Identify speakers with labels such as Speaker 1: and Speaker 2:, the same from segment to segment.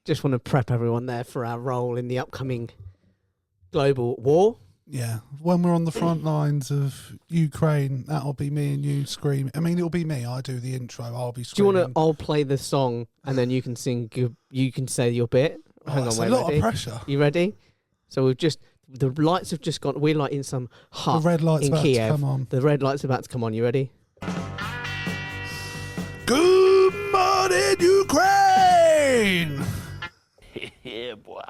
Speaker 1: Just want to prep everyone there for our role in the upcoming global war.
Speaker 2: Yeah, when we're on the front lines of Ukraine, that'll be me and you screaming. I mean, it'll be me. I do the intro. I'll be screaming.
Speaker 1: Do you want to? I'll play the song and then you can sing. You can say your bit. Hang on, wait.
Speaker 2: That's a lot of pressure.
Speaker 1: You ready? So the lights have just gone. We're like in some hut.
Speaker 2: The red light's
Speaker 1: in
Speaker 2: about
Speaker 1: Kiev.
Speaker 2: to come on.
Speaker 1: The red light's about to come on. You ready?
Speaker 2: Good morning, Ukraine.
Speaker 3: Yeah, boy.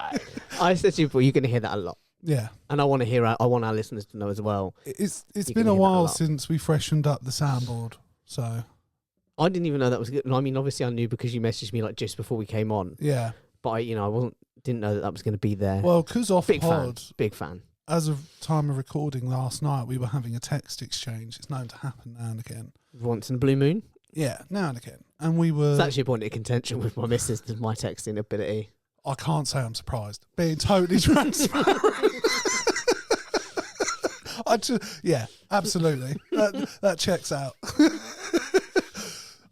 Speaker 1: I said to you before, you're going to hear that a lot.
Speaker 2: Yeah,
Speaker 1: And I want to hear. I want our listeners to know as well.
Speaker 2: it's
Speaker 1: You
Speaker 2: been
Speaker 1: can
Speaker 2: a
Speaker 1: hear that a
Speaker 2: while
Speaker 1: lot.
Speaker 2: since we freshened up the soundboard. So
Speaker 1: I didn't even know that was good. I mean, obviously I knew because you messaged me like just before we came on.
Speaker 2: yeah,
Speaker 1: But I didn't know that was going to be there.
Speaker 2: well, because off
Speaker 1: big
Speaker 2: pod,
Speaker 1: fan. Big fan.
Speaker 2: as of time of recording last night, we were having a text exchange. It's known to happen now and again.
Speaker 1: Once in a blue moon.
Speaker 2: Yeah, now and again. And we were...
Speaker 1: It's actually a point of contention with my missus to my texting ability.
Speaker 2: I can't say I'm surprised. Being totally transparent. Yeah, absolutely. That checks out.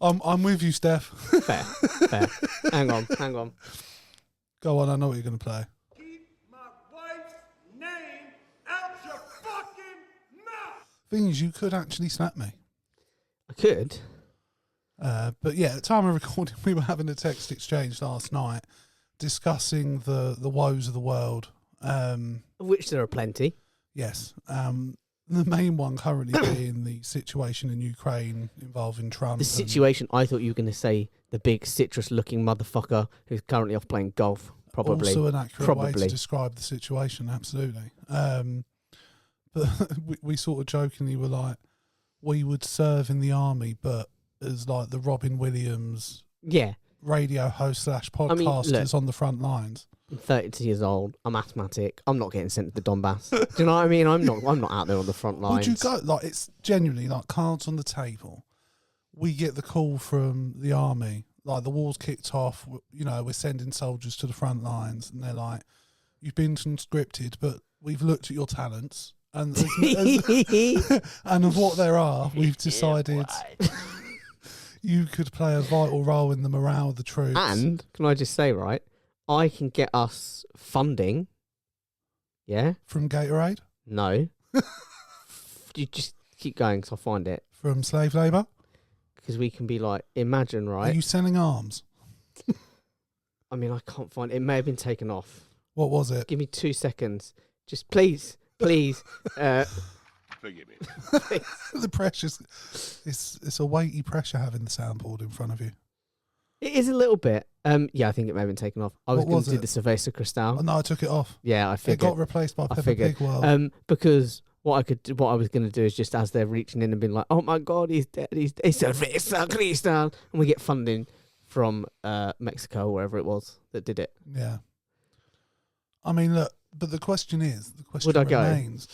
Speaker 2: I'm with you, Steph.
Speaker 1: Fair. Hang on.
Speaker 2: Go on, I know what you're going to play.
Speaker 4: Keep my wife's name out your fucking mouth!
Speaker 2: Thing is, you could actually snap me.
Speaker 1: I could.
Speaker 2: But yeah, at the time of recording, we were having a text exchange last night discussing the woes of the world.
Speaker 1: Of which there are plenty.
Speaker 2: Yes. The main one currently being the situation in Ukraine involving Trump.
Speaker 1: The situation, I thought you were going to say the big citrus-looking motherfucker who's currently off playing golf. Probably.
Speaker 2: Also an accurate way to describe the situation, absolutely. But we sort of jokingly were like, we would serve in the army, but as like the Robin Williams
Speaker 1: Yeah.
Speaker 2: radio host / podcasters
Speaker 1: look,
Speaker 2: on the front lines.
Speaker 1: I'm 32 years old. I'm asthmatic. I'm not getting sent to the Donbass. Do you know what I mean? I'm not out there on the front lines.
Speaker 2: Would you go? Like, it's genuinely like cards on the table. We get the call from the army, like the war's kicked off. You know, we're sending soldiers to the front lines, and they're like, "You've been conscripted, but we've looked at your talents, and and of what there are, we've decided you could play a vital role in the morale of the troops."
Speaker 1: And can I just say, right? I can get us funding. Yeah?
Speaker 2: From Gatorade,
Speaker 1: No. You just keep going because I'll find it.
Speaker 2: from slave labour.
Speaker 1: Because we can be like, imagine, right?
Speaker 2: Are you selling arms?
Speaker 1: I mean, I can't find it. It may have been taken off.
Speaker 2: What was it?
Speaker 1: Give me 2 seconds. Just please.
Speaker 3: Forgive me.
Speaker 2: The pressure's it's a weighty pressure having the soundboard in front of you.
Speaker 1: It is a little bit. Yeah, I think it may have been taken off. I was
Speaker 2: What
Speaker 1: going
Speaker 2: was
Speaker 1: to do
Speaker 2: it?
Speaker 1: the Cerveza Cristal.
Speaker 2: Oh, no, I took it off.
Speaker 1: Yeah, I
Speaker 2: It
Speaker 1: figured.
Speaker 2: got replaced by Peppa
Speaker 1: figured.
Speaker 2: Pig World.
Speaker 1: Because what I was going to do is just as they're reaching in and being like, oh my God, he's dead. He's Cerveza Cristal. And we get funding from Mexico, wherever it was that did it.
Speaker 2: Yeah. I mean, look, but the question
Speaker 1: Would I go?
Speaker 2: remains.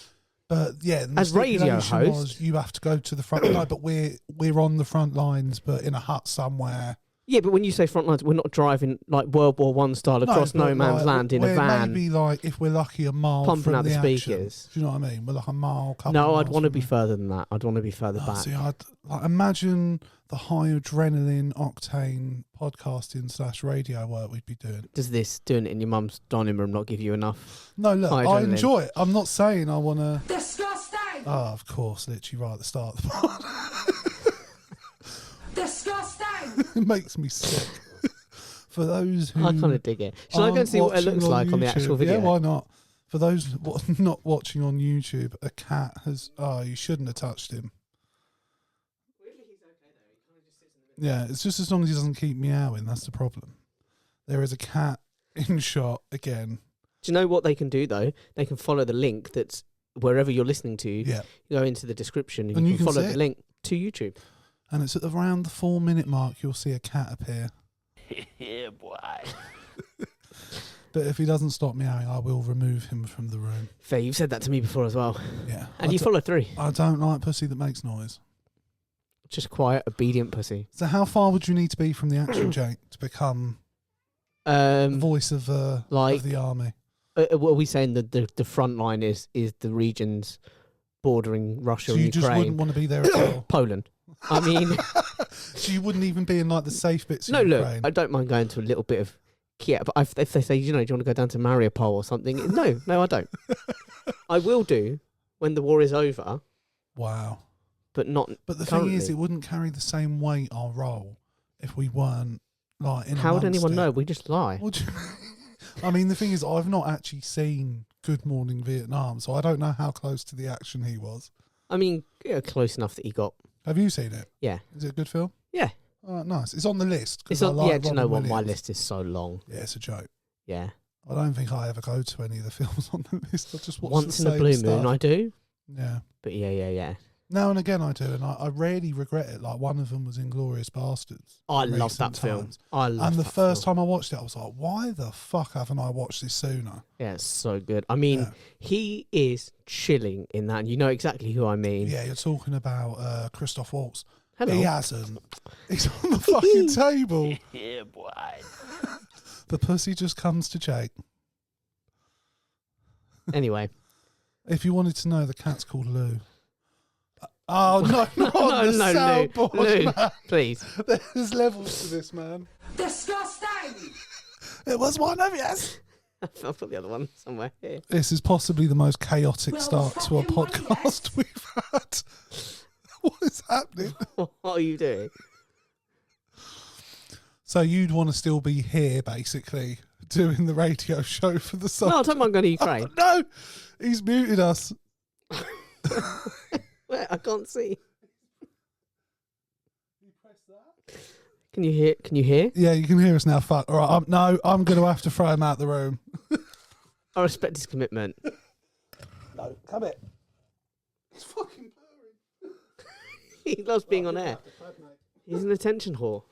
Speaker 2: But yeah, the
Speaker 1: As radio
Speaker 2: stipulation
Speaker 1: host?
Speaker 2: was you have to go to the front line, but we're on the front lines, but in a hut somewhere.
Speaker 1: Yeah, but when you say front lines, we're not driving like World War One style across no
Speaker 2: but
Speaker 1: man's
Speaker 2: like,
Speaker 1: land in a
Speaker 2: we're
Speaker 1: van.
Speaker 2: Maybe like if we're lucky, a mile
Speaker 1: Pumping
Speaker 2: from
Speaker 1: out the
Speaker 2: action.
Speaker 1: speakers.
Speaker 2: Do you know what I mean? We're like a mile. Couple
Speaker 1: No,
Speaker 2: of
Speaker 1: I'd
Speaker 2: miles
Speaker 1: want to
Speaker 2: from
Speaker 1: be
Speaker 2: there.
Speaker 1: further than that. I'd want to be further
Speaker 2: Oh,
Speaker 1: back.
Speaker 2: see, I'd like imagine the high adrenaline octane podcasting / radio work we'd be doing.
Speaker 1: Does this doing it in your mum's dining room not give you enough?
Speaker 2: No, look,
Speaker 1: High
Speaker 2: I
Speaker 1: adrenaline.
Speaker 2: enjoy it. I'm not saying I want to.
Speaker 5: Disgusting!
Speaker 2: Oh, of course, literally right at the start of the pod.
Speaker 5: Disgusting!
Speaker 2: It makes me sick. For those who
Speaker 1: I kind of dig it. Shall I go and see what it looks like on the actual
Speaker 2: YouTube,
Speaker 1: video?
Speaker 2: Yeah, why not? For those not watching on YouTube, a cat has. Oh, you shouldn't have touched him. Yeah, it's just as long as he doesn't keep meowing. That's the problem. There is a cat in shot again.
Speaker 1: Do you know what they can do though? They can follow the link that's wherever you're listening to.
Speaker 2: Yeah,
Speaker 1: You go into the description and,
Speaker 2: And
Speaker 1: you
Speaker 2: you
Speaker 1: can
Speaker 2: can
Speaker 1: follow
Speaker 2: see
Speaker 1: the
Speaker 2: it.
Speaker 1: link to YouTube.
Speaker 2: and it's at around the 4-minute mark. You'll see a cat appear.
Speaker 3: Yeah, boy.
Speaker 2: But if he doesn't stop meowing, I will remove him from the room.
Speaker 1: Fair, you've said that to me before as well.
Speaker 2: Yeah,
Speaker 1: And you follow through.
Speaker 2: I don't like pussy that makes noise.
Speaker 1: Just quiet, obedient pussy.
Speaker 2: So how far would you need to be from the action, Jake, to become the voice of
Speaker 1: like-
Speaker 2: the army?
Speaker 1: What are we saying that the front line is the regions bordering Russia
Speaker 2: So
Speaker 1: and
Speaker 2: you just
Speaker 1: Ukraine?
Speaker 2: wouldn't want to be there at all?
Speaker 1: Poland. I mean,
Speaker 2: So you wouldn't even be in like the safe bits of
Speaker 1: no, look,
Speaker 2: Ukraine?
Speaker 1: I don't mind going to a little bit of Yeah, but if they say, do you want to go down to Mariupol or something? No, I don't. I will do when the war is over,
Speaker 2: Wow.
Speaker 1: but not.
Speaker 2: But the
Speaker 1: currently.
Speaker 2: thing is, it wouldn't carry the same weight, our role, if we weren't like in.
Speaker 1: How would anyone
Speaker 2: it.
Speaker 1: know? We just lie.
Speaker 2: What do you I mean, the thing is, I've not actually seen Good Morning Vietnam, so I don't know how close to the action he was.
Speaker 1: I mean, close enough that he got.
Speaker 2: Have you seen it?
Speaker 1: Yeah.
Speaker 2: Is it a good film?
Speaker 1: Yeah.
Speaker 2: Oh, nice. It's on the list. 'Cause
Speaker 1: It's
Speaker 2: I
Speaker 1: on.
Speaker 2: like
Speaker 1: Yeah. Do you know
Speaker 2: Robin
Speaker 1: what? My
Speaker 2: Williams.
Speaker 1: list is so long.
Speaker 2: Yeah, it's a joke.
Speaker 1: Yeah.
Speaker 2: I don't think I ever go to any of the films on the list. I just watch
Speaker 1: Once
Speaker 2: the
Speaker 1: in a
Speaker 2: same
Speaker 1: blue
Speaker 2: stuff.
Speaker 1: moon, I do.
Speaker 2: Yeah.
Speaker 1: But yeah.
Speaker 2: Now and again I do, and I rarely regret it. Like one of them was Inglourious Bastards.
Speaker 1: I
Speaker 2: in
Speaker 1: love that
Speaker 2: recent
Speaker 1: film.
Speaker 2: times.
Speaker 1: I love.
Speaker 2: And the
Speaker 1: that
Speaker 2: first
Speaker 1: film.
Speaker 2: time I watched it, I was like, why the fuck haven't I watched this sooner?
Speaker 1: Yeah, it's so good. I mean,
Speaker 2: Yeah.
Speaker 1: he is chilling in that. And you know exactly who I mean.
Speaker 2: Yeah, you're talking about Christoph Waltz.
Speaker 1: Hello.
Speaker 2: He hasn't. He's on the fucking table.
Speaker 3: Yeah, boy.
Speaker 2: The pussy just comes to Jake.
Speaker 1: Anyway.
Speaker 2: If you wanted to know, the cat's called Lou. Oh, no, not on the
Speaker 1: no,
Speaker 2: soundboard,
Speaker 1: Lou,
Speaker 2: man.
Speaker 1: please.
Speaker 2: There's levels to this, man.
Speaker 4: Disgusting!
Speaker 2: It was one of yes.
Speaker 1: I'll put the other one somewhere here.
Speaker 2: This is possibly the most chaotic
Speaker 4: Well,
Speaker 2: start to a
Speaker 4: fucking
Speaker 2: podcast we've had. What is happening?
Speaker 1: What are you doing?
Speaker 2: So you'd want to still be here, basically, doing the radio show for the song.
Speaker 1: No, I don't mind going to Ukraine.
Speaker 2: No, he's muted us.
Speaker 1: Where? I can't see. Can you hear? Can you hear?
Speaker 2: Yeah, you can hear us now. Fuck. All right. No, I'm going to have to throw him out the room.
Speaker 1: I respect his commitment.
Speaker 2: No, come here. It's fucking purring.
Speaker 1: He loves being on air. He's an attention whore.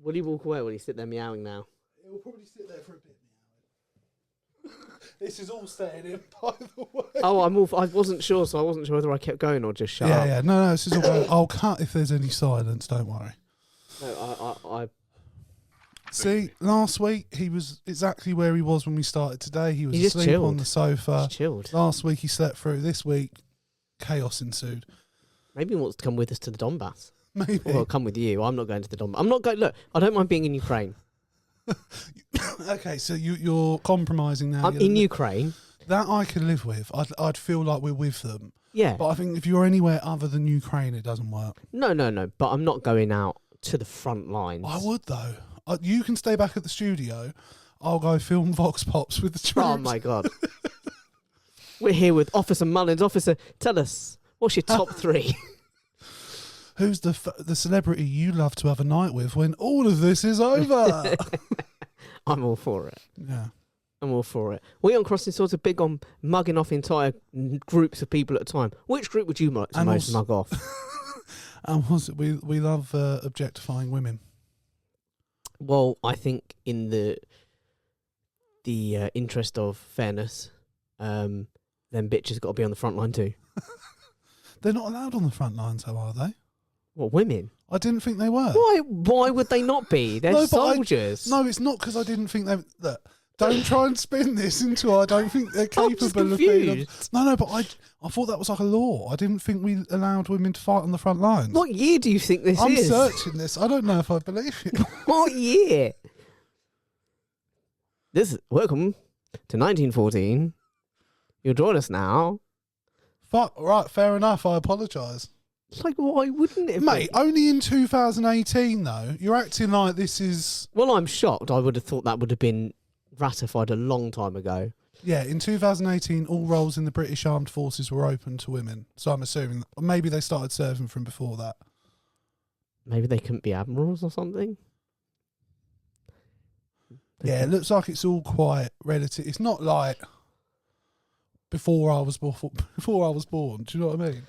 Speaker 1: Will he walk away? Will he sit there meowing now?
Speaker 2: He'll probably sit there for a bit now. This is all staying in, by the way.
Speaker 1: Oh, I wasn't sure, so I wasn't sure whether I kept going or just shut
Speaker 2: Yeah,
Speaker 1: up.
Speaker 2: yeah. No, this is all going. I'll cut if there's any silence. Don't worry.
Speaker 1: No, I
Speaker 2: See, last week he was exactly where he was when we started today. He was
Speaker 1: He just
Speaker 2: asleep on
Speaker 1: chilled.
Speaker 2: the sofa.
Speaker 1: just chilled.
Speaker 2: Last week he slept through. This week, chaos ensued.
Speaker 1: Maybe he wants to come with us to the Donbass.
Speaker 2: Maybe.
Speaker 1: Or I'll come with you. I'm not going to the Donbass. I'm not going. Look, I don't mind being in Ukraine.
Speaker 2: Okay, so you're compromising now.
Speaker 1: I'm in Ukraine.
Speaker 2: That I can live with. I'd feel like we're with them.
Speaker 1: Yeah.
Speaker 2: But I think if you're anywhere other than Ukraine, it doesn't work.
Speaker 1: No. But I'm not going out to the front lines.
Speaker 2: I would though. You can stay back at the studio. I'll go film Vox Pops with the troops.
Speaker 1: Oh my god. We're here with Officer Mullins. Officer, tell us, what's your top three?
Speaker 2: Who's the celebrity you love to have a night with when all of this is over?
Speaker 1: I'm all for it.
Speaker 2: Yeah.
Speaker 1: I'm all for it. We on Crossing Swords are big on mugging off entire groups of people at a time. Which group would you most mug off?
Speaker 2: And we love objectifying women.
Speaker 1: Well, I think in the interest of fairness, them bitches got to be on the front line too.
Speaker 2: They're not allowed on the front lines, though, are they?
Speaker 1: What, women?
Speaker 2: I didn't think they were.
Speaker 1: Why would they not be? They're
Speaker 2: No, but
Speaker 1: soldiers.
Speaker 2: No, it's not because I didn't think they. Look, don't try and spin this into I don't think they're
Speaker 1: I'm just
Speaker 2: capable of being.
Speaker 1: confused.
Speaker 2: No, but I thought that was like a law. I didn't think we allowed women to fight on the front lines.
Speaker 1: What year do you think this
Speaker 2: I'm
Speaker 1: is?
Speaker 2: searching this. I don't know if I believe it.
Speaker 1: What year? Welcome to 1914. You'll join us now.
Speaker 2: Fuck. Right, fair enough. I apologise.
Speaker 1: It's like, why wouldn't it
Speaker 2: Mate,
Speaker 1: be?
Speaker 2: only in 2018, though. You're acting like this is.
Speaker 1: Well, I'm shocked. I would have thought that would have been ratified a long time ago.
Speaker 2: Yeah, in 2018, all roles in the British Armed Forces were open to women. So I'm assuming maybe they started serving from before that.
Speaker 1: Maybe they couldn't be admirals or something.
Speaker 2: Yeah, it looks like it's all quite relative. It's not like before I was born. Do you know what I mean?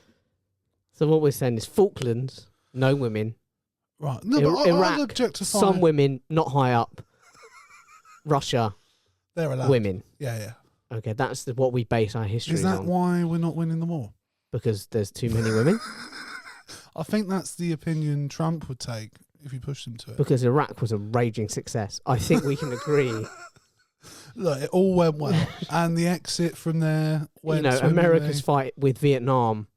Speaker 1: So what we're saying is Falklands, no women.
Speaker 2: Right. No, but I'd
Speaker 1: Iraq,
Speaker 2: objectify.
Speaker 1: some women, not high up. Russia,
Speaker 2: They're allowed.
Speaker 1: women.
Speaker 2: Yeah.
Speaker 1: Okay, that's what we base our history
Speaker 2: Is that
Speaker 1: on.
Speaker 2: why we're not winning the war?
Speaker 1: Because there's too many women.
Speaker 2: I think that's the opinion Trump would take if you pushed him to it.
Speaker 1: Because Iraq was a raging success. I think we can agree.
Speaker 2: Look, it all went well, and the exit from there went.
Speaker 1: America's
Speaker 2: swimmingly.
Speaker 1: fight with Vietnam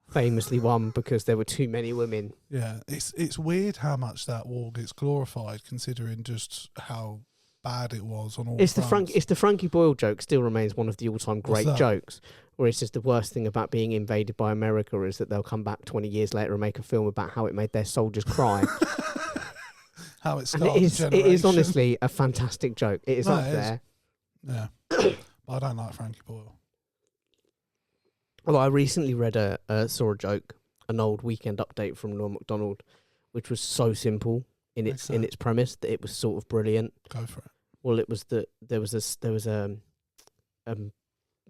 Speaker 1: famously won because there were too many women.
Speaker 2: Yeah, it's weird how much that war gets glorified, considering just how bad it was on all
Speaker 1: It's
Speaker 2: fronts.
Speaker 1: the Frankie Boyle joke still remains one of the all-time
Speaker 2: What's
Speaker 1: great
Speaker 2: that?
Speaker 1: jokes. Where it's just the worst thing about being invaded by America is that they'll come back 20 years later and make a film about how it made their soldiers cry.
Speaker 2: How it
Speaker 1: And
Speaker 2: started.
Speaker 1: it is honestly a fantastic joke. It is
Speaker 2: No,
Speaker 1: up
Speaker 2: it is.
Speaker 1: there.
Speaker 2: Yeah, but I don't like Frankie Boyle.
Speaker 1: Well, I recently saw a joke, an old Weekend Update from Norm Macdonald, which was so simple in its premise that it was sort of brilliant.
Speaker 2: Go for it.
Speaker 1: Well, it was that there was a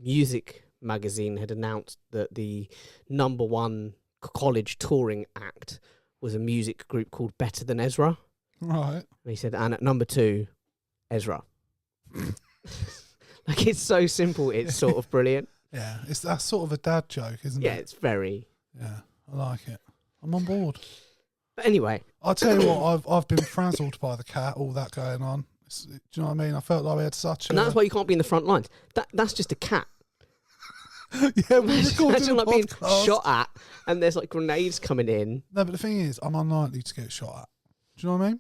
Speaker 1: music magazine had announced that the number one college touring act was a music group called Better Than Ezra.
Speaker 2: Right.
Speaker 1: And he said, and at number 2, Ezra. Like, it's so simple, it's sort of brilliant.
Speaker 2: Yeah, that's sort of a dad joke, isn't
Speaker 1: Yeah,
Speaker 2: it?
Speaker 1: it's very...
Speaker 2: Yeah, I like it. I'm on board.
Speaker 1: But anyway...
Speaker 2: I'll tell you what, I've been frazzled by the cat, all that going on. Do you know what I mean? I felt like we had such
Speaker 1: And that's why you can't be in the front lines. That's just a cat.
Speaker 2: yeah, we're recording
Speaker 1: Imagine
Speaker 2: a
Speaker 1: like being
Speaker 2: podcast.
Speaker 1: shot at and there's like grenades coming in.
Speaker 2: No, but the thing is, I'm unlikely to get shot at. Do you know what I mean?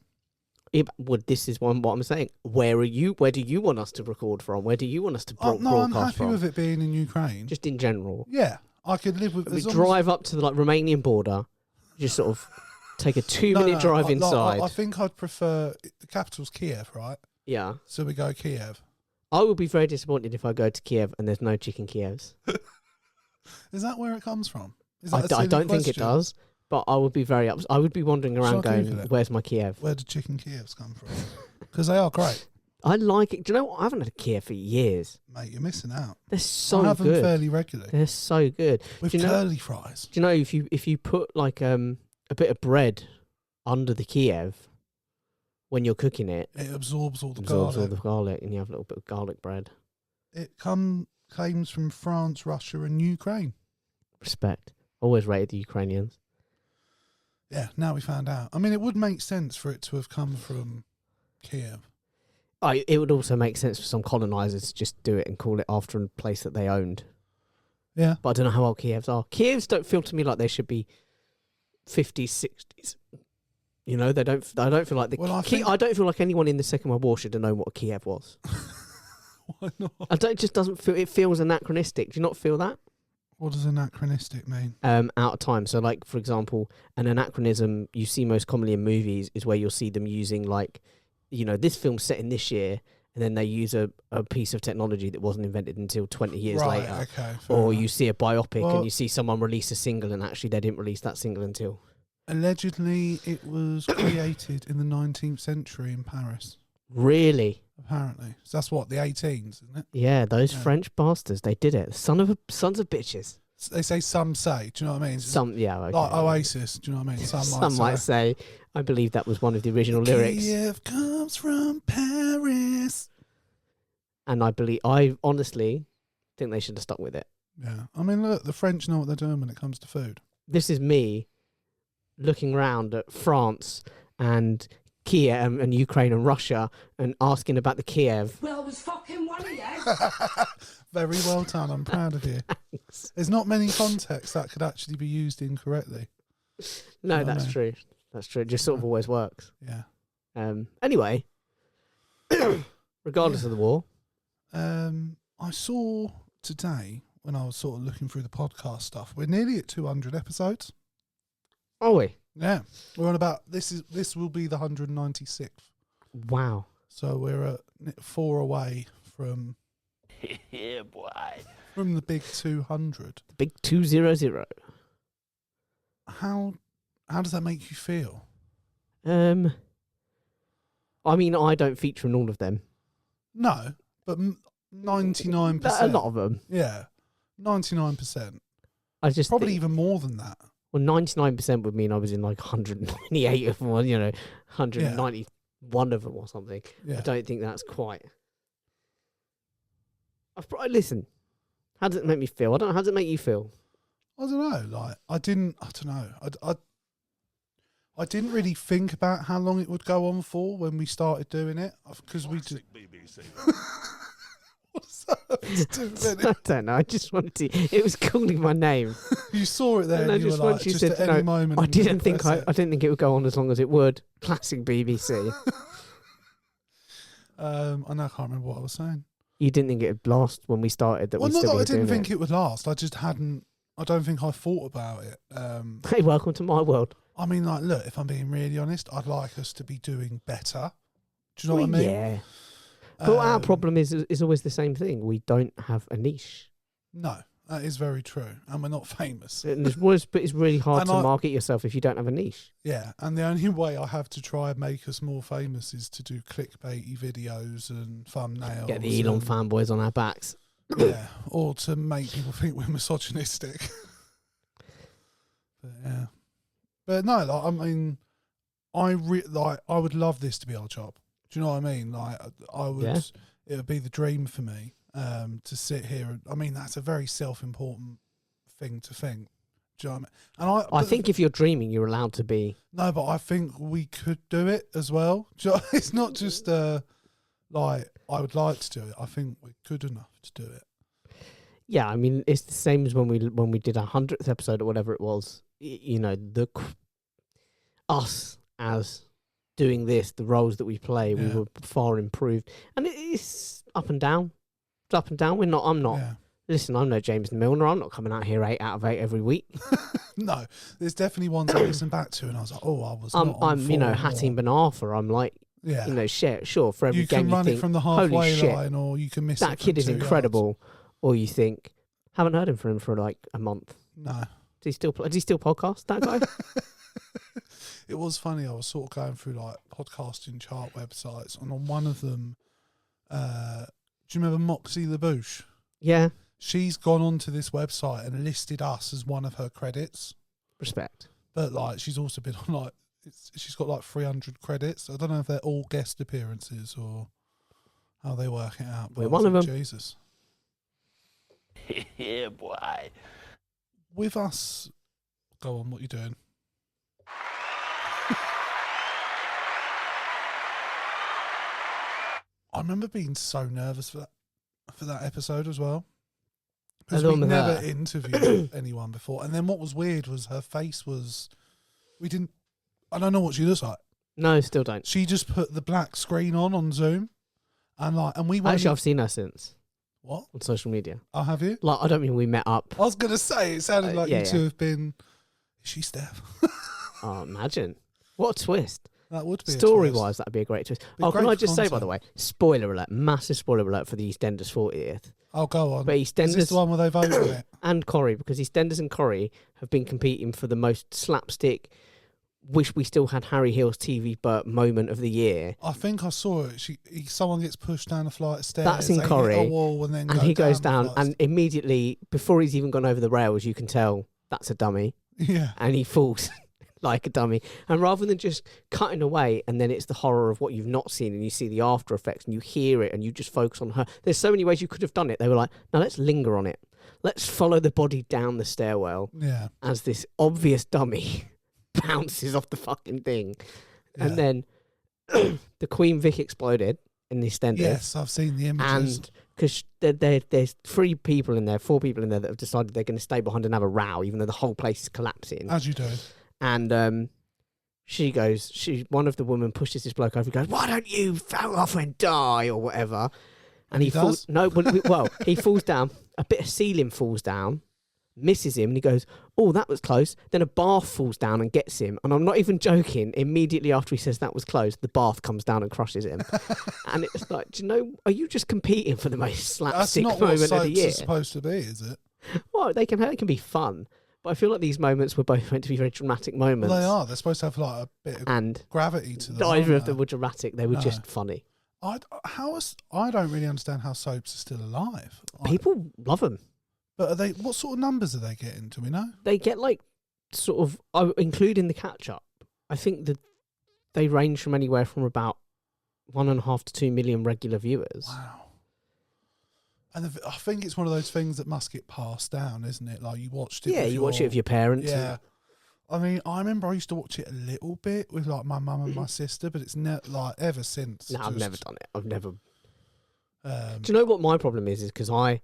Speaker 1: Yeah, but, well, this is what I'm saying. Where do you want us to record from? Where do you want us to
Speaker 2: No, I'm
Speaker 1: broadcast
Speaker 2: happy
Speaker 1: from?
Speaker 2: with it being in Ukraine.
Speaker 1: Just in general.
Speaker 2: Yeah, I could live with
Speaker 1: We
Speaker 2: as long
Speaker 1: drive up to the like Romanian border, just sort of take a
Speaker 2: as,
Speaker 1: 2-minute drive inside.
Speaker 2: I think I'd prefer the capital's Kiev, right?
Speaker 1: Yeah.
Speaker 2: So we go Kiev.
Speaker 1: I would be very disappointed if I go to Kiev and there's no chicken Kievs.
Speaker 2: Is that where it comes from? Is that a
Speaker 1: I
Speaker 2: silly
Speaker 1: don't think it
Speaker 2: question?
Speaker 1: does, but I would be very I would be wandering
Speaker 2: Shall
Speaker 1: around
Speaker 2: I
Speaker 1: going,
Speaker 2: Google it?
Speaker 1: where's my Kiev?
Speaker 2: Where do chicken Kievs come from? Because they are great.
Speaker 1: I like it. Do you know what? I haven't had a Kiev for years.
Speaker 2: Mate, you're missing out.
Speaker 1: They're so
Speaker 2: I have them
Speaker 1: good.
Speaker 2: fairly regularly.
Speaker 1: They're so good.
Speaker 2: With
Speaker 1: do you know-
Speaker 2: curly fries.
Speaker 1: Do you know if you put like a bit of bread under the Kiev when you're cooking it,
Speaker 2: It absorbs all the
Speaker 1: absorbs all
Speaker 2: garlic.
Speaker 1: the garlic, and you have a little bit of garlic bread.
Speaker 2: It claims from France, Russia and Ukraine.
Speaker 1: Respect. Always rated the Ukrainians.
Speaker 2: Yeah, now we found out. I mean, it would make sense for it to have come from Kiev.
Speaker 1: It would also make sense for some colonisers to just do it and call it after a place that they owned.
Speaker 2: Yeah.
Speaker 1: But I don't know how old Kievs are. Kievs don't feel to me like they should be 50s, 60s. You know, I don't feel like
Speaker 2: Well, I
Speaker 1: I don't feel like anyone in the Second World War should have known what a Kiev was.
Speaker 2: Why not?
Speaker 1: It just doesn't feel. It feels anachronistic. Do you not feel that?
Speaker 2: What does anachronistic mean?
Speaker 1: Out of time. So, like for example, an anachronism you see most commonly in movies is where you'll see them using like, you know, this film's set in this year, and then they use a piece of technology that wasn't invented until 20 years
Speaker 2: Right,
Speaker 1: later.
Speaker 2: okay. fair
Speaker 1: Or
Speaker 2: enough.
Speaker 1: you see a biopic
Speaker 2: Well-
Speaker 1: and you see someone release a single and actually they didn't release that single until.
Speaker 2: Allegedly, it was created in the 19th century in Paris.
Speaker 1: Really?
Speaker 2: Apparently, so that's what the 18s, isn't it?
Speaker 1: Yeah, those
Speaker 2: Yeah.
Speaker 1: French bastards, they did it. Sons of bitches.
Speaker 2: They say some say. Do you know what I mean?
Speaker 1: Yeah, okay.
Speaker 2: Like Oasis. Do you know what I mean?
Speaker 1: Some might say. I believe that was one of the original lyrics.
Speaker 2: Kiev comes from Paris.
Speaker 1: And I honestly think they should have stuck with it.
Speaker 2: Yeah, I mean, look, the French know what they're doing when it comes to food.
Speaker 1: This is me looking around at France and Kiev and Ukraine and Russia and asking about the Kiev.
Speaker 5: Well, there's fucking one of you.
Speaker 2: Very well done. I'm proud of you. There's not many contexts that could actually be used incorrectly.
Speaker 1: No,
Speaker 2: know what I
Speaker 1: that's
Speaker 2: mean?
Speaker 1: true. That's true. It just sort of always works.
Speaker 2: Yeah.
Speaker 1: Anyway, regardless of the war,
Speaker 2: I saw today when I was sort of looking through the podcast stuff, we're nearly at 200 episodes.
Speaker 1: are we?
Speaker 2: Yeah, we're on about this will be the 196th.
Speaker 1: Wow.
Speaker 2: So we're at 4 away from
Speaker 3: Yeah, boy.
Speaker 2: the big 200.
Speaker 1: The big 200.
Speaker 2: How does that make you feel?
Speaker 1: I mean, I don't feature in all of them.
Speaker 2: No, but 99%.
Speaker 1: A lot of them.
Speaker 2: Yeah, 99%.
Speaker 1: I just
Speaker 2: Probably
Speaker 1: think,
Speaker 2: even more than that.
Speaker 1: well, 99% would mean I was in like 198 of them, 191 of them or something.
Speaker 2: Yeah.
Speaker 1: I don't think that's quite. Listen, how does it make me feel? How does it make you feel?
Speaker 2: I don't know. Like I don't know. I didn't really think about how long it would go on for when we started doing it because we just. It's too many.
Speaker 1: I don't know. I just wanted to. It was calling my name.
Speaker 2: You saw it there,
Speaker 1: And
Speaker 2: and
Speaker 1: I
Speaker 2: you were
Speaker 1: just
Speaker 2: like,
Speaker 1: once you
Speaker 2: just
Speaker 1: said,
Speaker 2: at any
Speaker 1: no,
Speaker 2: moment.
Speaker 1: I
Speaker 2: I'm gonna
Speaker 1: didn't think
Speaker 2: press
Speaker 1: I didn't think it would go on as long as it would. Classic BBC.
Speaker 2: I know I can't remember what I was saying.
Speaker 1: You didn't think it would last when we started. That
Speaker 2: Well,
Speaker 1: we
Speaker 2: not
Speaker 1: still
Speaker 2: that I
Speaker 1: be
Speaker 2: didn't
Speaker 1: doing
Speaker 2: think it would last. I just hadn't. I don't think I thought about it.
Speaker 1: Hey, welcome to my world.
Speaker 2: I mean, like, look, if I'm being really honest, I'd like us to be doing better. Do you know what I mean?
Speaker 1: Yeah. But our
Speaker 2: Um,
Speaker 1: problem is always the same thing. We don't have a niche.
Speaker 2: No, that is very true, and we're not famous.
Speaker 1: And but it's really hard
Speaker 2: And
Speaker 1: to
Speaker 2: I-
Speaker 1: market yourself if you don't have a niche.
Speaker 2: Yeah, and the only way I have to try and make us more famous is to do clickbaity videos and thumbnails.
Speaker 1: Get the Elon
Speaker 2: and,
Speaker 1: fanboys on our backs.
Speaker 2: yeah, or to make people think we're misogynistic. But yeah, but no, like, I mean, I would love this to be our job. Do you know what I mean? Like, I would.
Speaker 1: Yeah.
Speaker 2: It would be the dream for me to sit here. And, I mean, that's a very self-important thing to think. Do you know what I mean? And
Speaker 1: I think if you're dreaming, you're allowed to be.
Speaker 2: no, but I think we could do it as well. Do you know, it's not just like I would like to do it. I think we're good enough to do it.
Speaker 1: Yeah, I mean, it's the same as when we did our 100th episode or whatever it was. You know, us as doing this, the roles that we play, we
Speaker 2: Yeah.
Speaker 1: were far improved, and it is up and down. It's up and down. I'm not.
Speaker 2: Yeah.
Speaker 1: Listen, I'm no James Milner. I'm not coming out here 8 out of 8 every week.
Speaker 2: No, there's definitely ones I listen back to, and I was like, oh, I was. not on
Speaker 1: I'm you know,
Speaker 2: form,
Speaker 1: Hatim
Speaker 2: or-
Speaker 1: Ben Arfa. I'm like,
Speaker 2: Yeah.
Speaker 1: you know, sure, for every
Speaker 2: You
Speaker 1: game
Speaker 2: can run
Speaker 1: you think,
Speaker 2: it from the
Speaker 1: holy
Speaker 2: halfway
Speaker 1: shit,
Speaker 2: line, or you can miss it.
Speaker 1: that
Speaker 2: from
Speaker 1: kid is
Speaker 2: 2 yards.
Speaker 1: incredible, or you think, haven't heard him from like a month.
Speaker 2: No.
Speaker 1: Does he still podcast, that guy?
Speaker 2: It was funny. I was sort of going through like podcasting chart websites, and on one of them, do you remember Moxie LaBouche?
Speaker 1: Yeah,
Speaker 2: She's gone onto this website and listed us as one of her credits.
Speaker 1: respect.
Speaker 2: But like, she's also been on like, she's got like 300 credits. I don't know if they're all guest appearances or how they work it out. But
Speaker 1: We're
Speaker 2: I was
Speaker 1: one of
Speaker 2: like,
Speaker 1: them.
Speaker 2: Jesus.
Speaker 3: Yeah, boy.
Speaker 2: With us, go on. What you doing? I remember being so nervous for that episode as well, because
Speaker 1: The
Speaker 2: we
Speaker 1: one with
Speaker 2: never
Speaker 1: her.
Speaker 2: interviewed anyone before. And then what was weird was her face was, we didn't. I don't know what she looks like.
Speaker 1: No, still don't.
Speaker 2: She just put the black screen on Zoom, and we went.
Speaker 1: Actually, I've seen her since
Speaker 2: What?
Speaker 1: on social media.
Speaker 2: Oh, have you?
Speaker 1: Like, I don't mean we met up.
Speaker 2: I was gonna say it sounded like
Speaker 1: yeah,
Speaker 2: you two
Speaker 1: yeah.
Speaker 2: have been. Is she Steph?
Speaker 1: Oh, imagine. What a twist.
Speaker 2: That would be
Speaker 1: Story-wise, that'd be a great twist.
Speaker 2: Be
Speaker 1: Oh,
Speaker 2: great
Speaker 1: can I
Speaker 2: for
Speaker 1: just say, by
Speaker 2: content.
Speaker 1: the way, spoiler alert, massive spoiler alert for the EastEnders 40th.
Speaker 2: Oh, go on.
Speaker 1: But
Speaker 2: Is this
Speaker 1: EastEnders
Speaker 2: the one where they vote on it?
Speaker 1: and Corrie, because EastEnders and Corrie have been competing for the most slapstick, wish we still had Harry Hill's TV Burt moment of the year.
Speaker 2: I think I saw it. Someone gets pushed down a flight of stairs.
Speaker 1: That's in
Speaker 2: they hit
Speaker 1: Corrie,
Speaker 2: a wall and then
Speaker 1: And he goes
Speaker 2: the
Speaker 1: down,
Speaker 2: flight of
Speaker 1: and immediately, before he's even gone over the rails, you can tell that's a dummy.
Speaker 2: yeah.
Speaker 1: And he falls like a dummy. And rather than just cutting away and then it's the horror of what you've not seen and you see the after effects and you hear it and you just focus on her, there's so many ways you could have done it. They were like, no, let's linger on it. Let's follow the body down the stairwell
Speaker 2: Yeah.
Speaker 1: as this obvious dummy bounces off the fucking thing.
Speaker 2: Yeah.
Speaker 1: And then the Queen Vic exploded in the EastEnders.
Speaker 2: Yes, I've seen the images.
Speaker 1: And because there's 4 people in there that have decided they're going to stay behind and have a row, even though the whole place is collapsing.
Speaker 2: As you do.
Speaker 1: And one of the women pushes this bloke over and goes, why don't you fall off and die or whatever? And
Speaker 2: he
Speaker 1: falls.
Speaker 2: does?
Speaker 1: No, well, he falls down. A bit of ceiling falls down, misses him, and he goes, oh, that was close. Then a bath falls down and gets him. And I'm not even joking. Immediately after he says that was close, the bath comes down and crushes him. And it's like, do you know, are you just competing for the most
Speaker 2: That's
Speaker 1: slapstick
Speaker 2: not what
Speaker 1: moment of the
Speaker 2: soaps
Speaker 1: year?
Speaker 2: are supposed to be, is it?
Speaker 1: Well, they can be fun. But I feel like these moments were both meant to be very dramatic moments.
Speaker 2: Well, they are. They're supposed to have like a bit of
Speaker 1: And
Speaker 2: gravity to them.
Speaker 1: neither
Speaker 2: aren't
Speaker 1: of them
Speaker 2: they?
Speaker 1: were dramatic. They were
Speaker 2: No.
Speaker 1: just funny.
Speaker 2: I don't really understand how soaps are still alive.
Speaker 1: People love them.
Speaker 2: But are they? What sort of numbers are they getting? Do we know?
Speaker 1: They get like sort of, including the catch up. I think that they range from anywhere from about 1.5 to 2 million regular viewers.
Speaker 2: Wow. And I think it's one of those things that must get passed down, isn't it? Like you watched it.
Speaker 1: Yeah,
Speaker 2: with
Speaker 1: you watch it with your parents.
Speaker 2: Yeah. I mean, I remember I used to watch it a little bit with like my mum and my sister, but it's like ever since.
Speaker 1: No, I've never done it. I've never. Do you know what my problem is? Is because I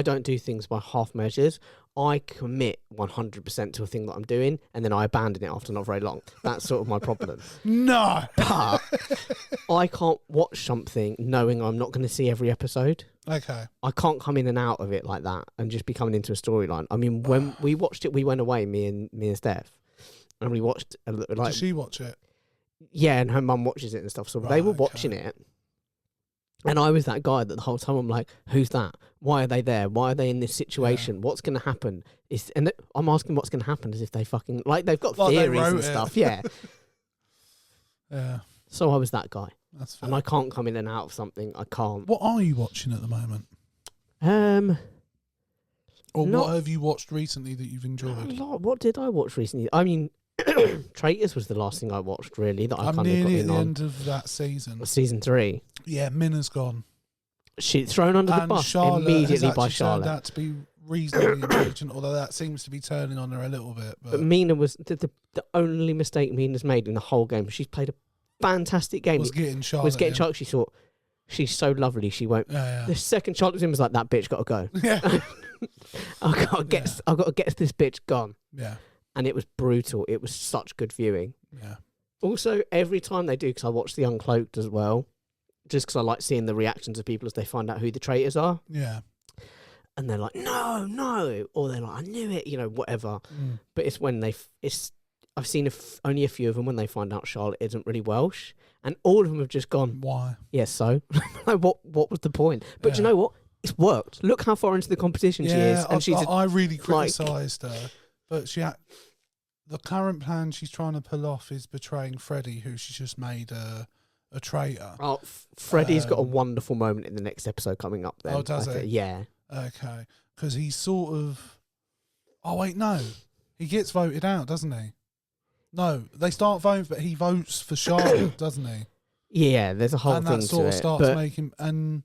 Speaker 1: don't do things by half measures. I commit 100% to a thing that I'm doing, and then I abandon it after not very long. That's sort of my problem.
Speaker 2: No.
Speaker 1: But I can't watch something knowing I'm not going to see every episode.
Speaker 2: Okay.
Speaker 1: I can't come in and out of it like that and just be coming into a storyline. I mean, when we watched it, we went away, me and Steph, and we watched
Speaker 2: Did she watch it?
Speaker 1: Yeah, and her mum watches it and stuff. So they were watching it. And I was that guy that the whole time I'm like, who's that? Why are they there? Why are they in this situation? What's going to happen? I'm asking what's going to happen as if they fucking... Like, they've got theories and stuff, yeah.
Speaker 2: Yeah.
Speaker 1: So I was that guy.
Speaker 2: That's fair.
Speaker 1: And I can't come in and out of something. I can't.
Speaker 2: What are you watching at the moment? Or
Speaker 1: not-
Speaker 2: what have you watched recently that you've enjoyed?
Speaker 1: What did I watch recently? I mean, Traitors was the last thing I watched, really, that I
Speaker 2: I'm
Speaker 1: kind of got
Speaker 2: nearly at
Speaker 1: in
Speaker 2: the
Speaker 1: on.
Speaker 2: end of that season.
Speaker 1: Season 3.
Speaker 2: Yeah, Minna's gone.
Speaker 1: She's thrown under the
Speaker 2: And
Speaker 1: bus
Speaker 2: Charlotte
Speaker 1: immediately
Speaker 2: has
Speaker 1: by
Speaker 2: actually turned
Speaker 1: Charlotte.
Speaker 2: out to be reasonably intelligent, although that seems to be turning on her a little bit.
Speaker 1: But Mina was the only mistake Mina's made in the whole game. She's played a fantastic game.
Speaker 2: was getting Charlotte.
Speaker 1: Charlotte. She thought, she's so lovely. She won't.
Speaker 2: Yeah,
Speaker 1: The second Charlotte was in was like, that bitch got to go.
Speaker 2: yeah.
Speaker 1: I've got to get this bitch gone.
Speaker 2: Yeah.
Speaker 1: And it was brutal. It was such good viewing.
Speaker 2: Yeah.
Speaker 1: Also, every time they do, because I watch The Uncloaked as well, just because I like seeing the reactions of people as they find out who the traitors are.
Speaker 2: Yeah.
Speaker 1: And they're like, no, or they're like, I knew it, whatever.
Speaker 2: Mm.
Speaker 1: But it's when I've seen only a few of them when they find out Charlotte isn't really Welsh, and all of them have just gone,
Speaker 2: Why?
Speaker 1: yes, so like, what was the point? But do you
Speaker 2: Yeah.
Speaker 1: know what? It's worked. Look how far into the competition she is, and
Speaker 2: I really
Speaker 1: like-
Speaker 2: criticised her, but the current plan she's trying to pull off is betraying Freddie, who she's just made a traitor.
Speaker 1: Oh, Freddie's got a wonderful moment in the next episode coming up. Then,
Speaker 2: Oh, does
Speaker 1: I
Speaker 2: he?
Speaker 1: think. Yeah.
Speaker 2: Okay, because he's sort of. Oh wait, no, he gets voted out, doesn't he? No, they start voting, but he votes for Charlotte, doesn't he?
Speaker 1: Yeah, there's a whole
Speaker 2: And
Speaker 1: thing
Speaker 2: that sort
Speaker 1: to
Speaker 2: of
Speaker 1: it.
Speaker 2: starts
Speaker 1: But
Speaker 2: making and.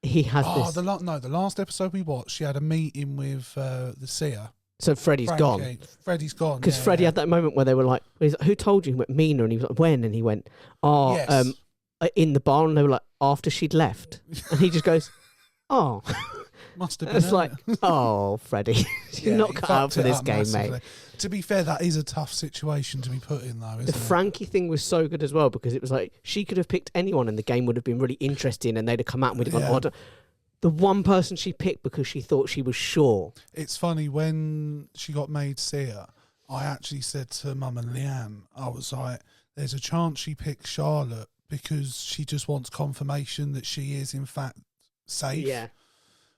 Speaker 1: he has
Speaker 2: Oh,
Speaker 1: this.
Speaker 2: the last episode we watched, she had a meeting with the seer.
Speaker 1: So Freddie's gone.
Speaker 2: Frankie. Freddie's gone.
Speaker 1: Because
Speaker 2: yeah,
Speaker 1: Freddie
Speaker 2: yeah.
Speaker 1: had that moment where they were like, he's like, who told you? He went, Mina. And he was like, when? And he went,
Speaker 2: Yes.
Speaker 1: In the bar. And they were like, after she'd left. And he just goes, oh.
Speaker 2: Must have been.
Speaker 1: It's
Speaker 2: her.
Speaker 1: like, oh, Freddie. You're
Speaker 2: Yeah,
Speaker 1: not
Speaker 2: he
Speaker 1: cut out
Speaker 2: fucked
Speaker 1: for
Speaker 2: it
Speaker 1: this
Speaker 2: up
Speaker 1: game,
Speaker 2: massively.
Speaker 1: mate.
Speaker 2: To be fair, that is a tough situation to be put in, though, isn't
Speaker 1: The
Speaker 2: it?
Speaker 1: Frankie thing was so good as well, because it was like, she could have picked anyone and the game would have been really interesting and they'd have come out and we'd have gone,
Speaker 2: Yeah.
Speaker 1: oh, I don't. The one person she picked because she thought she was sure.
Speaker 2: It's funny, when she got made seer, I actually said to Mum and Leanne, I was like, there's a chance she picked Charlotte because she just wants confirmation that she is, in fact, safe.
Speaker 1: Yeah.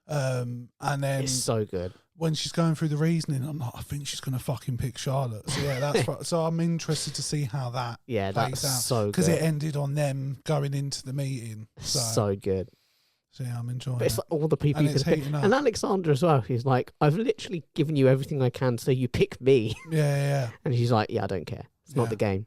Speaker 2: And then
Speaker 1: It's so good.
Speaker 2: when she's going through the reasoning, I'm like, I think she's going to fucking pick Charlotte. So, yeah, so I'm interested to see how that
Speaker 1: Yeah,
Speaker 2: plays
Speaker 1: that's
Speaker 2: out.
Speaker 1: so good.
Speaker 2: Because it ended on them going into the meeting.
Speaker 1: So good.
Speaker 2: So yeah, I'm enjoying
Speaker 1: But it's
Speaker 2: it.
Speaker 1: like all the people
Speaker 2: And
Speaker 1: you
Speaker 2: it's
Speaker 1: could pick.
Speaker 2: heating up.
Speaker 1: And Alexander as well. He's like, I've literally given you everything I can, so you pick me.
Speaker 2: Yeah.
Speaker 1: And she's like, yeah, I don't care. It's not
Speaker 2: Yeah.
Speaker 1: the game.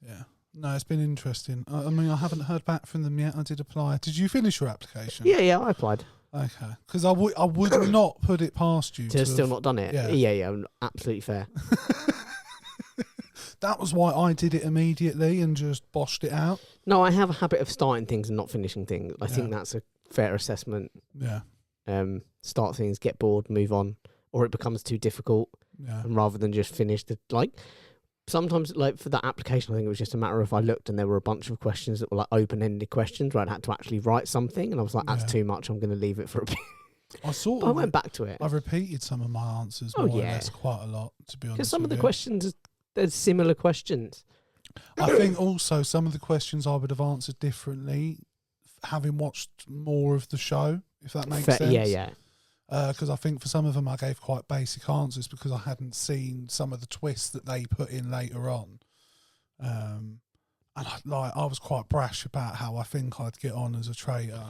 Speaker 2: Yeah. No, it's been interesting. I mean, I haven't heard back from them yet. I did apply. Did you finish your application?
Speaker 1: Yeah, I applied.
Speaker 2: Okay. Because I would not put it past you.
Speaker 1: To still
Speaker 2: have-
Speaker 1: not done it.
Speaker 2: Yeah.
Speaker 1: Yeah, absolutely fair.
Speaker 2: That was why I did it immediately and just boshed it out.
Speaker 1: No, I have a habit of starting things and not finishing things. I think
Speaker 2: Yeah.
Speaker 1: that's a fair assessment.
Speaker 2: Yeah.
Speaker 1: Start things, get bored, move on, or it becomes too difficult.
Speaker 2: Yeah.
Speaker 1: And rather than just finish sometimes like for that application, I think it was just a matter of I looked and there were a bunch of questions that were like open-ended questions where I had to actually write something, and I was like, that's
Speaker 2: Yeah.
Speaker 1: too much. I'm going to leave it for a bit. But I went back to it
Speaker 2: I've repeated some of my answers
Speaker 1: Oh,
Speaker 2: more or
Speaker 1: yeah.
Speaker 2: less quite a lot, to be honest.
Speaker 1: because some of the
Speaker 2: with you.
Speaker 1: questions, there's similar questions.
Speaker 2: I think also some of the questions I would have answered differently, having watched more of the show, if that makes sense.
Speaker 1: Yeah.
Speaker 2: Because I think for some of them I gave quite basic answers because I hadn't seen some of the twists that they put in later on. And I was quite brash about how I think I'd get on as a traitor.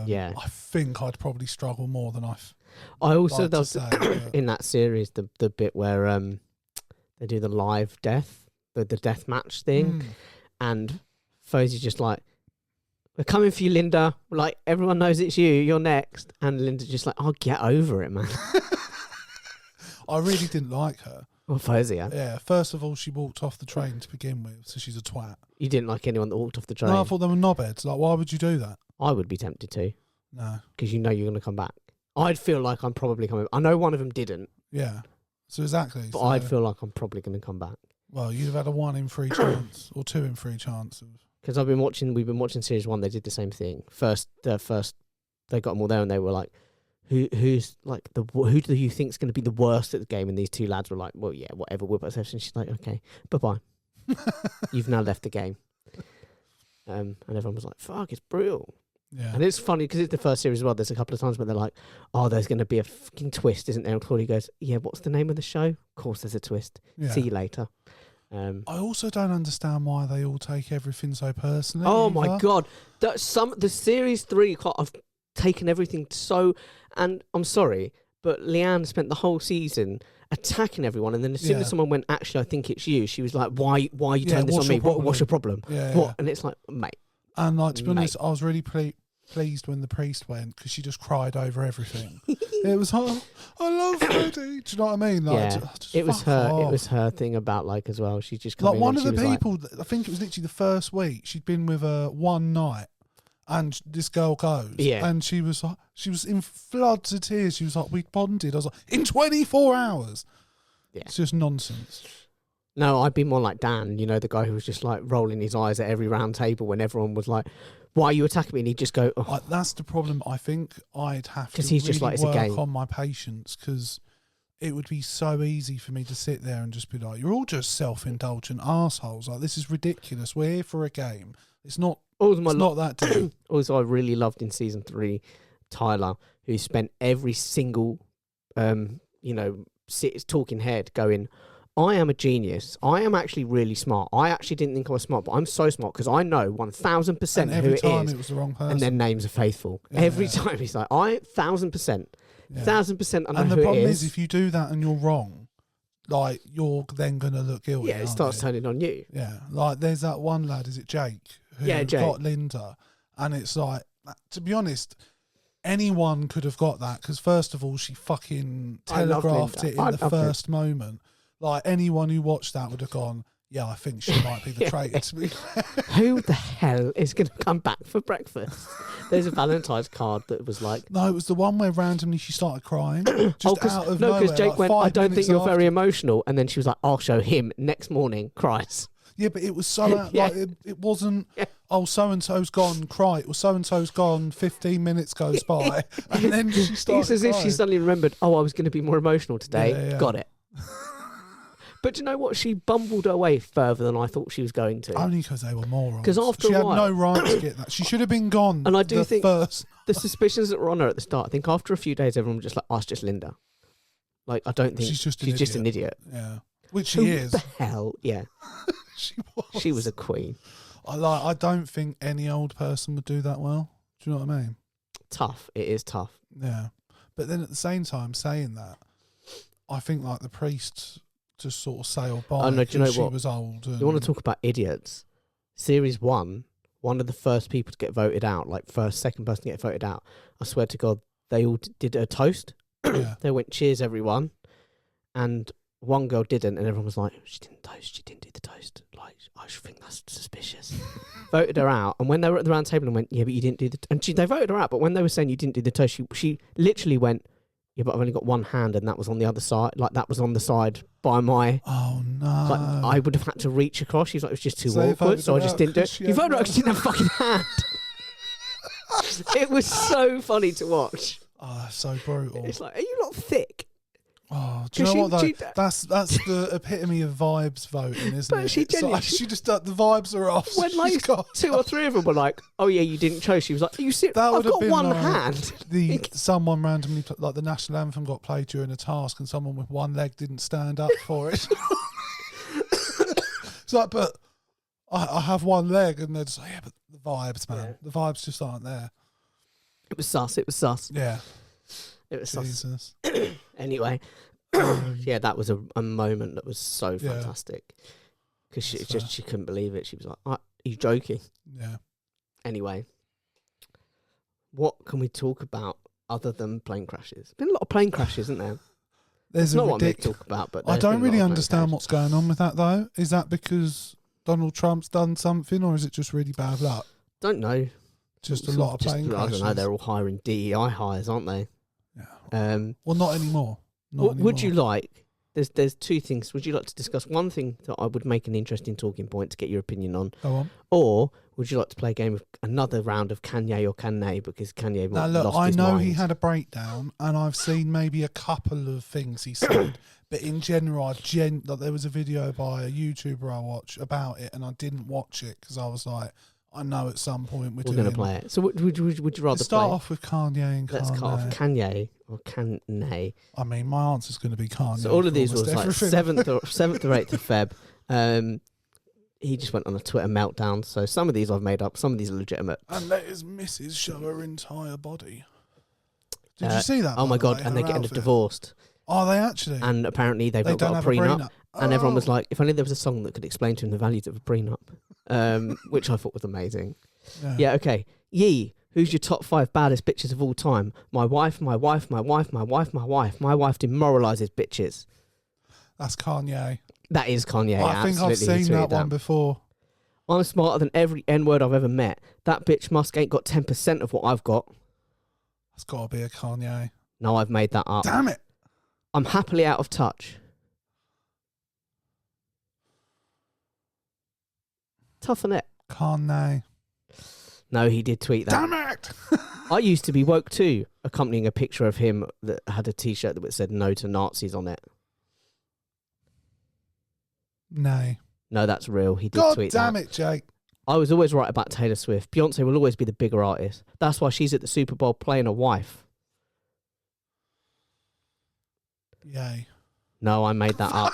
Speaker 1: Yeah.
Speaker 2: I think I'd probably struggle more than
Speaker 1: I also
Speaker 2: like
Speaker 1: there
Speaker 2: to
Speaker 1: was
Speaker 2: say. But
Speaker 1: in that series the bit where they do the live death, the death match thing, and Fozie's just like, we're coming for you, Linda. Like, everyone knows it's you. You're next. And Linda's just like, oh, get over it, man.
Speaker 2: I really didn't like her.
Speaker 1: Well, Fozia.
Speaker 2: Yeah, first of all, she walked off the train to begin with, so she's a twat.
Speaker 1: You didn't like anyone that walked off the train?
Speaker 2: No, I thought they were knobheads. Like, why would you do that?
Speaker 1: I would be tempted to,
Speaker 2: No.
Speaker 1: because you know you're going to come back. I'd feel like I'm probably coming. I know one of them didn't,
Speaker 2: Yeah. So exactly.
Speaker 1: but
Speaker 2: so,
Speaker 1: I'd feel like I'm probably going to come back.
Speaker 2: Well, you'd have had a 1 in 3 chance, or 2 in 3 chance of.
Speaker 1: Because we've been watching series 1. They did the same thing. First, they got them all there, and they were like, "Who's like who do you think's going to be the worst at the game?" And these two lads were like, "Well, yeah, whatever." And she's like, "Okay, bye bye. You've now left the game." And everyone was like, "Fuck, it's brutal."
Speaker 2: Yeah.
Speaker 1: And it's funny because it's the first series as well. There's a couple of times where they're like, "Oh, there's going to be a fucking twist, isn't there?" And Claudia goes, "Yeah, what's the name of the show?" Of course, there's a twist.
Speaker 2: Yeah.
Speaker 1: See you later.
Speaker 2: I also don't understand why they all take everything so personally.
Speaker 1: Oh
Speaker 2: either.
Speaker 1: my god, the series 3 I've taken everything so, and I'm sorry, but Leanne spent the whole season attacking everyone, and then as soon as someone went, "Actually, I think it's you," she was like, "Why are you turning this on me? What's your problem?"
Speaker 2: Yeah,
Speaker 1: what?
Speaker 2: yeah.
Speaker 1: And it's like, mate.
Speaker 2: And like, to be honest, I was really pleased when the priest went, because she just cried over everything. It was, "Oh, I love Freddie." Do you know what I mean? Like,
Speaker 1: Yeah,
Speaker 2: just
Speaker 1: it was
Speaker 2: fuck
Speaker 1: her.
Speaker 2: off.
Speaker 1: It was her thing about like as well. She just
Speaker 2: like one of the people. I think it was literally the first week she'd been with her one night, and this girl goes, and she was in floods of tears. She was like, "We bonded." I was like, "In 24 hours."
Speaker 1: Yeah,
Speaker 2: it's just nonsense.
Speaker 1: No, I'd be more like Dan, you know, the guy who was just like rolling his eyes at every round table when everyone was like, "Why are you attacking me?" And he'd just go, "Oh."
Speaker 2: That's the problem. I think I'd have to
Speaker 1: he's
Speaker 2: really
Speaker 1: just like, it's a
Speaker 2: work
Speaker 1: game.
Speaker 2: on my patience, because it would be so easy for me to sit there and just be like, "You're all just self-indulgent assholes. Like, this is ridiculous. We're here for a game. It's not. Not that deep."
Speaker 1: Also, I really loved in season 3, Tyler, who spent every single, talking head going, "I am a genius. I am actually really smart. I actually didn't think I was smart, but I'm so smart because I know 1,000% who
Speaker 2: every
Speaker 1: it
Speaker 2: time
Speaker 1: is."
Speaker 2: it was the wrong person.
Speaker 1: And their names are faithful.
Speaker 2: Yeah.
Speaker 1: Every time he's like, "I 1,000%, 1,000% I know
Speaker 2: and
Speaker 1: who
Speaker 2: the problem
Speaker 1: it
Speaker 2: is, if you do that and you're wrong, like, you're then going to look guilty.
Speaker 1: Yeah, it starts turning on you.
Speaker 2: Yeah, like there's that one lad, is it Jake? Who
Speaker 1: Yeah, Jake.
Speaker 2: got Linda, and it's like, to be honest, anyone could have got that, because first of all, she fucking telegraphed it in the first moment. Like, anyone who watched that would have gone, "Yeah, I think she might be the traitor." To be
Speaker 1: Who the hell is going to come back for breakfast? There's a Valentine's card that was like...
Speaker 2: No, it was the one where randomly she started crying. Just out of nowhere.
Speaker 1: Because Jake
Speaker 2: like
Speaker 1: went, "I
Speaker 2: 5
Speaker 1: don't think
Speaker 2: minutes
Speaker 1: you're
Speaker 2: after.
Speaker 1: very emotional." And then she was like, "I'll show him." Next morning, cries.
Speaker 2: Yeah, but it was so out, like it wasn't.
Speaker 1: Yeah.
Speaker 2: "Oh, so and so's gone." Cry. It was so and so's gone. 15 minutes goes by, and then she started.
Speaker 1: It's as if she suddenly remembered, "Oh, I was going to be more emotional today."
Speaker 2: Yeah.
Speaker 1: Got it. But do you know what? She bumbled her way further than I thought she was going to.
Speaker 2: Only because they were morons.
Speaker 1: 'Cause after
Speaker 2: she
Speaker 1: a
Speaker 2: had
Speaker 1: while-
Speaker 2: no right to get that. She should have been gone.
Speaker 1: And I do think
Speaker 2: first.
Speaker 1: the suspicions that were on her at the start, I think after a few days, everyone was just like, "Oh, it's just Linda." Like, I don't think
Speaker 2: She's just
Speaker 1: an idiot.
Speaker 2: Yeah, which
Speaker 1: Who
Speaker 2: she is.
Speaker 1: the hell? Yeah,
Speaker 2: She was.
Speaker 1: she was a queen.
Speaker 2: I don't think any old person would do that well. Do you know what I mean?
Speaker 1: Tough. It is tough.
Speaker 2: Yeah, but then at the same time, saying that, I think like the priest just sort of sailed by.
Speaker 1: Oh, no, do you know
Speaker 2: she
Speaker 1: what?
Speaker 2: was old.
Speaker 1: You want to talk about idiots? Series 1, one of the first people to get voted out, like second person to get voted out. I swear to God, they all did a toast.
Speaker 2: Yeah.
Speaker 1: They went, "Cheers, everyone," and one girl didn't, and everyone was like, "She didn't toast. She didn't do the toast. Like, I should think that's suspicious." Voted her out, and when they were at the round table and went, "Yeah, but you didn't do the," they voted her out. But when they were saying you didn't do the toast, she literally went, "Yeah, but I've only got one hand, and that was on the other side. Like, that was on the side by my."
Speaker 2: Oh no!
Speaker 1: Like, I would have had to reach across. She was like, "It was just too
Speaker 2: So they
Speaker 1: awkward,"
Speaker 2: voted
Speaker 1: so I
Speaker 2: her
Speaker 1: just
Speaker 2: out
Speaker 1: didn't do
Speaker 2: 'cause
Speaker 1: it.
Speaker 2: she
Speaker 1: You
Speaker 2: had
Speaker 1: voted her
Speaker 2: no-
Speaker 1: out 'cause she didn't have a fucking hand. It was so funny to watch.
Speaker 2: Oh, so brutal.
Speaker 1: It's like, are you not thick?
Speaker 2: Oh, do you know what though? That's the epitome of vibes voting, isn't
Speaker 1: But
Speaker 2: it?
Speaker 1: she
Speaker 2: It's
Speaker 1: genuinely-
Speaker 2: like, she just the vibes are off.
Speaker 1: When
Speaker 2: She's
Speaker 1: like
Speaker 2: got-
Speaker 1: 2 or 3 of them were like, "Oh yeah, you didn't choose," she was like, "Are you serious?
Speaker 2: That
Speaker 1: I've
Speaker 2: would have
Speaker 1: got
Speaker 2: been
Speaker 1: one
Speaker 2: like
Speaker 1: hand."
Speaker 2: someone randomly like the national anthem got played during a task, and someone with one leg didn't stand up for it. It's like, but I have one leg, and they're just like, "Yeah, but the vibes, man,
Speaker 1: Yeah.
Speaker 2: the vibes just aren't there."
Speaker 1: It was sus. It was sus.
Speaker 2: Yeah,
Speaker 1: It was sus.
Speaker 2: Jesus.
Speaker 1: Anyway, yeah, that was a moment that was so
Speaker 2: Yeah.
Speaker 1: fantastic because she
Speaker 2: That's fair.
Speaker 1: she couldn't believe it. She was like, "Are you joking?"
Speaker 2: Yeah.
Speaker 1: Anyway, what can we talk about other than plane crashes? Been a lot of plane crashes, isn't there?
Speaker 2: There's
Speaker 1: It's
Speaker 2: a
Speaker 1: not what I'm here to
Speaker 2: ridiculous.
Speaker 1: talk about, but
Speaker 2: I
Speaker 1: there's
Speaker 2: don't
Speaker 1: been a
Speaker 2: really
Speaker 1: lot of
Speaker 2: understand
Speaker 1: notifications.
Speaker 2: what's going on with that though. Is that because Donald Trump's done something, or is it just really bad luck?
Speaker 1: Don't know.
Speaker 2: Just a
Speaker 1: Sort
Speaker 2: lot of plane
Speaker 1: I
Speaker 2: crashes.
Speaker 1: don't know. They're all hiring DEI hires, aren't they?
Speaker 2: Yeah. Well, not anymore. Not
Speaker 1: What
Speaker 2: anymore.
Speaker 1: would you like? There's two things. Would you like to discuss one thing that I would make an interesting talking point to get your opinion on,
Speaker 2: Go on.
Speaker 1: or would you like to play a game of another round of Kanye or Kanye because Kanye
Speaker 2: Now look,
Speaker 1: lost
Speaker 2: I
Speaker 1: his
Speaker 2: know
Speaker 1: mind.
Speaker 2: he had a breakdown, and I've seen maybe a couple of things he said, but in general, like, there was a video by a YouTuber I watch about it, and I didn't watch it because I was like, I know at some point
Speaker 1: We're going to play it. So would you rather
Speaker 2: Let's start
Speaker 1: play?
Speaker 2: off with Kanye and
Speaker 1: Let's
Speaker 2: Kanye.
Speaker 1: cut off Kanye or Kanye.
Speaker 2: I mean, my answer's going to be Kanye.
Speaker 1: So all of these
Speaker 2: was
Speaker 1: was like 7th or 8th of Feb. He just went on a Twitter meltdown. So some of these I've made up. Some of these are legitimate.
Speaker 2: And let his missus show her entire body. Did you see that?
Speaker 1: Oh
Speaker 2: by
Speaker 1: my
Speaker 2: the
Speaker 1: God!
Speaker 2: way,
Speaker 1: And
Speaker 2: her
Speaker 1: they're getting
Speaker 2: outfit?
Speaker 1: divorced.
Speaker 2: Are they actually?
Speaker 1: And apparently they've
Speaker 2: they
Speaker 1: not
Speaker 2: don't
Speaker 1: got a
Speaker 2: have
Speaker 1: prenup. And everyone was
Speaker 2: Oh.
Speaker 1: like, if only there was a song that could explain to him the values of a prenup, which I thought was amazing. Yeah, okay. Yee, who's your top 5 baddest bitches of all time? My wife, my wife, my wife, my wife, my wife. My wife demoralises bitches.
Speaker 2: That's Kanye.
Speaker 1: That is Kanye.
Speaker 2: I think I've
Speaker 1: absolutely. He
Speaker 2: seen that
Speaker 1: tweeted
Speaker 2: one before.
Speaker 1: I'm smarter than every N-word I've ever met. That bitch Musk ain't got 10% of what I've got.
Speaker 2: That's got to be a Kanye.
Speaker 1: No, I've made that up.
Speaker 2: Damn it.
Speaker 1: I'm happily out of touch. Toughen it.
Speaker 2: Kanye.
Speaker 1: No, he did tweet that.
Speaker 2: Damn it.
Speaker 1: I used to be woke too, accompanying a picture of him that had a T-shirt that said "No to Nazis" on it.
Speaker 2: Nay.
Speaker 1: No, that's real. He did
Speaker 2: God
Speaker 1: tweet
Speaker 2: damn
Speaker 1: that.
Speaker 2: it, Jake.
Speaker 1: I was always right about Taylor Swift. Beyonce will always be the bigger artist. That's why she's at the Super Bowl playing a wife.
Speaker 2: Yay.
Speaker 1: No, I made that up.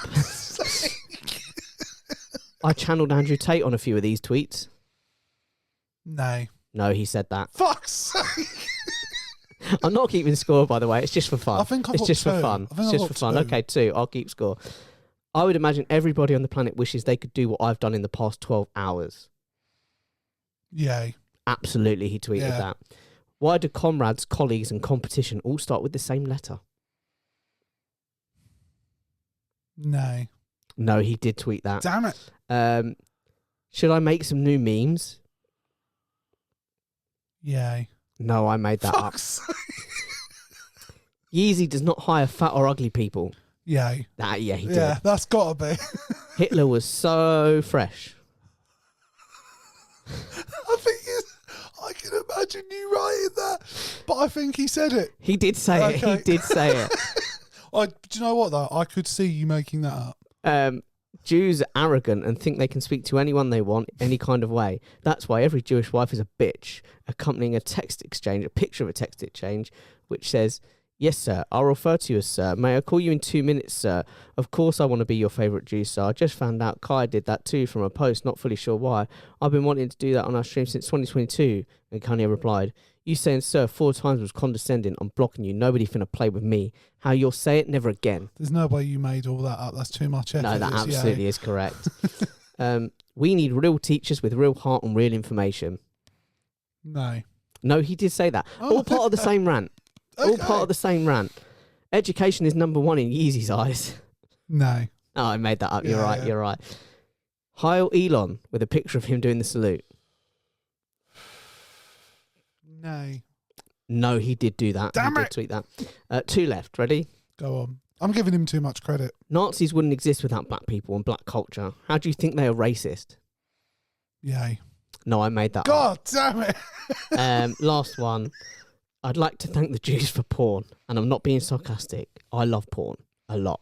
Speaker 1: I channeled Andrew Tate on a few of these tweets.
Speaker 2: Nay.
Speaker 1: No, he said that.
Speaker 2: Fuck's sake.
Speaker 1: I'm not keeping score, by the way. It's just for fun.
Speaker 2: I think I've
Speaker 1: it's
Speaker 2: got
Speaker 1: just for
Speaker 2: 2.
Speaker 1: fun.
Speaker 2: I think
Speaker 1: It's
Speaker 2: I've
Speaker 1: just
Speaker 2: got
Speaker 1: for fun.
Speaker 2: 2.
Speaker 1: Okay, 2. I'll keep score. I would imagine everybody on the planet wishes they could do what I've done in the past 12 hours.
Speaker 2: Yay.
Speaker 1: Absolutely, he tweeted
Speaker 2: Yeah.
Speaker 1: that. Why do comrades, colleagues, and competition all start with the same letter?
Speaker 2: Nay.
Speaker 1: No, he did tweet that.
Speaker 2: Damn it.
Speaker 1: Should I make some new memes?
Speaker 2: Yay.
Speaker 1: No, I made that up.
Speaker 2: Fuck's sake.
Speaker 1: Yeezy does not hire fat or ugly people.
Speaker 2: Yay.
Speaker 1: Yeah, he did.
Speaker 2: Yeah, that's got to be.
Speaker 1: Hitler was so fresh.
Speaker 2: I think I can imagine you writing that, but I think he said it.
Speaker 1: He did say it. He
Speaker 2: Okay.
Speaker 1: did say it.
Speaker 2: Do you know what though? I could see you making that up.
Speaker 1: Jews are arrogant and think they can speak to anyone they want, any kind of way. That's why every Jewish wife is a bitch, accompanying a text exchange, a picture of a text exchange, which says, "Yes, sir, I'll refer to you as sir. May I call you in 2 minutes, sir? Of course I want to be your favourite Jew, sir. I just found out Kai did that too from a post, not fully sure why. I've been wanting to do that on our stream since 2022. And Kanye replied, "You saying sir 4 times was condescending. I'm blocking you. Nobody finna play with me. How you'll say it, never again."
Speaker 2: There's no way you made all that up. That's too much effort.
Speaker 1: No, that
Speaker 2: It's
Speaker 1: absolutely
Speaker 2: yay.
Speaker 1: is correct. We need real teachers with real heart and real information.
Speaker 2: No.
Speaker 1: No, he did say that.
Speaker 2: Oh.
Speaker 1: All part of the same rant. All
Speaker 2: Okay.
Speaker 1: part of the same rant. Education is number 1 in Yeezy's eyes.
Speaker 2: No.
Speaker 1: Oh, I made that up. You're
Speaker 2: Yeah,
Speaker 1: right.
Speaker 2: yeah.
Speaker 1: You're right. Heil Elon with a picture of him doing the salute.
Speaker 2: No.
Speaker 1: No, he did do that.
Speaker 2: Damn
Speaker 1: he
Speaker 2: it.
Speaker 1: did tweet that. 2 left. Ready?
Speaker 2: Go on. I'm giving him too much credit.
Speaker 1: Nazis wouldn't exist without black people and black culture. How do you think they are racist?
Speaker 2: Yay.
Speaker 1: No, I made that up.
Speaker 2: God damn it.
Speaker 1: Last one. I'd like to thank the Jews for porn, and I'm not being sarcastic. I love porn a lot.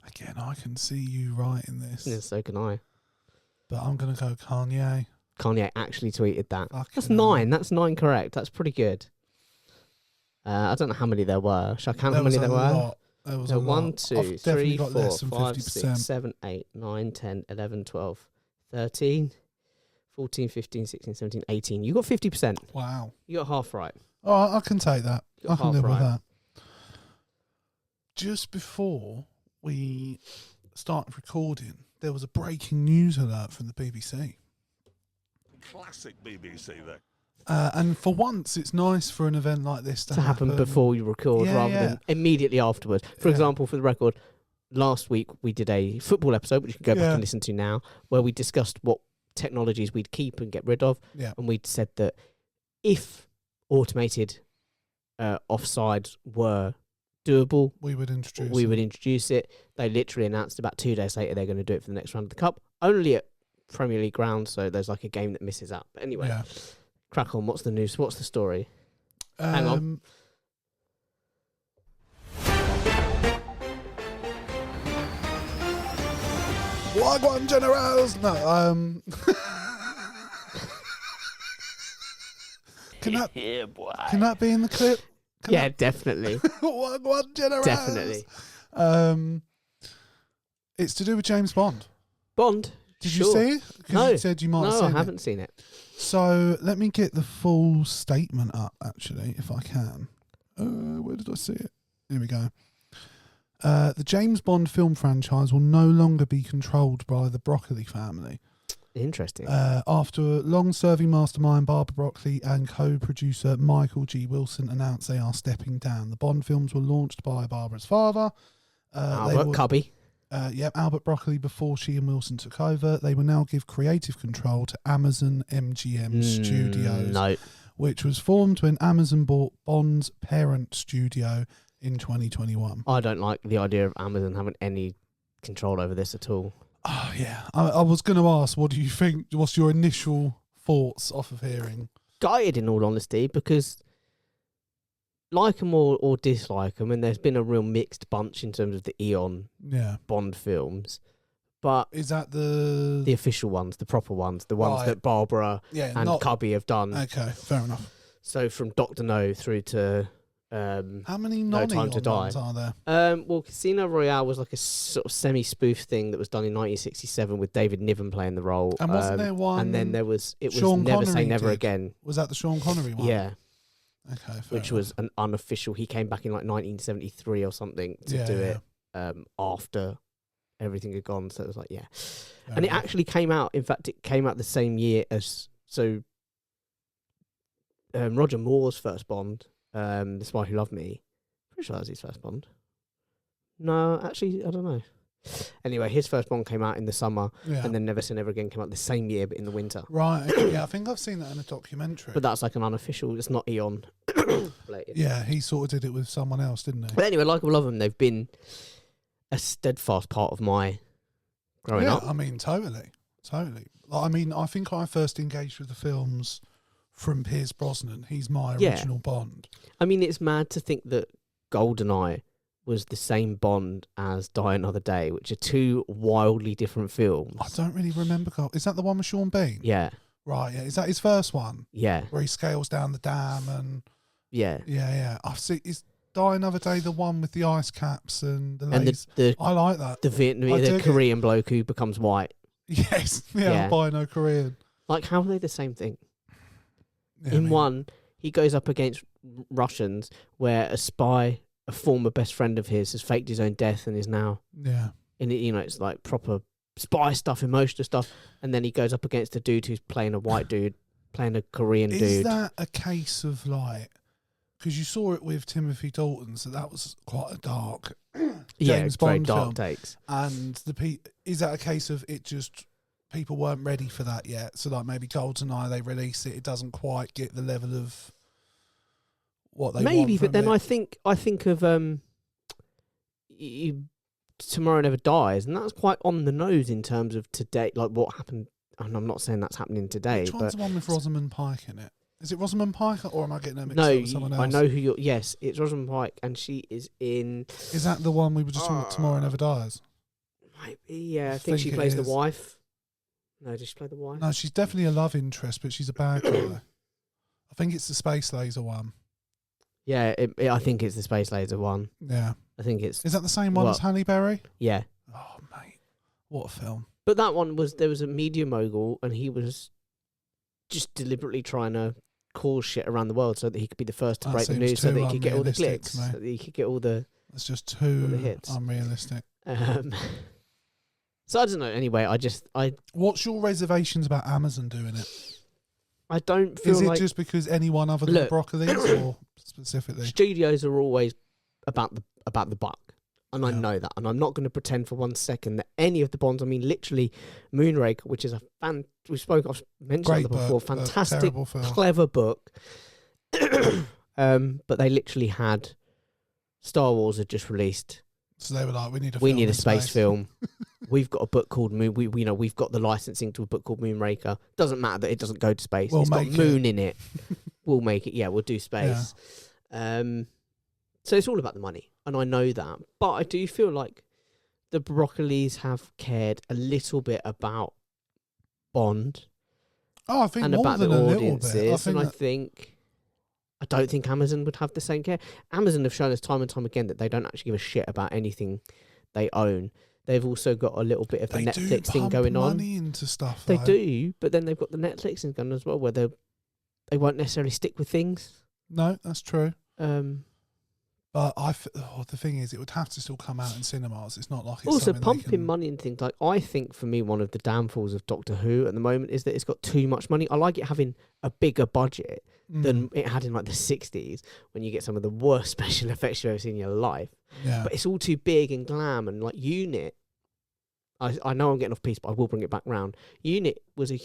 Speaker 2: Again, I can see you writing this,
Speaker 1: Yeah, so can I.
Speaker 2: but I'm going to go Kanye.
Speaker 1: Kanye actually tweeted that.
Speaker 2: Fucking
Speaker 1: That's
Speaker 2: hell.
Speaker 1: 9. That's 9 correct. That's pretty good. I don't know how many there were. Shall I count how many there were?
Speaker 2: Lot. There was
Speaker 1: So
Speaker 2: a lot.
Speaker 1: 1, 2,
Speaker 2: I've definitely
Speaker 1: 3,
Speaker 2: got
Speaker 1: 4,
Speaker 2: less than
Speaker 1: 5,
Speaker 2: 50%.
Speaker 1: 6, 7, 8, 9, 10, 11, 12, 13, 14, 15, 16, 17, 18. You got 50%.
Speaker 2: Wow.
Speaker 1: You got half right.
Speaker 2: Oh, I can take that.
Speaker 1: You
Speaker 2: I
Speaker 1: got
Speaker 2: can
Speaker 1: half
Speaker 2: live with
Speaker 1: right.
Speaker 2: that. Just before we started recording, there was a breaking news alert from the BBC.
Speaker 3: Classic BBC, that.
Speaker 2: And for once, it's nice for an event like this to
Speaker 1: happen before you record rather than immediately afterwards. For example, for the record, last week we did a football episode, which you can go back and listen to now, where we discussed what technologies we'd keep and get rid of.
Speaker 2: Yeah.
Speaker 1: And we'd said that if automated offsides were doable,
Speaker 2: we would
Speaker 1: introduce it. They literally announced about 2 days later they're going to do it for the next round of the Cup, only at Premier League grounds, so there's like a game that misses out. But anyway, crack on. What's the news? What's the story? Hang on.
Speaker 2: Wagwan Generals! No,
Speaker 3: Yeah, boy.
Speaker 2: Can that be in the clip?
Speaker 1: Definitely.
Speaker 2: Wagwan Generals!
Speaker 1: Definitely.
Speaker 2: It's to do with James Bond.
Speaker 1: Bond?
Speaker 2: Did you see it?
Speaker 1: No.
Speaker 2: You said you might have seen it.
Speaker 1: No, I haven't seen it.
Speaker 2: So let me get the full statement up, actually, if I can. Where did I see it? Here we go. The James Bond film franchise will no longer be controlled by the Broccoli family.
Speaker 1: Interesting.
Speaker 2: After long-serving mastermind Barbara Broccoli and co-producer Michael G. Wilson announced they are stepping down. The Bond films were launched by Barbara's father.
Speaker 1: Cubby.
Speaker 2: Albert Broccoli before she and Wilson took over. They will now give creative control to Amazon MGM Studios, which was formed when Amazon bought Bond's parent studio in 2021.
Speaker 1: I don't like the idea of Amazon having any control over this at all.
Speaker 2: Oh, yeah. I was going to ask, what do you think? What's your initial thoughts off of hearing?
Speaker 1: Gutted, in all honesty, because like them or dislike them, and there's been a real mixed bunch in terms of the Eon Bond films. But
Speaker 2: is that the
Speaker 1: official ones, the proper ones, the ones that Barbara and Cubby have done?
Speaker 2: Okay, fair enough.
Speaker 1: So from Dr. No through to
Speaker 2: how many
Speaker 1: No Time to Die
Speaker 2: ones are there?
Speaker 1: Well, Casino Royale was like a sort of semi-spoof thing that was done in 1967 with David Niven playing the role.
Speaker 2: And wasn't there one?
Speaker 1: And then there was
Speaker 2: Sean
Speaker 1: Never
Speaker 2: Connery
Speaker 1: Say Never
Speaker 2: did.
Speaker 1: Again.
Speaker 2: Was that the Sean Connery one?
Speaker 1: Yeah.
Speaker 2: Okay,
Speaker 1: which was an unofficial. He came back in like 1973 or something to do it after everything had gone. So it was like, and it actually came out. In fact, it came out the same year as Roger Moore's first Bond, The Spy Who Loved Me. Pretty sure that was his first Bond. No, actually, I don't know. Anyway, his first Bond came out in the summer, and then Never Say Never Again came out the same year, but in the winter.
Speaker 2: Right, okay, I think I've seen that in a documentary.
Speaker 1: But that's like an unofficial, it's not Eon.
Speaker 2: Yeah, he sort of did it with someone else, didn't he?
Speaker 1: But anyway, like I love them, they've been a steadfast part of my growing up.
Speaker 2: I mean, totally. I mean, I think I first engaged with the films from Pierce Brosnan. He's my original Bond.
Speaker 1: I mean, it's mad to think that GoldenEye was the same Bond as Die Another Day, which are two wildly different films.
Speaker 2: I don't really remember. Is that the one with Sean Bean?
Speaker 1: Yeah.
Speaker 2: Right, yeah. Is that his first one?
Speaker 1: Yeah.
Speaker 2: Where he scales down the dam and...
Speaker 1: Yeah.
Speaker 2: Yeah. I've seen... Is Die Another Day the one with the ice caps and the lace?
Speaker 1: And
Speaker 2: I like that.
Speaker 1: The Korean bloke who becomes white.
Speaker 2: Yes. Yeah. Albino Korean.
Speaker 1: Like, how are they the same thing?
Speaker 2: Yeah,
Speaker 1: one, he goes up against Russians where a spy... a former best friend of his has faked his own death and is now in it. You know, it's like proper spy stuff, emotional stuff, and then he goes up against a dude who's playing a white dude, playing a Korean dude.
Speaker 2: Is that a case of like? Because you saw it with Timothy Dalton, so that was quite a dark James Bond
Speaker 1: very dark
Speaker 2: film.
Speaker 1: takes.
Speaker 2: And is that a case of it just people weren't ready for that yet? So like maybe GoldenEye, they release it doesn't quite get the level of what they
Speaker 1: maybe,
Speaker 2: want
Speaker 1: but then
Speaker 2: it.
Speaker 1: I think of Tomorrow Never Dies, and that's quite on the nose in terms of today, like what happened. And I'm not saying that's happening today.
Speaker 2: Which one's
Speaker 1: but
Speaker 2: the one with Rosamund Pike in it? Is it Rosamund Pike, or am I getting her mixed up with someone else?
Speaker 1: I know who you're. Yes, it's Rosamund Pike, and she is in.
Speaker 2: Is that the one we were just talking about? Tomorrow Never Dies.
Speaker 1: Might be. Yeah, I think she plays the wife. No, does she play the wife?
Speaker 2: No, she's definitely a love interest, but she's a bad guy. I think it's the Space Laser one.
Speaker 1: Yeah, I think it's the Space Laser one.
Speaker 2: Yeah.
Speaker 1: I think it's...
Speaker 2: Is that the same one as Halle Berry?
Speaker 1: Yeah.
Speaker 2: Oh, mate. What a film.
Speaker 1: But that one was... There was a media mogul, and he was just deliberately trying to cause shit around the world so that he could be the first to break the news, so that he could get all the clicks, so that he could get all the...
Speaker 2: It's just too
Speaker 1: hits.
Speaker 2: Unrealistic.
Speaker 1: So I don't know. Anyway, I... What's
Speaker 2: your reservations about Amazon doing it?
Speaker 1: I don't feel
Speaker 2: Is it
Speaker 1: like
Speaker 2: just because anyone other than the
Speaker 1: Look.
Speaker 2: Broccolis, or specifically?
Speaker 1: studios are always about the buck. And I
Speaker 2: Yeah.
Speaker 1: know that. And I'm not going to pretend for 1 second that any of the Bonds, I mean, literally, Moonraker, which is I've mentioned
Speaker 2: Great
Speaker 1: that before,
Speaker 2: book, but
Speaker 1: fantastic,
Speaker 2: terrible film.
Speaker 1: clever book. But they literally had Star Wars had just released.
Speaker 2: So they were like, we need a
Speaker 1: We need
Speaker 2: film
Speaker 1: a
Speaker 2: in
Speaker 1: space film. We've got a book called Moon. We've got the licensing to a book called Moonraker. Doesn't matter that it doesn't go to space.
Speaker 2: We'll
Speaker 1: It's got
Speaker 2: make
Speaker 1: moon in it. We'll make it. Yeah, we'll do space.
Speaker 2: Yeah.
Speaker 1: So it's all about the money, and I know that. But I do feel like the Broccolis have cared a little bit about Bond
Speaker 2: Oh, I think
Speaker 1: and
Speaker 2: more
Speaker 1: about
Speaker 2: than
Speaker 1: the
Speaker 2: a little
Speaker 1: audiences,
Speaker 2: bit.
Speaker 1: I don't think Amazon would have the same care. Amazon have shown us time and time again that they don't actually give a shit about anything they own. They've also got a little bit of the
Speaker 2: they
Speaker 1: Netflix
Speaker 2: do
Speaker 1: thing
Speaker 2: pump
Speaker 1: going on.
Speaker 2: money into stuff.
Speaker 1: They
Speaker 2: though.
Speaker 1: do, but then they've got the Netflix thing going as well, where they won't necessarily stick with things.
Speaker 2: No, that's true.
Speaker 1: But
Speaker 2: the thing is, it would have to still come out in cinemas. It's not like it's
Speaker 1: also
Speaker 2: something they
Speaker 1: pumping
Speaker 2: can...
Speaker 1: money and things like I think for me one of the downfalls of Doctor Who at the moment is that it's got too much money. I like it having a bigger budget than it had in like the 60s when you get some of the worst special effects you've ever seen in your life.
Speaker 2: Yeah.
Speaker 1: But it's all too big and glam and like Unit. I know I'm getting off piece, but I will bring it back round. Unit was a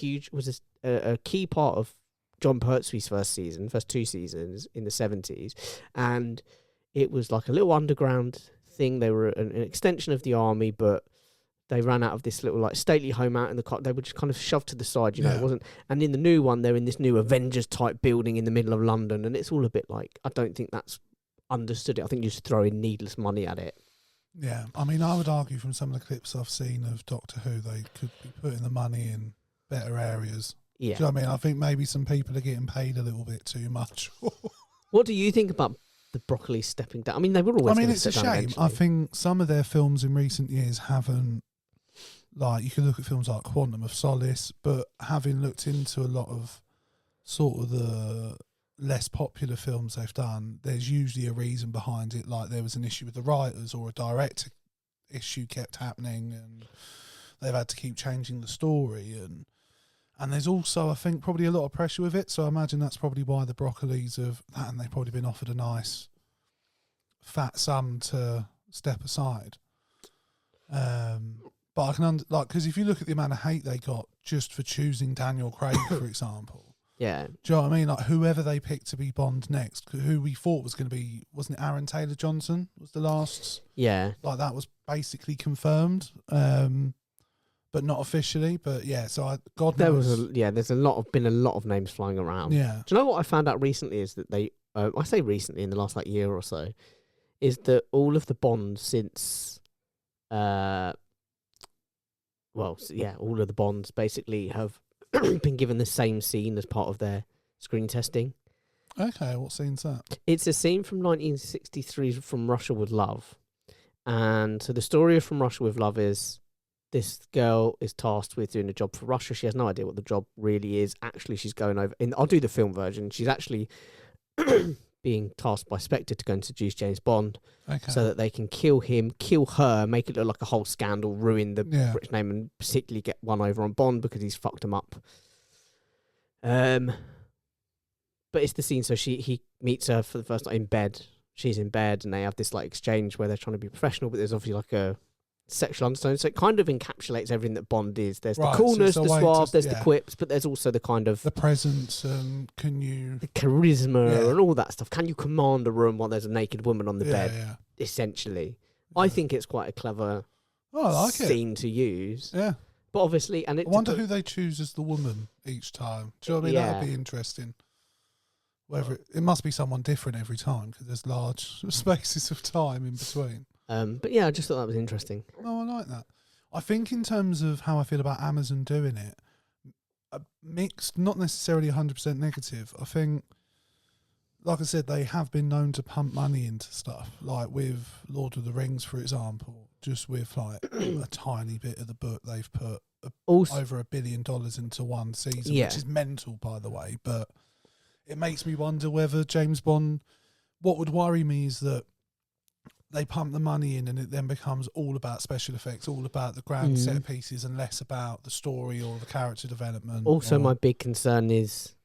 Speaker 1: key part of John Pertwee's first 2 seasons in the 70s, and it was like a little underground thing. They were an extension of the army, but they ran out of this little like stately home out in the car. They were just kind of shoved to the side, you know.
Speaker 2: Yeah.
Speaker 1: It wasn't. And in the new one, they're in this new Avengers type building in the middle of London, and it's all a bit like I don't think that's understood it. I think you're just throwing needless money at it.
Speaker 2: Yeah, I mean, I would argue from some of the clips I've seen of Doctor Who, they could be putting the money in better areas.
Speaker 1: Yeah.
Speaker 2: Do you know what I mean? I think maybe some people are getting paid a little bit too much.
Speaker 1: What do you think about the Broccoli stepping down? I mean, they were always.
Speaker 2: I mean,
Speaker 1: gonna
Speaker 2: it's a
Speaker 1: step down
Speaker 2: shame.
Speaker 1: eventually.
Speaker 2: I think some of their films in recent years haven't, like, you can look at films like Quantum of Solace, but having looked into a lot of sort of the less popular films they've done, there's usually a reason behind it. Like there was an issue with the writers or a director issue kept happening and they've had to keep changing the story. And there's also, I think, probably a lot of pressure with it. So I imagine that's probably why the Broccolis have that, and they've probably been offered a nice fat sum to step aside. But I can because if you look at the amount of hate they got just for choosing Daniel Craig, for example.
Speaker 1: Yeah.
Speaker 2: Do you know what I mean? Like whoever they picked to be Bond next, who we thought was going to be, wasn't it Aaron Taylor Johnson was the last?
Speaker 1: Yeah.
Speaker 2: Like that was basically confirmed, but not officially. But yeah, so God knows.
Speaker 1: There's been a lot of names flying around.
Speaker 2: Yeah.
Speaker 1: Do you know what I found out recently is that they, I say recently in the last like year or so, is that all of the Bonds since, all of the Bonds basically have been given the same scene as part of their screen testing.
Speaker 2: Okay, what scene's that?
Speaker 1: It's a scene from 1963 from Russia with Love. And so the story of From Russia with Love is this girl is tasked with doing a job for Russia. She has no idea what the job really is. Actually, she's going over... I'll do the film version. She's actually being tasked by Spectre to go and seduce James Bond so that they can kill him, kill her, make it look like a whole scandal, ruin the British name, and particularly get one over on Bond because he's fucked him up. But it's the scene, so he meets her for the first time in bed. She's in bed, and they have this like exchange where they're trying to be professional, but there's obviously like a sexual undertone. So it kind of encapsulates everything that Bond is. There's the coolness,
Speaker 2: so
Speaker 1: the suave, there's the quips, but there's also the kind of
Speaker 2: the presence. The
Speaker 1: charisma and all that stuff. Can you command a room while there's a naked woman on the bed?
Speaker 2: Yeah.
Speaker 1: Essentially, I think it's quite a clever scene to use.
Speaker 2: Yeah,
Speaker 1: but obviously, and
Speaker 2: I wonder who they choose as the woman each time. Do you know what I mean? That'd be interesting. Whether it must be someone different every time because there's large spaces of time in between.
Speaker 1: But yeah, I just thought that was interesting.
Speaker 2: No, I like that. I think in terms of how I feel about Amazon doing it, mixed, not necessarily 100% negative. I think, like I said, they have been known to pump money into stuff, like with Lord of the Rings, for example, just with like a tiny bit of the book, they've put over $1 billion into one season, which is mental, by the way, but it makes me wonder whether James Bond, what would worry me is that they pump the money in and it then becomes all about special effects, all about the grand set pieces and less about the story or the character development.
Speaker 1: Also, my big concern is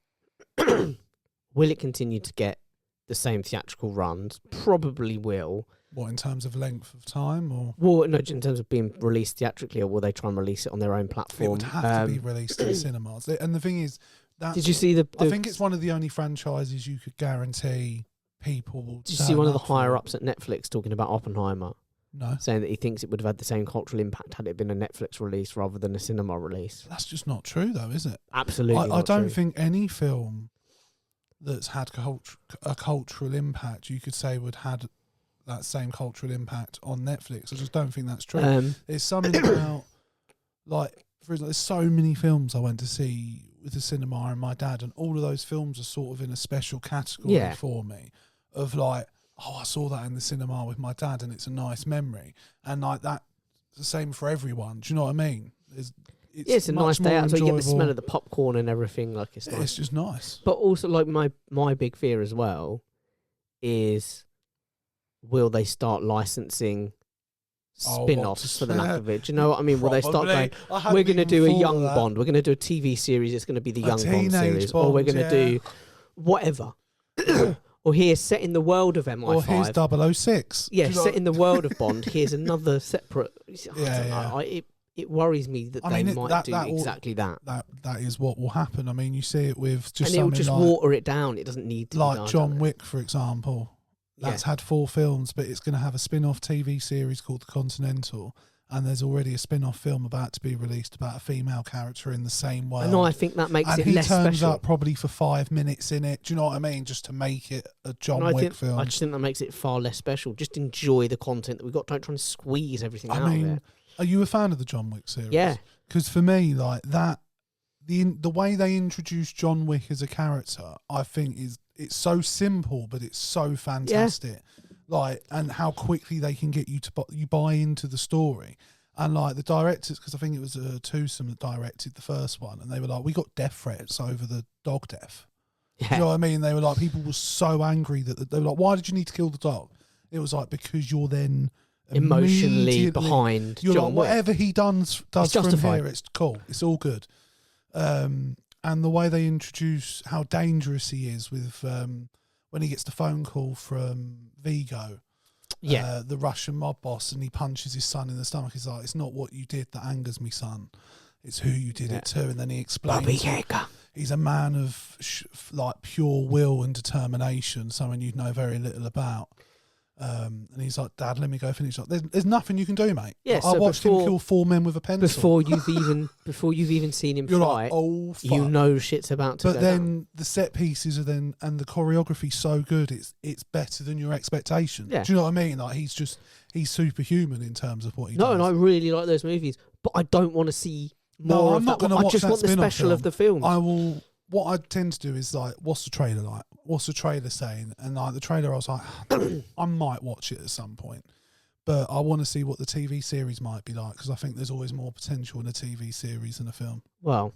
Speaker 1: Will it continue to get the same theatrical runs? Probably will.
Speaker 2: What, in terms of length of time, or
Speaker 1: Well, no, in terms of being released theatrically, or will they try and release it on their own platform?
Speaker 2: it would have to be released in cinemas? And the thing is, that
Speaker 1: Did you see the
Speaker 2: I think it's one of the only franchises you could guarantee people will.
Speaker 1: Did you see one of the
Speaker 2: turn up for.
Speaker 1: higher ups at Netflix talking about Oppenheimer,
Speaker 2: No,
Speaker 1: saying that he thinks it would have had the same cultural impact had it been a Netflix release rather than a cinema release?
Speaker 2: that's just not true, though, is it?
Speaker 1: Absolutely,
Speaker 2: I
Speaker 1: not
Speaker 2: don't
Speaker 1: true.
Speaker 2: think any film that's had a cultural impact, you could say, would had that same cultural impact on Netflix. I just don't think that's true. There's something about, like, for example, there's so many films I went to see with the cinema and my dad, and all of those films are sort of in a special category for me of like, oh, I saw that in the cinema with my dad and it's a nice memory. And like that's the same for everyone. Do you know what I mean?
Speaker 1: It's a nice day out, so you get the smell of the popcorn and everything. Like it's nice.
Speaker 2: It's just nice.
Speaker 1: But also, like my big fear as well is, will they start licensing spin-offs for the lack of it? Do you know what I mean? Will they start going, we're going to do a young Bond, we're going to do a TV series, it's going to be the young Bond series, or we're going to do whatever. Or here's set in the world of MI5.
Speaker 2: Or here's 006.
Speaker 1: Yeah, set in the world of Bond. Here's another separate.
Speaker 2: Yeah.
Speaker 1: It worries me that they might do exactly that.
Speaker 2: That is what will happen. I mean, you see it with just
Speaker 1: and it'll
Speaker 2: something
Speaker 1: just
Speaker 2: like,
Speaker 1: water it down. It doesn't need to
Speaker 2: like
Speaker 1: be done,
Speaker 2: John Wick, for example. That's had 4 films, but it's going to have a spin-off TV series called The Continental, and there's already a spin-off film about to be released about a female character in the same world.
Speaker 1: No, I think that makes
Speaker 2: and
Speaker 1: it less special.
Speaker 2: he turns up probably for 5 minutes in it. Do you know what I mean? Just to make it a John Wick film.
Speaker 1: I just think that makes it far less special. Just enjoy the content that we've got. Don't try and squeeze everything out of it.
Speaker 2: Are you a fan of the John Wick series?
Speaker 1: Yeah.
Speaker 2: Because for me, like that, the way they introduce John Wick as a character, I think it's so simple, but it's so fantastic. Yeah. Like, and how quickly they can get you to you buy into the story. And like the directors, because I think it was Twosome that directed the first one, and they were like, we got death threats over the dog death. Yeah. You know what I mean? They were like, people were so angry that they were like, why did you need to kill the dog? It was like, because you're then
Speaker 1: emotionally behind
Speaker 2: you're
Speaker 1: John
Speaker 2: like,
Speaker 1: Wick.
Speaker 2: Whatever he does from here, it's cool. It's all good. And the way they introduce how dangerous he is with when he gets the phone call from Vigo, the Russian mob boss, and he punches his son in the stomach. He's like, it's not what you did that angers me, son. It's who you did it to. And then he explains he's a man of like pure will and determination, something you'd know very little about. And he's like, Dad, let me go finish up. There's nothing you can do, mate.
Speaker 1: Yeah,
Speaker 2: I watched him kill 4 men with a pencil.
Speaker 1: Before you've even seen him fight,
Speaker 2: like, oh, fuck.
Speaker 1: You know shit's about to go
Speaker 2: But then
Speaker 1: down.
Speaker 2: the set pieces are and the choreography's so good, it's better than your expectation.
Speaker 1: Yeah.
Speaker 2: Do you know what I mean? Like he's superhuman in terms of what he does.
Speaker 1: No, and I really like those movies, but I don't want to see more.
Speaker 2: No, I'm not going to watch that.
Speaker 1: I just want the special of the film.
Speaker 2: I will. What I tend to do is like, what's the trailer like? What's the trailer saying? And like the trailer, I was like, I might watch it at some point, but I want to see what the TV series might be like, because I think there's always more potential in a TV series than a film.
Speaker 1: Well,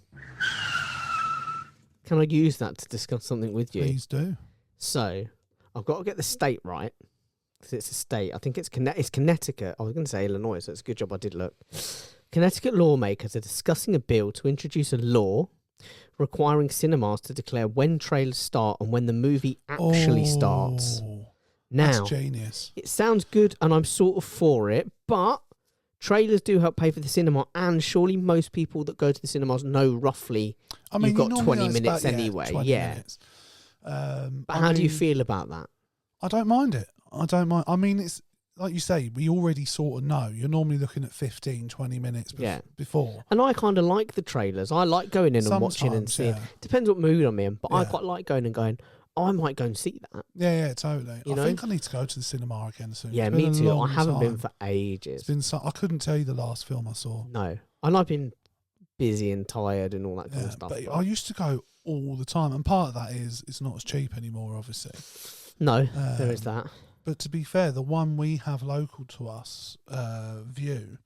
Speaker 1: can I use that to discuss something with you?
Speaker 2: Please do.
Speaker 1: So, I've got to get the state right, because it's a state. I think it's Connecticut. I was going to say Illinois, so it's a good job I did look. Connecticut lawmakers are discussing a bill to introduce a law requiring cinemas to declare when trailers start and when the movie actually starts. Now,
Speaker 2: that's genius.
Speaker 1: It sounds good, and I'm sort of for it, but trailers do help pay for the cinema, and surely most people that go to the cinemas know roughly you've got 20 minutes anyway. 20 minutes. But how do you feel about that?
Speaker 2: I don't mind it. I mean, it's like you say, we already sort of know. You're normally looking at 15, 20 minutes before.
Speaker 1: And I kind of like the trailers. I like going in and watching and seeing. Depends what mood I'm in, but I quite like going and going, oh, I might go and see that.
Speaker 2: Yeah, totally. I think I need to go to the cinema again soon.
Speaker 1: Yeah, me too. I haven't been for ages.
Speaker 2: I couldn't tell you the last film I saw.
Speaker 1: No. And I've been busy and tired and all that kind of stuff.
Speaker 2: But I used to go all the time, and part of that is it's not as cheap anymore, obviously.
Speaker 1: No, there is that.
Speaker 2: But to be fair, the one we have local to us, View,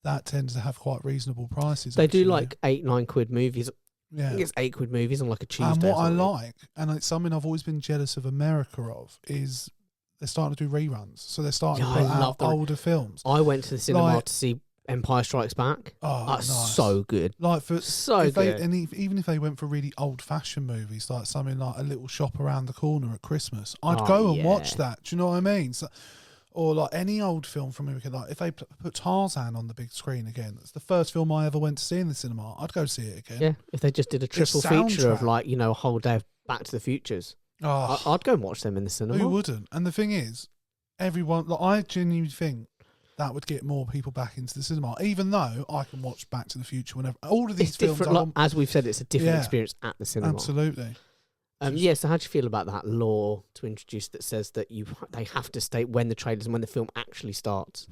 Speaker 2: that tends to have quite reasonable prices.
Speaker 1: They do like £8-9 movies.
Speaker 2: Yeah.
Speaker 1: I think it's £8 movies on like a Tuesday.
Speaker 2: And what I like, and it's something I've always been jealous of America of, is they're starting to do reruns. So they're starting to put out older films.
Speaker 1: I went to the cinema to see Empire Strikes Back.
Speaker 2: Oh,
Speaker 1: That's
Speaker 2: nice.
Speaker 1: so good.
Speaker 2: Like for
Speaker 1: So
Speaker 2: if they,
Speaker 1: good.
Speaker 2: and even if they went for really old-fashioned movies, like something like A Little Shop Around the Corner at Christmas, I'd
Speaker 1: Oh,
Speaker 2: go and
Speaker 1: yeah.
Speaker 2: watch that. Do you know what I mean? So, or like any old film from America, like if they put Tarzan on the big screen again, that's the first film I ever went to see in the cinema. I'd go see it again.
Speaker 1: Yeah, if they just did a triple feature of
Speaker 2: soundtrack.
Speaker 1: like, a whole day of Back to the Futures,
Speaker 2: Oh,
Speaker 1: I'd go and watch them in the cinema.
Speaker 2: who wouldn't? And the thing is, everyone, like, I genuinely think that would get more people back into the cinema, even though I can watch Back to the Future whenever. All of these
Speaker 1: It's
Speaker 2: films
Speaker 1: different.
Speaker 2: are
Speaker 1: As we've said, it's a different
Speaker 2: Yeah.
Speaker 1: experience at the cinema.
Speaker 2: absolutely.
Speaker 1: Yeah. So how do you feel about that law to introduce that says that they have to state when the trailers and when the film actually starts?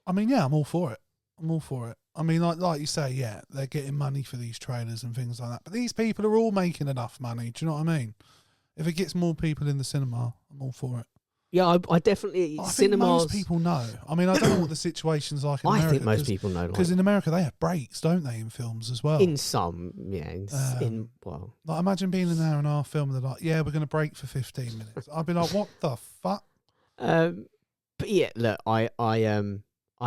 Speaker 2: I mean, yeah, I'm all for it. I'm all for it. I mean, like you say, yeah, they're getting money for these trailers and things like that. But these people are all making enough money. Do you know what I mean? If it gets more people in the cinema, I'm all for it.
Speaker 1: Yeah, I definitely
Speaker 2: I think
Speaker 1: cinemas.
Speaker 2: most people know. I mean, I don't know what the situation's like in
Speaker 1: I
Speaker 2: America.
Speaker 1: think most people know.
Speaker 2: Because in America, they have breaks, don't they, in films as well?
Speaker 1: In some, yeah. Well,
Speaker 2: Like, imagine being an hour and a half film and they're like, yeah, we're going to break for 15 minutes. I'd be like, what the fuck?
Speaker 1: but yeah, look, I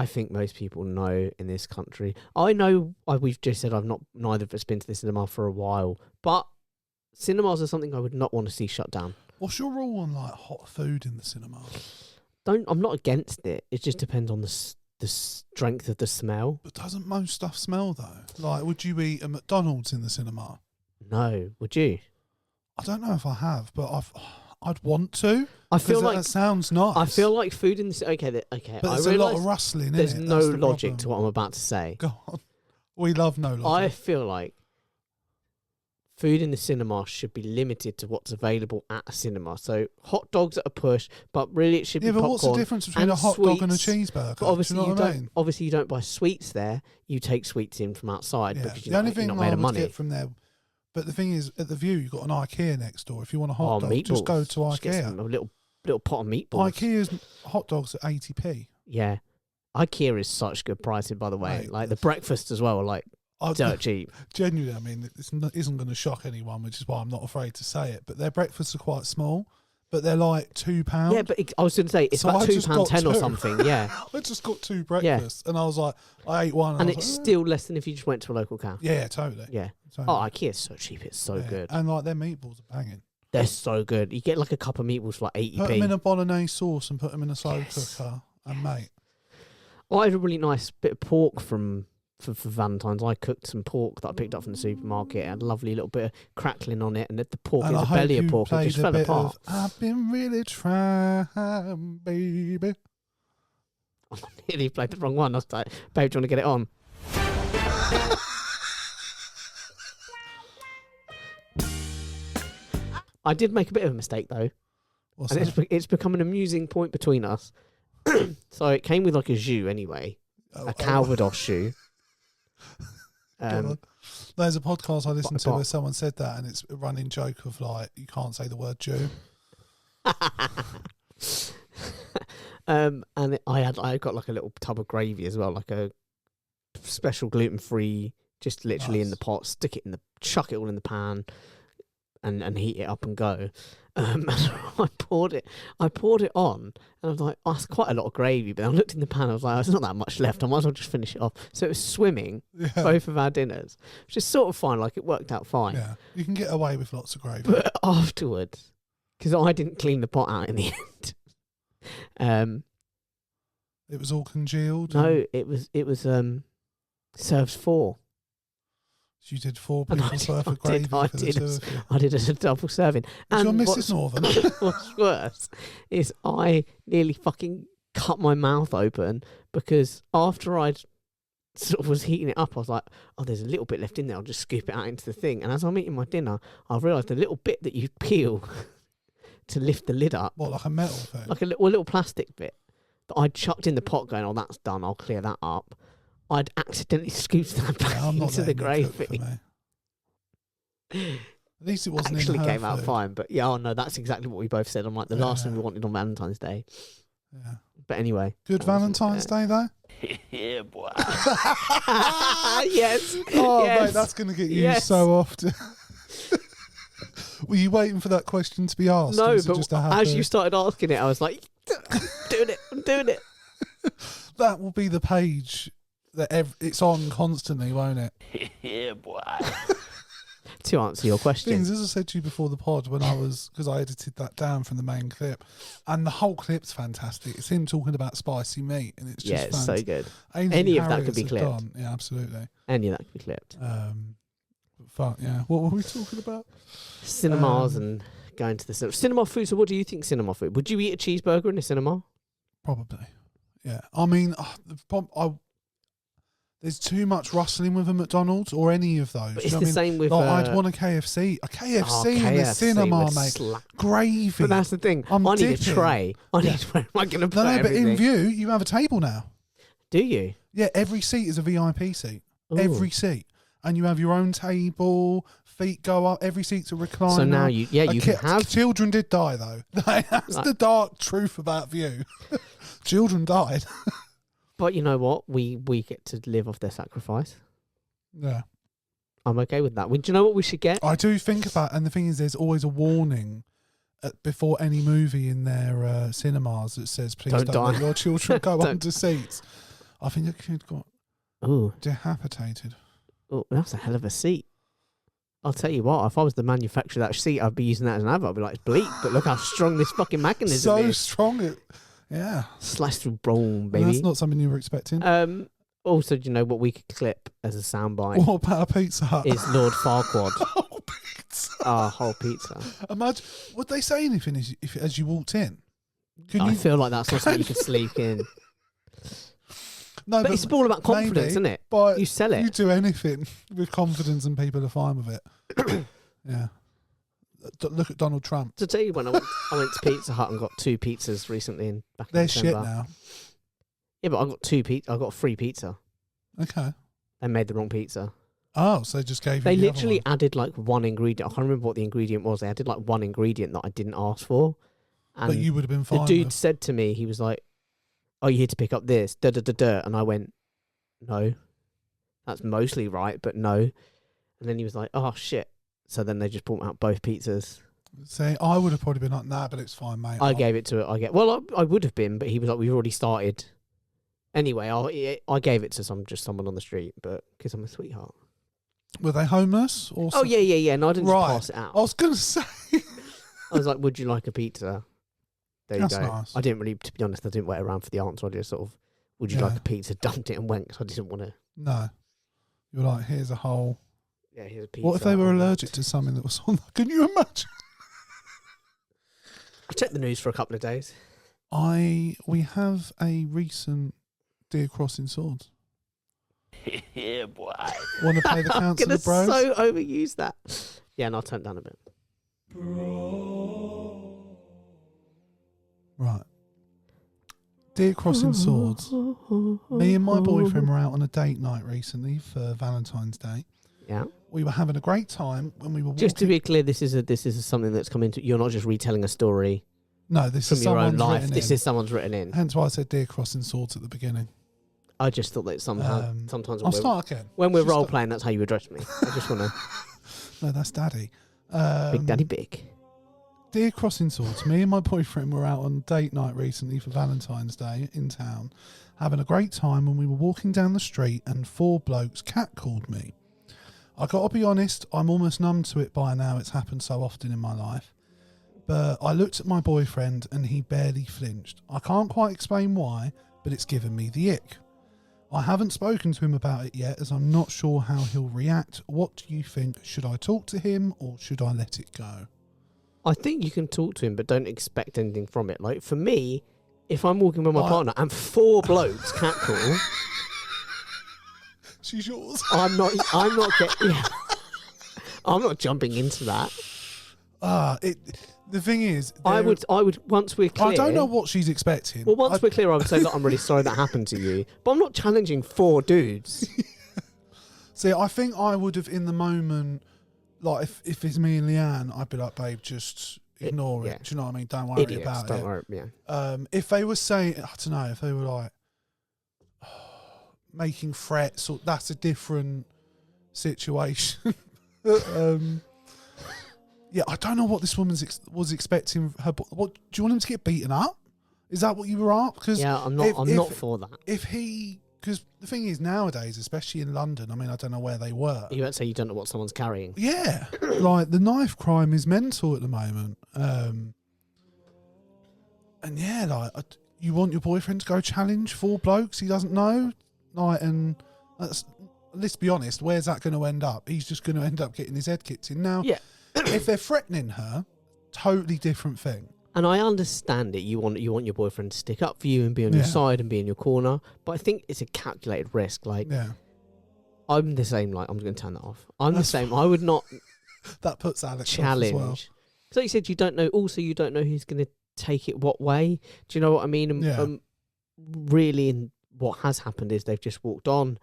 Speaker 1: think most people know in this country. I know we've just said neither of us been to the cinema for a while, but cinemas are something I would not want to see shut down.
Speaker 2: What's your rule on, like, hot food in the cinema?
Speaker 1: I'm not against it. It just depends on the strength of the smell.
Speaker 2: But doesn't most stuff smell, though? Like, would you eat a McDonald's in the cinema?
Speaker 1: No, would you?
Speaker 2: I don't know if I have, but I'd want to.
Speaker 1: I feel like
Speaker 2: that sounds nice.
Speaker 1: I feel like food in the okay.
Speaker 2: But there's a lot of rustling.
Speaker 1: There's
Speaker 2: in it.
Speaker 1: no
Speaker 2: That's the
Speaker 1: logic
Speaker 2: problem.
Speaker 1: to what I'm about to say.
Speaker 2: Go on. We love no logic.
Speaker 1: I feel like food in the cinema should be limited to what's available at a cinema. So hot dogs at a push, but really it should
Speaker 2: yeah,
Speaker 1: be
Speaker 2: but
Speaker 1: popcorn.
Speaker 2: what's the difference between
Speaker 1: and
Speaker 2: a hot dog and a
Speaker 1: sweets.
Speaker 2: cheeseburger?
Speaker 1: But obviously
Speaker 2: Do you know what I
Speaker 1: don't.
Speaker 2: mean?
Speaker 1: Obviously you don't buy sweets there. You take sweets in from outside
Speaker 2: Yeah.
Speaker 1: because
Speaker 2: The
Speaker 1: you're
Speaker 2: only
Speaker 1: not,
Speaker 2: thing
Speaker 1: you're not
Speaker 2: I
Speaker 1: made of
Speaker 2: would
Speaker 1: money.
Speaker 2: get from there, but the thing is, at the View, you've got an IKEA next door. If you want a hot dog,
Speaker 1: meatballs.
Speaker 2: just go to
Speaker 1: Just get
Speaker 2: IKEA.
Speaker 1: some- a little pot of meatballs.
Speaker 2: IKEA's hot dogs at 80p.
Speaker 1: Yeah. IKEA is such good pricing, by the way.
Speaker 2: Mate,
Speaker 1: like the breakfast as well, are like dirt cheap.
Speaker 2: Genuinely, I mean, this isn't going to shock anyone, which is why I'm not afraid to say it. But their breakfasts are quite small, but they're like £2.
Speaker 1: Yeah, but I was going to say it's
Speaker 2: So
Speaker 1: about
Speaker 2: I just got
Speaker 1: £2.10 or
Speaker 2: two.
Speaker 1: something. Yeah,
Speaker 2: I just got 2 breakfasts, and I was like, I ate one,
Speaker 1: and
Speaker 2: I was
Speaker 1: it's
Speaker 2: like,
Speaker 1: still less than if you just went to a local cafe.
Speaker 2: yeah, totally.
Speaker 1: Yeah.
Speaker 2: Totally.
Speaker 1: Oh, IKEA's so cheap. It's so
Speaker 2: Yeah.
Speaker 1: good.
Speaker 2: And like their meatballs are banging.
Speaker 1: They're so good. You get like a cup of meatballs for like 80p.
Speaker 2: Put them in a bolognese sauce and put them in a slow
Speaker 1: Yes.
Speaker 2: cooker, and mate,
Speaker 1: I had a really nice bit of pork for Valentine's. I cooked some pork that I picked up from the supermarket. It had a lovely little bit of crackling on it, and the pork
Speaker 2: and
Speaker 1: is
Speaker 2: I
Speaker 1: a
Speaker 2: hope
Speaker 1: belly of
Speaker 2: you
Speaker 1: pork. It
Speaker 2: played
Speaker 1: just
Speaker 2: a
Speaker 1: fell
Speaker 2: bit
Speaker 1: apart.
Speaker 2: of, I've been really trying, baby.
Speaker 1: I nearly played the wrong one. I was like, babe, do you want to get it on? I did make a bit of a mistake though.
Speaker 2: What's
Speaker 1: And
Speaker 2: that?
Speaker 1: it's become an amusing point between us. So it came with like a jus anyway, a Calvados shoe.
Speaker 2: Go on. There's a podcast I listened to
Speaker 1: But-
Speaker 2: where someone said that, and it's a running joke of like, you can't say the word Jew.
Speaker 1: And I got like a little tub of gravy as well, like a special gluten free, just literally in the
Speaker 2: Nice.
Speaker 1: pot, chuck it all in the pan, and heat it up and go. And I poured it on, and I was like, oh, that's quite a lot of gravy. But I looked in the pan, I was like, oh, there's not that much left. I might as well just finish it off. So it was swimming
Speaker 2: Yeah.
Speaker 1: both of our dinners, which is sort of fine. Like it worked out fine.
Speaker 2: Yeah, you can get away with lots of gravy.
Speaker 1: But afterwards, because I didn't clean the pot out in the end.
Speaker 2: It was all congealed.
Speaker 1: No, it was served 4.
Speaker 2: You did 4
Speaker 1: And I
Speaker 2: people's
Speaker 1: did-
Speaker 2: worth of
Speaker 1: I
Speaker 2: gravy
Speaker 1: did- I
Speaker 2: for the
Speaker 1: did
Speaker 2: two
Speaker 1: as-
Speaker 2: of you.
Speaker 1: I did it as a double serving.
Speaker 2: Was your
Speaker 1: And
Speaker 2: Mrs. Northern?
Speaker 1: what's worse is I nearly fucking cut my mouth open because after I'd sort of was heating it up, I was like, oh, there's a little bit left in there. I'll just scoop it out into the thing. And as I'm eating my dinner, I realised the little bit that you peel to lift the lid up,
Speaker 2: What, like a metal thing?
Speaker 1: like a little plastic bit that I'd chucked in the pot going, oh, that's done. I'll clear that up. I'd accidentally scooped that back
Speaker 2: Yeah, I'm not
Speaker 1: into the
Speaker 2: letting you cook for
Speaker 1: gravy.
Speaker 2: me. At least it wasn't
Speaker 1: Actually
Speaker 2: in her
Speaker 1: came out
Speaker 2: food.
Speaker 1: fine, but yeah, oh no, that's exactly what we both said. I'm like the last thing we wanted on Valentine's Day.
Speaker 2: Yeah.
Speaker 1: But anyway,
Speaker 2: Good
Speaker 1: that wasn't-
Speaker 2: Valentine's Day, though?
Speaker 3: Yeah, boy.
Speaker 1: yes.
Speaker 2: Oh,
Speaker 1: yes.
Speaker 2: mate, that's going to get used
Speaker 1: Yes.
Speaker 2: so often. Were you waiting for that question to be asked? or
Speaker 1: No,
Speaker 2: was it
Speaker 1: but
Speaker 2: just a
Speaker 1: as
Speaker 2: happy-
Speaker 1: you started asking it, I was like, I'm doing it.
Speaker 2: Mate, That will be the page that it's on constantly, won't it?
Speaker 3: Yeah, boy.
Speaker 1: To answer your question,
Speaker 2: Things, as I said to you before the pod, because I edited that down from the main clip, and the whole clip's fantastic. It's him talking about spicy meat, and it's just
Speaker 1: it's so good.
Speaker 2: Ainsley
Speaker 1: Any of that
Speaker 2: Harriott
Speaker 1: could be
Speaker 2: have
Speaker 1: clipped.
Speaker 2: done- Yeah, absolutely.
Speaker 1: Any of that could be clipped.
Speaker 2: Fuck yeah. What were we talking about?
Speaker 1: Cinemas and going to the cinema. Cinema food. So, what do you think cinema food? Would you eat a cheeseburger in a cinema?
Speaker 2: Probably. Yeah. I mean, there's too much rustling with a McDonald's or any of those.
Speaker 1: But
Speaker 2: You
Speaker 1: it's
Speaker 2: know
Speaker 1: the
Speaker 2: what I mean?
Speaker 1: same with.
Speaker 2: Like, I'd want a KFC. A KFC in the
Speaker 1: KFC
Speaker 2: cinema,
Speaker 1: would
Speaker 2: mate.
Speaker 1: slap.
Speaker 2: Gravy.
Speaker 1: But that's the thing.
Speaker 2: I'm
Speaker 1: I need a
Speaker 2: dipping.
Speaker 1: tray. Where am I going to put
Speaker 2: No, but
Speaker 1: everything?
Speaker 2: in view, you have a table now.
Speaker 1: Do you?
Speaker 2: Yeah, every seat is a VIP seat.
Speaker 1: Ooh.
Speaker 2: Every seat. And you have your own table, feet go up, every seat's a recliner.
Speaker 1: So now you can have.
Speaker 2: Children did die, though. That's the dark truth about View. Children died.
Speaker 1: But you know what? We get to live off their sacrifice.
Speaker 2: Yeah.
Speaker 1: I'm okay with that. Do you know what we should get?
Speaker 2: I do think about, and the thing is, there's always a warning before any movie in their cinemas that says, please
Speaker 1: Don't
Speaker 2: don't let
Speaker 1: die.
Speaker 2: your children go
Speaker 1: Don't.
Speaker 2: onto seats. I think the kid got
Speaker 1: Ooh,
Speaker 2: decapitated.
Speaker 1: that's a hell of a seat. I'll tell you what, if I was the manufacturer of that seat, I'd be using that as an advert. I'd be like, it's bleak, but look how strong this fucking mechanism
Speaker 2: So
Speaker 1: is.
Speaker 2: strong. Yeah.
Speaker 1: Slice through bone,
Speaker 2: And
Speaker 1: baby.
Speaker 2: that's not something you were expecting.
Speaker 1: Also, do you know what we could clip as a soundbite?
Speaker 2: What about a Pizza Hut?
Speaker 1: Is Lord Farquaad.
Speaker 2: Whole pizza.
Speaker 1: Whole pizza.
Speaker 2: Imagine, would they say anything as you walked in?
Speaker 1: I feel like that's not something you could sleep in.
Speaker 2: No,
Speaker 1: But it's all about confidence,
Speaker 2: maybe,
Speaker 1: isn't it?
Speaker 2: But
Speaker 1: You sell it.
Speaker 2: You do anything with confidence and people are fine with it. Yeah. Look at Donald Trump.
Speaker 1: To tell you when I went to Pizza Hut and got 2 pizzas recently back in
Speaker 2: They're
Speaker 1: December.
Speaker 2: shit now.
Speaker 1: Yeah, but I got 2 I got a free pizza.
Speaker 2: Okay.
Speaker 1: They made the wrong pizza.
Speaker 2: Oh, so they just gave you
Speaker 1: They
Speaker 2: the other
Speaker 1: literally
Speaker 2: one.
Speaker 1: added like one ingredient. I can't remember what the ingredient was. They added like one ingredient that I didn't ask for. And
Speaker 2: But you would have been
Speaker 1: the
Speaker 2: fine
Speaker 1: dude
Speaker 2: with.
Speaker 1: said to me, he was like, "Are you here to pick up this?" Da da da da. And I went, "No, that's mostly right, but no." And then he was like, "Oh shit!" So then they just brought out both pizzas.
Speaker 2: Say, I would have probably been like, nah, but it's fine, mate.
Speaker 1: I gave it to it. I would have been, but he was like, "We've already started." Anyway, I gave it to someone on the street, but because I'm a sweetheart.
Speaker 2: Were they homeless? Or
Speaker 1: Oh yeah. No, I didn't
Speaker 2: Right.
Speaker 1: just pass it out.
Speaker 2: I was going to say.
Speaker 1: I was like, "Would you like a pizza?" There you
Speaker 2: That's
Speaker 1: go.
Speaker 2: nice.
Speaker 1: I didn't really, to be honest, I didn't wait around for the answer. I just sort of, "Would you
Speaker 2: Yeah.
Speaker 1: like a pizza?" Dumped it and went because I didn't want to.
Speaker 2: No. You were like, here's a whole.
Speaker 1: Yeah, here's a pizza.
Speaker 2: What if they were
Speaker 1: on that.
Speaker 2: allergic to something that was on that? Can you imagine?
Speaker 1: I checked the news for a couple of days.
Speaker 2: We have a recent Dear Crossing Swords.
Speaker 3: Yeah, boy.
Speaker 2: Want to play the
Speaker 1: I'm
Speaker 2: Council
Speaker 1: gonna
Speaker 2: of Bros?
Speaker 1: so overuse that. Yeah, and I'll turn it down a bit.
Speaker 2: Right. Dear Crossing Swords. Me and my boyfriend were out on a date night recently for Valentine's Day.
Speaker 1: Yeah.
Speaker 2: We were having a great time when we were walking.
Speaker 1: Just to be clear, this is something that's come into. You're not just retelling a story
Speaker 2: No, this
Speaker 1: from
Speaker 2: is
Speaker 1: your own
Speaker 2: someone's
Speaker 1: life.
Speaker 2: written
Speaker 1: This
Speaker 2: in.
Speaker 1: is someone's written in.
Speaker 2: Hence why I said Dear Crossing Swords at the beginning.
Speaker 1: I just thought that somehow, sometimes
Speaker 2: I'll start again.
Speaker 1: when we're
Speaker 2: Just
Speaker 1: role
Speaker 2: start.
Speaker 1: playing, that's how you address me. I just want to
Speaker 2: No, that's Daddy.
Speaker 1: Big Daddy Big.
Speaker 2: Dear Crossing Swords, me and my boyfriend were out on date night recently for Valentine's Day in town, having a great time when we were walking down the street and 4 blokes catcalled me. I got to be honest, I'm almost numb to it by now. It's happened so often in my life. But I looked at my boyfriend and he barely flinched. I can't quite explain why, but it's given me the ick. I haven't spoken to him about it yet as I'm not sure how he'll react. What do you think? Should I talk to him or should I let it go?
Speaker 1: I think you can talk to him, but don't expect anything from it. Like for me, if I'm walking with my partner and 4 blokes catcall,
Speaker 2: She's yours.
Speaker 1: I'm not getting. Yeah. I'm not jumping into that.
Speaker 2: The thing is,
Speaker 1: I would once we're clear.
Speaker 2: I don't know what she's expecting.
Speaker 1: Well, once we're clear, I would say, look, I'm really sorry that happened to you, but I'm not challenging 4 dudes.
Speaker 2: See, I think I would have in the moment, like if it's me and Leanne, I'd be like, babe, just ignore it.
Speaker 1: Yeah.
Speaker 2: Do you know what I mean? Don't worry
Speaker 1: Idiots,
Speaker 2: about
Speaker 1: don't
Speaker 2: it.
Speaker 1: worry. Yeah.
Speaker 2: If they were saying, I don't know, if they were like making threats, or that's a different situation. Yeah, I don't know what this woman was expecting. What do you want him to get beaten up? Is that what you were up? Because
Speaker 1: Yeah, I'm not for that.
Speaker 2: Because the thing is, nowadays, especially in London, I mean, I don't know where they were.
Speaker 1: You won't say you don't know what someone's carrying.
Speaker 2: Yeah, like the knife crime is mental at the moment. And yeah, like you want your boyfriend to go challenge 4 blokes he doesn't know, like, and let's be honest, where's that going to end up? He's just going to end up getting his head kicked in. Now,
Speaker 1: Yeah.
Speaker 2: if they're threatening her, totally different thing.
Speaker 1: And I understand it. You want your boyfriend to stick up for you and be on your side and be in your corner. But I think it's a calculated risk. Like, I'm the same. Like, I'm going to turn that off. The same. I would not.
Speaker 2: That puts Alex
Speaker 1: challenge.
Speaker 2: off as well.
Speaker 1: So like you said, you don't know. Also, you don't know who's going to take it what way. Do you know what I mean? Really, what has happened is they've just walked on,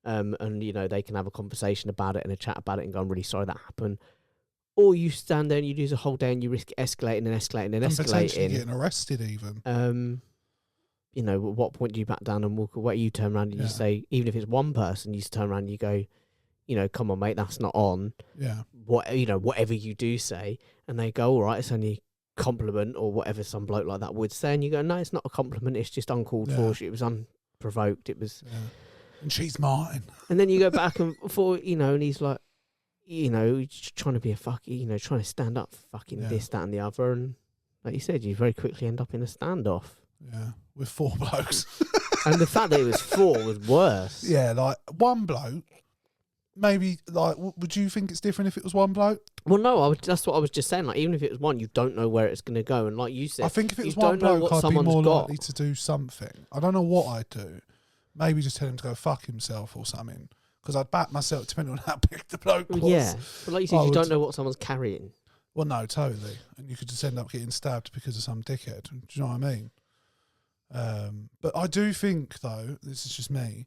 Speaker 1: and they can have a conversation about it and a chat about it and go, "I'm really sorry that happened." Or you stand there and you lose a whole day and you risk escalating and escalating and escalating.
Speaker 2: Potentially getting arrested even.
Speaker 1: At what point do you back down and walk away? You turn around and you say, even if it's one person, you turn around and you go, come on, mate, that's not on.
Speaker 2: Yeah.
Speaker 1: Whatever you do say. And they go, all right, it's only a compliment or whatever some bloke like that would say. And you go, no, it's not a compliment. It's just uncalled for. It was unprovoked. It was. Yeah.
Speaker 2: And she's mine.
Speaker 1: And then you go back and forth, and he's like, trying to be a trying to stand up for fucking this, that and the other. And like you said, you very quickly end up in a standoff.
Speaker 2: Yeah, with 4 blokes.
Speaker 1: And the fact that it was 4 was worse.
Speaker 2: Yeah, like one bloke, maybe, like, would you think it's different if it was one bloke?
Speaker 1: Well, no, that's what I was just saying. Like, even if it was one, you don't know where it's going to go. And like you said,
Speaker 2: I think if it was one bloke, I'd be more likely to do something. I don't know what I'd do. Maybe just tell him to go fuck himself or something. Because I'd back myself depending on how big the bloke was.
Speaker 1: Yeah, but like you said, you don't know what someone's carrying.
Speaker 2: Well, no, totally. And you could just end up getting stabbed because of some dickhead. Do you know what I mean? But I do think, though, this is just me,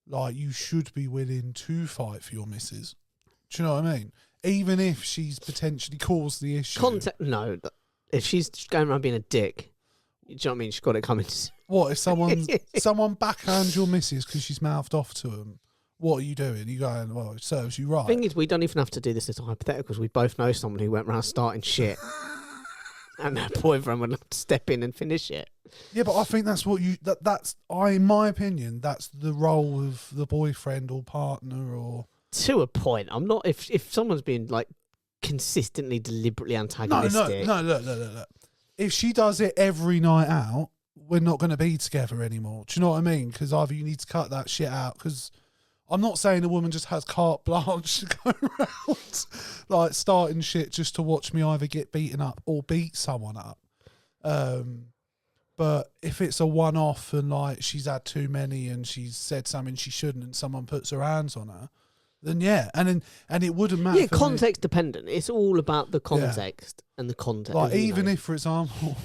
Speaker 2: like, you should be willing to fight for your missus. Do you know what I mean? Even if she's potentially caused the issue.
Speaker 1: No, if she's going around being a dick, do you know what I mean? She's got it coming.
Speaker 2: What, if someone backhands your missus because she's mouthed off to them? What are you doing? You going, well, it serves you right.
Speaker 1: The thing is, we don't even have to do this as hypotheticals. We both know someone who went around starting shit. And their boyfriend would have to step in and finish it.
Speaker 2: Yeah, but I think that's what in my opinion, that's the role of the boyfriend or partner or...
Speaker 1: To a point. I'm not... If someone's been, like, consistently, deliberately antagonistic...
Speaker 2: No, look. If she does it every night out, we're not going to be together anymore. Do you know what I mean? Because either you need to cut that shit out, because... I'm not saying a woman just has carte blanche to go around like starting shit just to watch me either get beaten up or beat someone up. But if it's a one-off and like she's had too many and she's said something she shouldn't and someone puts her hands on her, then and it wouldn't matter.
Speaker 1: Yeah, context dependent. It's all about the context and the context.
Speaker 2: Like even if, for example,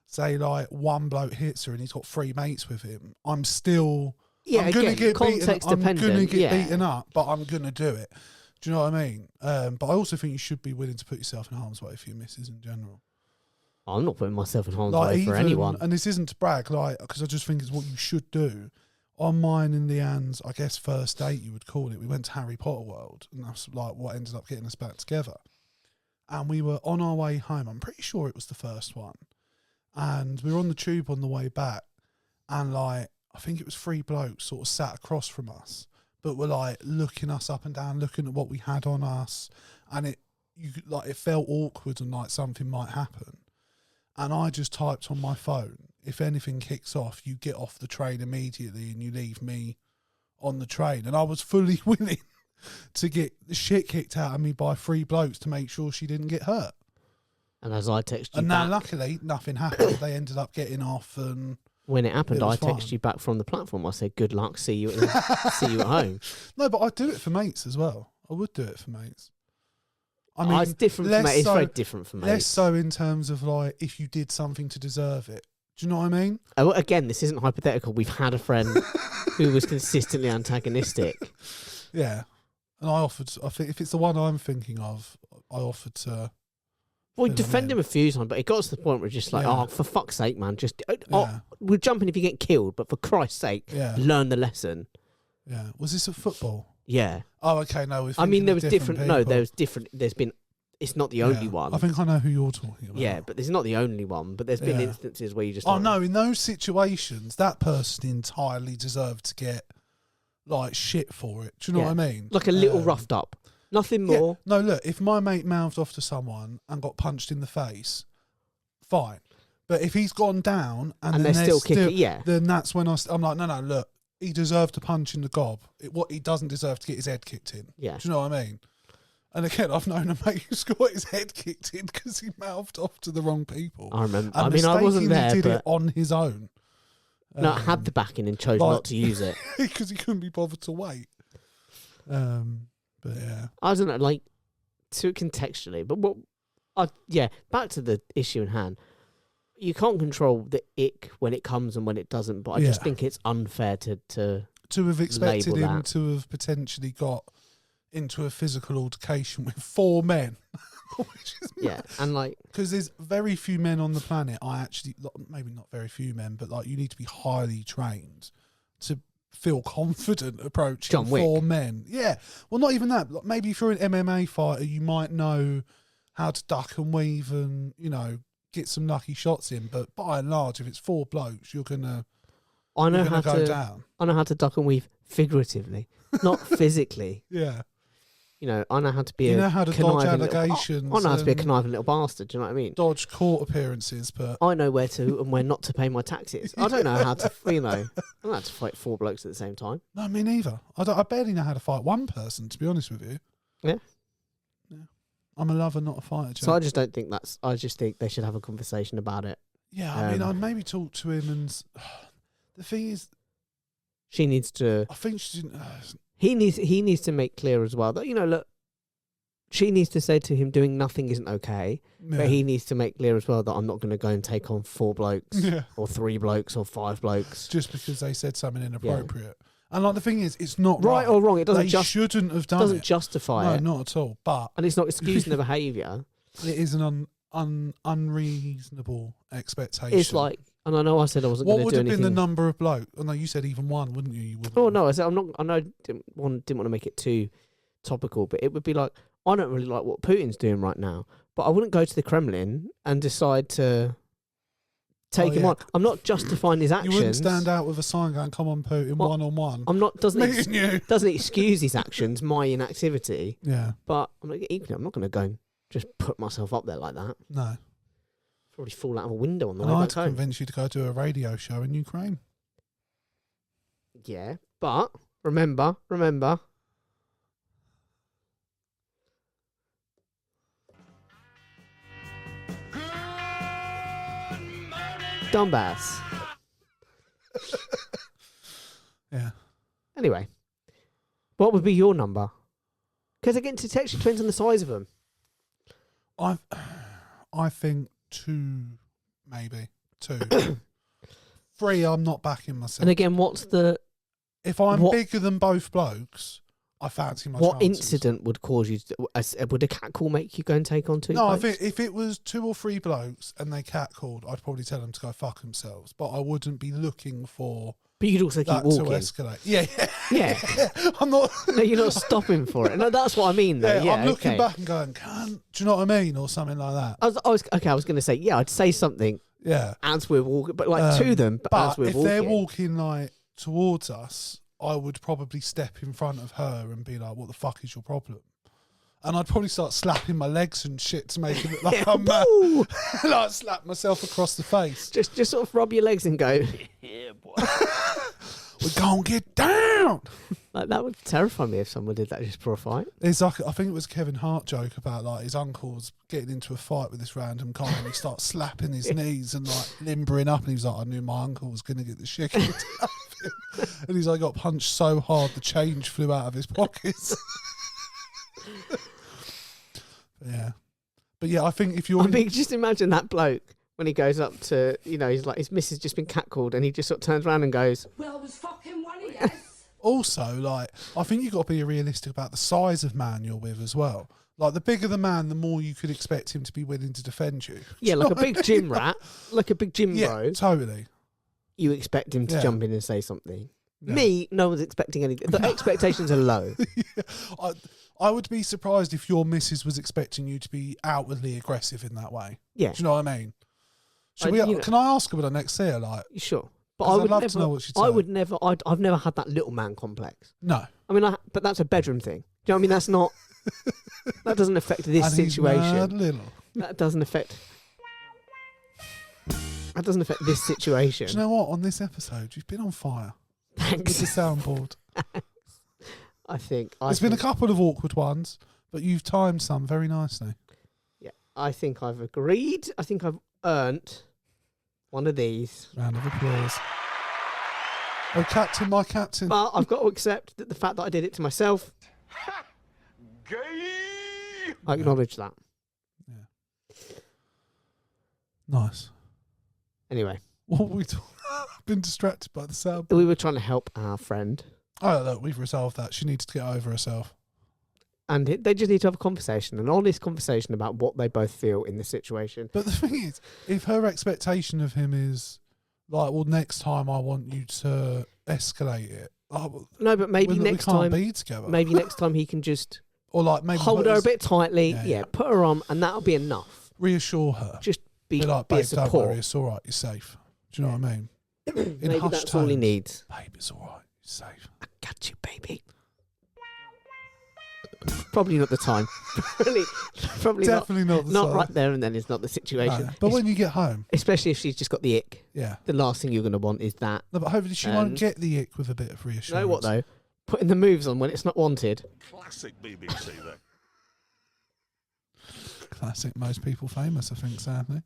Speaker 2: say like one bloke hits her and he's got 3 mates with him, I'm still...
Speaker 1: Yeah,
Speaker 2: I'm going to get beaten up, but I'm going to do it. Do you know what I mean? But I also think you should be willing to put yourself in harm's way for your missus in general.
Speaker 1: I'm not putting myself in harm's way for anyone.
Speaker 2: And this isn't to brag, like, because I just think it's what you should do. On mine and Leanne's, I guess, first date, you would call it, we went to Harry Potter World, and that's like what ended up getting us back together. And we were on our way home. I'm pretty sure it was the first one. And we were on the tube on the way back, and like, I think it was 3 blokes sort of sat across from us, but were like looking us up and down, looking at what we had on us, and it felt awkward and like something might happen. And I just typed on my phone, if anything kicks off, you get off the train immediately and you leave me on the train. And I was fully willing to get the shit kicked out of me by 3 blokes to make sure she didn't get hurt.
Speaker 1: And as I texted you
Speaker 2: and
Speaker 1: back,
Speaker 2: now luckily nothing happened. They ended up getting off and...
Speaker 1: When it happened, I texted you back from the platform. I said, good luck, see you at home.
Speaker 2: No, but I'd do it for mates as well. I would do it for mates. I mean,
Speaker 1: it's different for mates. It's very different for mates.
Speaker 2: Less so in terms of like, if you did something to deserve it. Do you know what I mean?
Speaker 1: Oh, again, this isn't hypothetical. We've had a friend who was consistently antagonistic.
Speaker 2: Yeah. And I think if it's the one I'm thinking of, I offered to...
Speaker 1: Well, we defended him a few times, but it got to the point where we're just like, oh, for fuck's sake, man, just we're jumping if you get killed, but for Christ's sake, learn the lesson.
Speaker 2: Yeah. Was this a football?
Speaker 1: Yeah.
Speaker 2: Oh, okay. No,
Speaker 1: I mean, there was different. No, there was different. There's been it's not the only one.
Speaker 2: I think I know who you're talking about.
Speaker 1: Yeah, but it's not the only one. But there's been instances where you just...
Speaker 2: Oh, no, in those situations, that person entirely deserved to get, like, shit for it. Do you know what I mean?
Speaker 1: Like a little roughed up. Nothing more.
Speaker 2: No, look, if my mate mouthed off to someone and got punched in the face, fine. But if he's gone down and then
Speaker 1: they're still kicking,
Speaker 2: then that's when I'm like, no, look, he deserved to punch in the gob. What he doesn't deserve to get his head kicked in.
Speaker 1: Yeah.
Speaker 2: Do you know what I mean? And again, I've known a mate who's got his head kicked in because he mouthed off to the wrong people.
Speaker 1: I remember.
Speaker 2: And
Speaker 1: I mean, I wasn't there,
Speaker 2: did
Speaker 1: but...
Speaker 2: it on his own.
Speaker 1: No, I had the backing and chose not to use it.
Speaker 2: Because he couldn't be bothered to wait. But yeah.
Speaker 1: I don't know, like, to contextually, but back to the issue in hand. You can't control the ick when it comes and when it doesn't, but I just think it's unfair to
Speaker 2: have expected him
Speaker 1: that.
Speaker 2: to have potentially got into a physical altercation with 4 men. Which is
Speaker 1: and like...
Speaker 2: Because there's very few men on the planet, maybe not very few men, but like you need to be highly trained to feel confident approaching 4 men. Yeah. Well, not even that. Like, maybe if you're an MMA fighter, you might know how to duck and weave and, you know, get some lucky shots in. But by and large, if it's 4 blokes, you're going to go down.
Speaker 1: I know how to duck and weave figuratively, not physically.
Speaker 2: Yeah.
Speaker 1: You know, I know how to be
Speaker 2: you know how to dodge allegations.
Speaker 1: I know how to be a conniving little bastard. Do you know what I mean?
Speaker 2: Dodge court appearances, but
Speaker 1: I know where to and where not to pay my taxes. I don't know how to, I don't know how to fight 4 blokes at the same time.
Speaker 2: No, me neither. I barely know how to fight one person, to be honest with you.
Speaker 1: Yeah.
Speaker 2: I'm a lover, not a fighter. Jack.
Speaker 1: So I just don't think that's. I just think they should have a conversation about it.
Speaker 2: Yeah, I mean, I'd maybe talk to him, and the thing is,
Speaker 1: she needs to.
Speaker 2: I think she didn't.
Speaker 1: He needs to make clear as well that, you know, look, she needs to say to him doing nothing isn't okay, but he needs to make clear as well that I'm not going to go and take on 4 blokes or 3 blokes or 5 blokes
Speaker 2: just because they said something inappropriate. And like the thing is, it's not
Speaker 1: right or wrong. It doesn't.
Speaker 2: They shouldn't have done it.
Speaker 1: Doesn't justify it.
Speaker 2: No, not at all. But
Speaker 1: and it's not excusing the behaviour.
Speaker 2: It is an unreasonable expectation.
Speaker 1: It's like, and I know I said I wasn't going to do anything.
Speaker 2: What would have been the number of blokes? Oh no, you said even 1, wouldn't you?
Speaker 1: Oh no, I said I'm not. I know I didn't want to make it too topical, but it would be like, I don't really like what Putin's doing right now, but I wouldn't go to the Kremlin and decide to take him on. I'm not justifying his actions.
Speaker 2: You wouldn't stand out with a sign going, "Come on, Putin, one-on-one."
Speaker 1: I'm not. Doesn't excuse his actions, my inactivity.
Speaker 2: Yeah.
Speaker 1: But I'm not going to go and just put myself up there like that.
Speaker 2: No.
Speaker 1: Probably fall out of a window on the
Speaker 2: way
Speaker 1: back home.
Speaker 2: I'd convince you to go do a radio show in Ukraine.
Speaker 1: Yeah, but remember. Donbass.
Speaker 2: Yeah.
Speaker 1: Anyway, what would be your number? Because again, detection depends on the size of them.
Speaker 2: I think 2, maybe 2. 3, I'm not backing myself.
Speaker 1: And again, what's the?
Speaker 2: If I'm bigger than both blokes, I fancy my
Speaker 1: What
Speaker 2: chances.
Speaker 1: incident would cause you? Would a catcall make you go and take on 2?
Speaker 2: No,
Speaker 1: blokes?
Speaker 2: if it was 2 or 3 blokes and they catcalled, I'd probably tell them to go fuck themselves. But I wouldn't be looking for.
Speaker 1: But you'd also keep
Speaker 2: that
Speaker 1: walking.
Speaker 2: to escalate. Yeah.
Speaker 1: I'm not. No, you're not stopping for it. No, that's what I mean. Though. Yeah,
Speaker 2: I'm looking back and going, do you know what I mean, or something like that.
Speaker 1: I was going to say, I'd say something.
Speaker 2: Yeah.
Speaker 1: As we're walking, but like to them. But as we're
Speaker 2: if
Speaker 1: walking.
Speaker 2: they're walking like towards us, I would probably step in front of her and be like, "What the fuck is your problem?" And I'd probably start slapping my legs and shit to make it look like I'm like slap myself across the face.
Speaker 1: Just sort of rub your legs and go.
Speaker 3: Yeah, boy.
Speaker 2: We're gonna get down.
Speaker 1: Like that would terrify me if someone did that just for a fight.
Speaker 2: It's like, I think it was a Kevin Hart joke about like his uncle's getting into a fight with this random guy and he starts slapping his knees and like limbering up and he was like, I knew my uncle was going to get the shit kicked out of him. And he's like, got punched so hard the change flew out of his pockets. But yeah, I think if you're...
Speaker 1: just imagine that bloke when he goes up to, he's like, his missus just been catcalled and he just sort of turns around and goes...
Speaker 5: Well, it was fucking one of yes.
Speaker 2: Also, like, I think you've got to be realistic about the size of man you're with as well. Like, the bigger the man, the more you could expect him to be willing to defend you.
Speaker 1: Yeah, like a big gym rat, like a big gym bro.
Speaker 2: Yeah, totally.
Speaker 1: You expect him to jump in and say something.
Speaker 2: Yeah.
Speaker 1: Me, no one's expecting anything. The expectations are low.
Speaker 2: I would be surprised if your missus was expecting you to be outwardly aggressive in that way.
Speaker 1: Yeah.
Speaker 2: Do you know what I mean?
Speaker 1: You know.
Speaker 2: Can I ask her when I next see her? Like,
Speaker 1: Sure. But
Speaker 2: 'cause
Speaker 1: I would
Speaker 2: I'd love
Speaker 1: never,
Speaker 2: to know what she'd
Speaker 1: I
Speaker 2: say.
Speaker 1: would never, I've never had that little man complex.
Speaker 2: no.
Speaker 1: I mean, but that's a bedroom thing. Do you know what I mean? That's not, that doesn't affect this
Speaker 2: And he's
Speaker 1: situation.
Speaker 2: mad little.
Speaker 1: That doesn't affect this situation.
Speaker 2: Do you know what? On this episode, you've been on fire with
Speaker 1: Thanks.
Speaker 2: the soundboard.
Speaker 1: I think
Speaker 2: There's been a couple of awkward ones, but you've timed some very nicely.
Speaker 1: Yeah, I think I've agreed. I think I've earned one of these.
Speaker 2: Round of applause. Oh, captain, my captain.
Speaker 1: But I've got to accept that the fact that I did it to myself,
Speaker 4: Gay!
Speaker 1: I acknowledge that.
Speaker 2: Nice.
Speaker 1: Anyway,
Speaker 2: What were we talking? I've been distracted by the sound.
Speaker 1: we were trying to help our friend,
Speaker 2: Oh, look, we've resolved that. She needs to get over herself.
Speaker 1: and they just need to have a conversation, an honest conversation about what they both feel in this situation.
Speaker 2: But the thing is, if her expectation of him is like, well, next time I want you to escalate it. Oh,
Speaker 1: No, but maybe
Speaker 2: we
Speaker 1: next
Speaker 2: can't
Speaker 1: time,
Speaker 2: be together.
Speaker 1: maybe next time he can just
Speaker 2: Or like maybe
Speaker 1: hold
Speaker 2: put
Speaker 1: her a
Speaker 2: his-
Speaker 1: bit tightly.
Speaker 2: Yeah,
Speaker 1: Yeah,
Speaker 2: yeah.
Speaker 1: put her on, and that'll be enough.
Speaker 2: reassure her.
Speaker 1: Just be
Speaker 2: Be like,
Speaker 1: a
Speaker 2: babe, don't
Speaker 1: support.
Speaker 2: worry, it's all right, you're safe. Do you know what I mean?
Speaker 1: Maybe
Speaker 2: hushed
Speaker 1: that's all he
Speaker 2: tones.
Speaker 1: needs.
Speaker 2: Babe, it's all right, you're safe.
Speaker 1: I got you, baby. Probably not the time. Probably
Speaker 2: Definitely not the
Speaker 1: not
Speaker 2: side.
Speaker 1: right there and then. It's not the situation.
Speaker 2: No, but when you get home,
Speaker 1: Especially if she's just got the ick.
Speaker 2: yeah.
Speaker 1: The last thing you're going to want is that.
Speaker 2: No, but hopefully she
Speaker 1: And-
Speaker 2: won't get the ick with a bit of
Speaker 1: You
Speaker 2: reassurance.
Speaker 1: know what though? Putting the moves on when it's not wanted.
Speaker 3: Classic BBC there.
Speaker 2: Classic, most people famous, I think, sadly.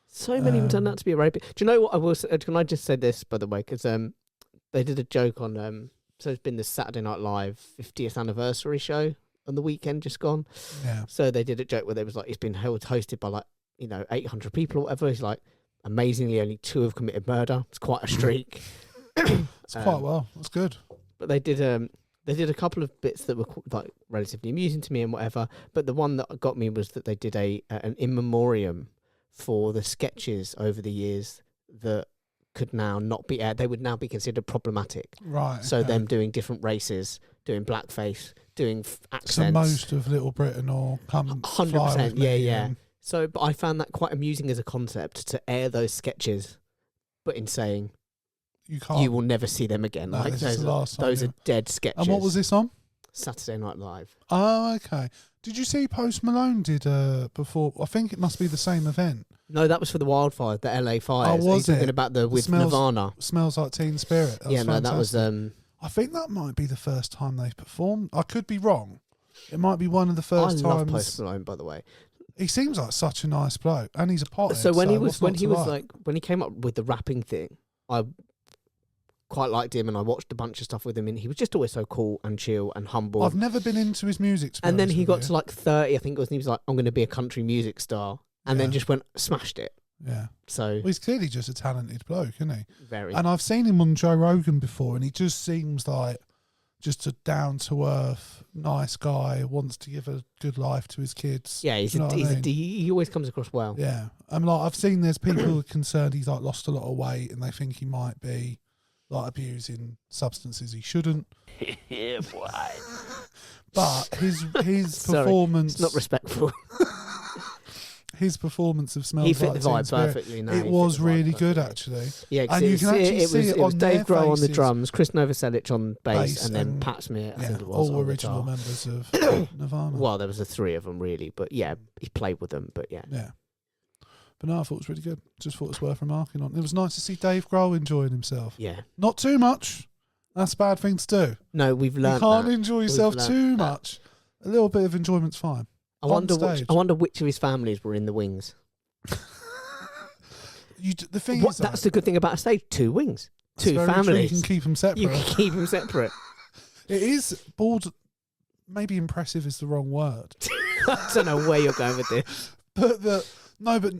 Speaker 1: So many of them turned out to be a rape. Do you know what I will say? Can I just say this, by the way? Because they did a joke on... so it's been the Saturday Night Live 50th anniversary show on the weekend just gone.
Speaker 2: Yeah.
Speaker 1: So they did a joke where they was like, it's been hosted by like, 800 people or whatever. It's like, amazingly, only 2 have committed murder. It's quite a streak.
Speaker 2: It's quite well. That's good.
Speaker 1: But they did a couple of bits that were like relatively amusing to me and whatever. But the one that got me was that they did an in memoriam for the sketches over the years that could now not be aired. They would now be considered problematic.
Speaker 2: Right.
Speaker 1: So
Speaker 2: okay.
Speaker 1: them doing different races, doing blackface, doing accents.
Speaker 2: So most of Little Britain or Come
Speaker 1: 100%,
Speaker 2: Fly With Me
Speaker 1: yeah.
Speaker 2: and-
Speaker 1: So, but I found that quite amusing as a concept to air those sketches, but in saying
Speaker 2: You can't.
Speaker 1: you will never see them again.
Speaker 2: No,
Speaker 1: Like
Speaker 2: this is
Speaker 1: those,
Speaker 2: the last time,
Speaker 1: those
Speaker 2: yeah.
Speaker 1: are dead sketches.
Speaker 2: And what was this on?
Speaker 1: Saturday Night Live.
Speaker 2: Oh, okay. Did you see Post Malone did before? I think it must be the same event.
Speaker 1: No, that was for the wildfire, the LA fires.
Speaker 2: Oh, was
Speaker 1: Are you talking
Speaker 2: it?
Speaker 1: about the with
Speaker 2: Smells-
Speaker 1: Nirvana?
Speaker 2: Smells Like Teen Spirit. That was
Speaker 1: That was
Speaker 2: fantastic. I think that might be the first time they've performed. I could be wrong. It might be one of the
Speaker 1: I
Speaker 2: first
Speaker 1: love
Speaker 2: times.
Speaker 1: Post Malone, by the way.
Speaker 2: He seems like such a nice bloke, and he's a pothead.
Speaker 1: So when he was
Speaker 2: what's not to like?
Speaker 1: like when he came up with the rapping thing, I quite liked him, and I watched a bunch of stuff with him, and he was just always so cool and chill and humble.
Speaker 2: I've never been into his music. To be
Speaker 1: And then
Speaker 2: honest
Speaker 1: he
Speaker 2: with
Speaker 1: got
Speaker 2: you.
Speaker 1: to like 30, I think it was, and he was like, I'm going to be a country music star. And then
Speaker 2: Yeah.
Speaker 1: just went, smashed it.
Speaker 2: Yeah.
Speaker 1: So,
Speaker 2: Well, he's clearly just a talented bloke, isn't he?
Speaker 1: very.
Speaker 2: And I've seen him on Joe Rogan before, and he just seems like just a down to earth, nice guy. Wants to give a good life to his kids.
Speaker 1: Yeah,
Speaker 2: Do you know what I mean?
Speaker 1: he always comes across well.
Speaker 2: Yeah, I'm like I've seen there's people who are concerned he's like lost a lot of weight, and they think he might be like abusing substances he shouldn't.
Speaker 3: Yeah, boy.
Speaker 2: But his
Speaker 1: Sorry,
Speaker 2: performance,
Speaker 1: It's not respectful.
Speaker 2: his performance of Smells
Speaker 1: He fit
Speaker 2: Like
Speaker 1: the
Speaker 2: Teen
Speaker 1: vibe
Speaker 2: Spirit,
Speaker 1: perfectly. No,
Speaker 2: it
Speaker 1: he
Speaker 2: was
Speaker 1: fit the vibe
Speaker 2: really good
Speaker 1: perfectly.
Speaker 2: actually.
Speaker 1: Yeah, 'cause
Speaker 2: And you
Speaker 1: it's-
Speaker 2: can actually
Speaker 1: it
Speaker 2: see
Speaker 1: was,
Speaker 2: it
Speaker 1: it was
Speaker 2: on
Speaker 1: Dave
Speaker 2: their
Speaker 1: Grohl on the
Speaker 2: faces.
Speaker 1: drums, Chris Novoselic on bass,
Speaker 2: Bass
Speaker 1: and then
Speaker 2: and-
Speaker 1: Pat Smear, I
Speaker 2: Yeah,
Speaker 1: think it was.
Speaker 2: all
Speaker 1: on
Speaker 2: original
Speaker 1: guitar.
Speaker 2: members of Nirvana.
Speaker 1: Well, there was the 3 of them really, but yeah, he played with them. But yeah,
Speaker 2: Yeah. But no, I thought it was really good. Just thought it was worth remarking on. It was nice to see Dave Grohl enjoying himself.
Speaker 1: yeah.
Speaker 2: Not too much. That's a bad thing to do.
Speaker 1: No, we've
Speaker 2: You
Speaker 1: learned
Speaker 2: can't
Speaker 1: that.
Speaker 2: enjoy yourself
Speaker 1: learnt
Speaker 2: too
Speaker 1: that.
Speaker 2: much. A little bit of enjoyment's fine.
Speaker 1: I
Speaker 2: on
Speaker 1: wonder which of his families were in the wings.
Speaker 2: The thing is,
Speaker 1: That's the good thing about a stage. 2 wings,
Speaker 2: that's
Speaker 1: 2
Speaker 2: very true.
Speaker 1: families.
Speaker 2: You can keep them separate.
Speaker 1: You can keep them separate.
Speaker 2: It is bored. Maybe impressive is the wrong word.
Speaker 1: I don't know where you're going with this.
Speaker 2: But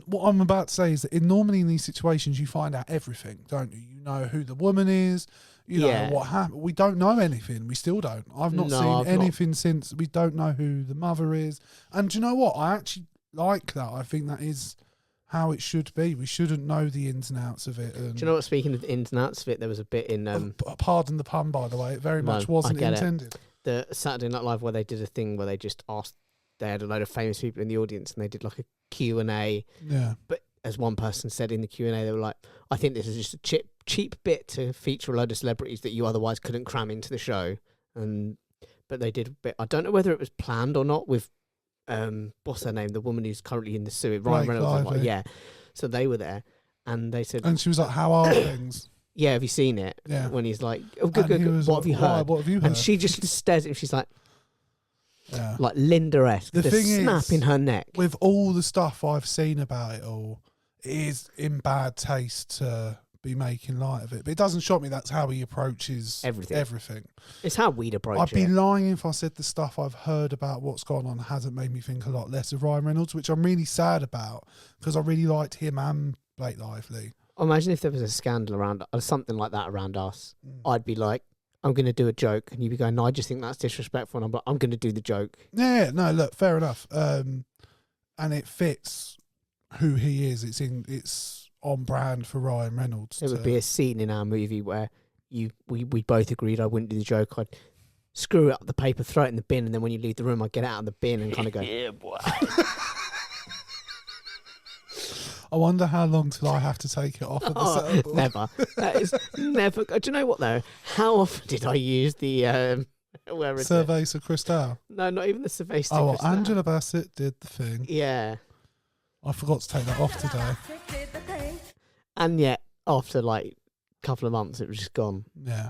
Speaker 2: what I'm about to say is that normally in these situations you find out everything, don't you? You know who the woman is. You know
Speaker 1: Yeah.
Speaker 2: what happened. We don't know anything. We still don't. I've not
Speaker 1: No,
Speaker 2: seen
Speaker 1: I've not.
Speaker 2: anything since. We don't know who the mother is. And do you know what? I actually like that. I think that is how it should be. We shouldn't know the ins and outs of it. And
Speaker 1: Do you know what? Speaking of the ins and outs of it, there was a bit in
Speaker 2: pardon the pun, by the way. It very
Speaker 1: No,
Speaker 2: much
Speaker 1: I
Speaker 2: wasn't
Speaker 1: get it.
Speaker 2: intended.
Speaker 1: the Saturday Night Live where they did a thing where they just asked, they had a load of famous people in the audience and they did like a Q&A.
Speaker 2: Yeah.
Speaker 1: But as one person said in the Q&A, they were like, I think this is just a cheap bit to feature a load of celebrities that you otherwise couldn't cram into the show. But they did a bit. I don't know whether it was planned or not with, what's her name? The woman who's currently in the suit, Ryan Reynolds. Like, yeah. So they were there and they said...
Speaker 2: And she was like, how are things?
Speaker 1: Yeah, have you seen it?
Speaker 2: Yeah.
Speaker 1: When he's like, oh, good. What have you heard?
Speaker 2: What have you heard?
Speaker 1: And she just stares at him. She's like,
Speaker 2: yeah.
Speaker 1: like Linda-esque.
Speaker 2: The thing
Speaker 1: snap
Speaker 2: is,
Speaker 1: in her neck.
Speaker 2: With all the stuff I've seen about it all, it is in bad taste to be making light of it. But it doesn't shock me that's how he approaches everything.
Speaker 1: It's how we'd approach
Speaker 2: I'd
Speaker 1: it.
Speaker 2: be lying if I said the stuff I've heard about what's gone on hasn't made me think a lot less of Ryan Reynolds, which I'm really sad about because I really liked him and Blake Lively.
Speaker 1: Imagine if there was a scandal around or something like that around us. I'd be like, I'm going to do a joke, and you'd be going, no, I just think that's disrespectful, and I'm like, I'm going to do the joke.
Speaker 2: Yeah, no, look, fair enough. And it fits who he is. It's on brand for Ryan Reynolds.
Speaker 1: There would be a scene in our movie where we both agreed I wouldn't do the joke. I'd screw up the paper, throw it in the bin, and then when you leave the room, I'd get it out of the bin and kind of go,
Speaker 3: Yeah, boy.
Speaker 2: I wonder how long till I have to take it off of the setup board.
Speaker 1: Never. That is never. Do you know what though? How often did I use the where is it?
Speaker 2: Cerveza Cristal.
Speaker 1: No, not even the Cerveza.
Speaker 2: Oh, well,
Speaker 1: Cristal.
Speaker 2: Angela Bassett did the thing.
Speaker 1: Yeah.
Speaker 2: I forgot to take that off today.
Speaker 1: And yet, after like a couple of months, it was just gone.
Speaker 2: Yeah.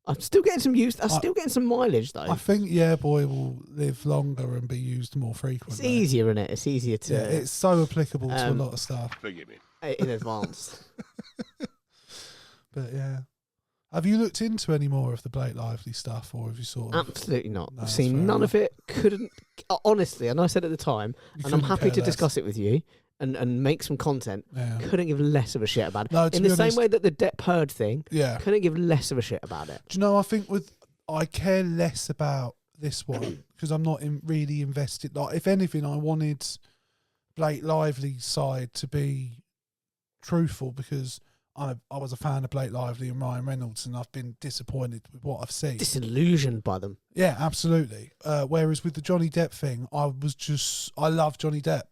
Speaker 1: I'm still getting some use. I'm still getting some mileage though.
Speaker 2: I think Yeah Boy will live longer and be used more frequently.
Speaker 1: It's easier, isn't it? It's easier to.
Speaker 2: Yeah, it's so applicable to a lot of stuff.
Speaker 3: Forgive me.
Speaker 1: In advance.
Speaker 2: But yeah. Have you looked into any more of the Blake Lively stuff, or have you sort of...
Speaker 1: Absolutely not.
Speaker 2: No,
Speaker 1: I've
Speaker 2: that's
Speaker 1: seen
Speaker 2: fair
Speaker 1: none
Speaker 2: enough.
Speaker 1: of it. Couldn't honestly, and I said at the time,
Speaker 2: You
Speaker 1: and I'm
Speaker 2: couldn't
Speaker 1: happy
Speaker 2: care
Speaker 1: to
Speaker 2: less.
Speaker 1: discuss it with you and make some content.
Speaker 2: Yeah.
Speaker 1: Couldn't give less of a shit about it.
Speaker 2: No, to
Speaker 1: in
Speaker 2: be
Speaker 1: the same
Speaker 2: honest-
Speaker 1: way that the Depp Heard thing,
Speaker 2: Yeah.
Speaker 1: couldn't give less of a shit about it.
Speaker 2: Do you know, I think I care less about this one because I'm not really invested. Like, if anything, I wanted Blake Lively's side to be truthful because I was a fan of Blake Lively and Ryan Reynolds, and I've been disappointed with what I've seen.
Speaker 1: Disillusioned by them.
Speaker 2: Yeah, absolutely. Whereas with the Johnny Depp thing, I love Johnny Depp,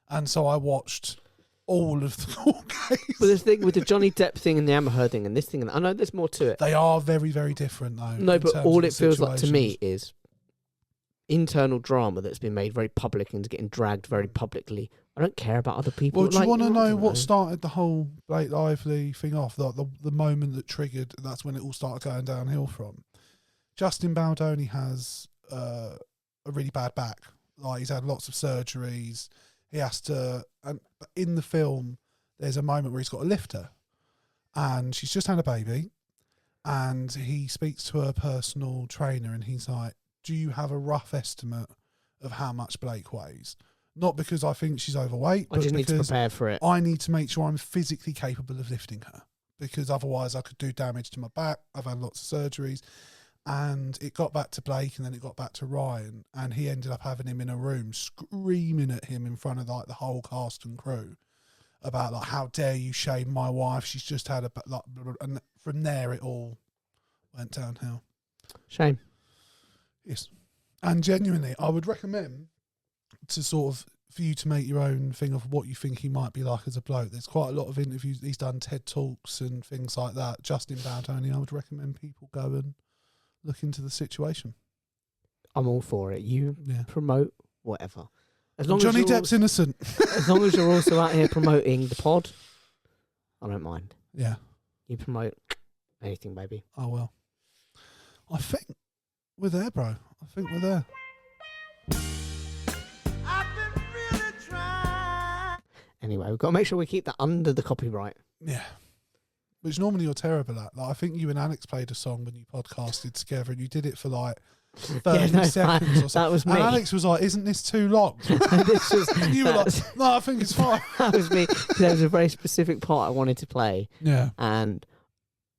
Speaker 2: and so I watched all of the court case.
Speaker 1: But the thing with the Johnny Depp thing and the Amber Heard thing and this thing, and I know there's more to it.
Speaker 2: They are very, very different, though.
Speaker 1: No,
Speaker 2: in
Speaker 1: but
Speaker 2: terms
Speaker 1: all
Speaker 2: of
Speaker 1: it
Speaker 2: the
Speaker 1: feels like to me
Speaker 2: situations.
Speaker 1: is internal drama that's been made very public and is getting dragged very publicly. I don't care about other people.
Speaker 2: Well, do you want to
Speaker 1: I
Speaker 2: know
Speaker 1: don't
Speaker 2: what started the whole Blake Lively thing off? The moment that triggered, that's when it all started going downhill from. Justin Baldoni has a really bad back. Like, he's had lots of surgeries. He has to... And in the film, there's a moment where he's got to lift her. And she's just had a baby. And he speaks to her personal trainer and he's like, do you have a rough estimate of how much Blake weighs? Not because I think she's overweight,
Speaker 1: I
Speaker 2: but
Speaker 1: just need to
Speaker 2: because
Speaker 1: prepare for it.
Speaker 2: I need to make sure I'm physically capable of lifting her, because otherwise I could do damage to my back. I've had lots of surgeries. And it got back to Blake and then it got back to Ryan, and he ended up having him in a room screaming at him in front of like the whole cast and crew about like, how dare you shame my wife? She's just had and from there it all went downhill.
Speaker 1: Shame.
Speaker 2: Yes. And genuinely, I would recommend to sort of, for you to make your own thing of what you think he might be like as a bloke. There's quite a lot of interviews. He's done TED Talks and things like that. Justin Baldoni, I would recommend people go and look into the situation.
Speaker 1: I'm all for it. You
Speaker 2: Yeah.
Speaker 1: promote whatever. As long
Speaker 2: Johnny
Speaker 1: as you're
Speaker 2: Depp's innocent.
Speaker 1: as long as you're also out here promoting the pod, I don't mind.
Speaker 2: Yeah.
Speaker 1: You promote anything, baby.
Speaker 2: Oh, well. I think we're there, bro. I think we're there.
Speaker 4: I've been really trying.
Speaker 1: Anyway, we've got to make sure we keep that under the copyright.
Speaker 2: Yeah. Which normally you're terrible at. Like, I think you and Alex played a song when you podcasted together and you did it for like 30 seconds or something.
Speaker 1: that was me.
Speaker 2: And Alex was like, isn't this too long?
Speaker 1: This was,
Speaker 2: And you were like, no, I think it's fine.
Speaker 1: that was me. There was a very specific part I wanted to play,
Speaker 2: Yeah.
Speaker 1: and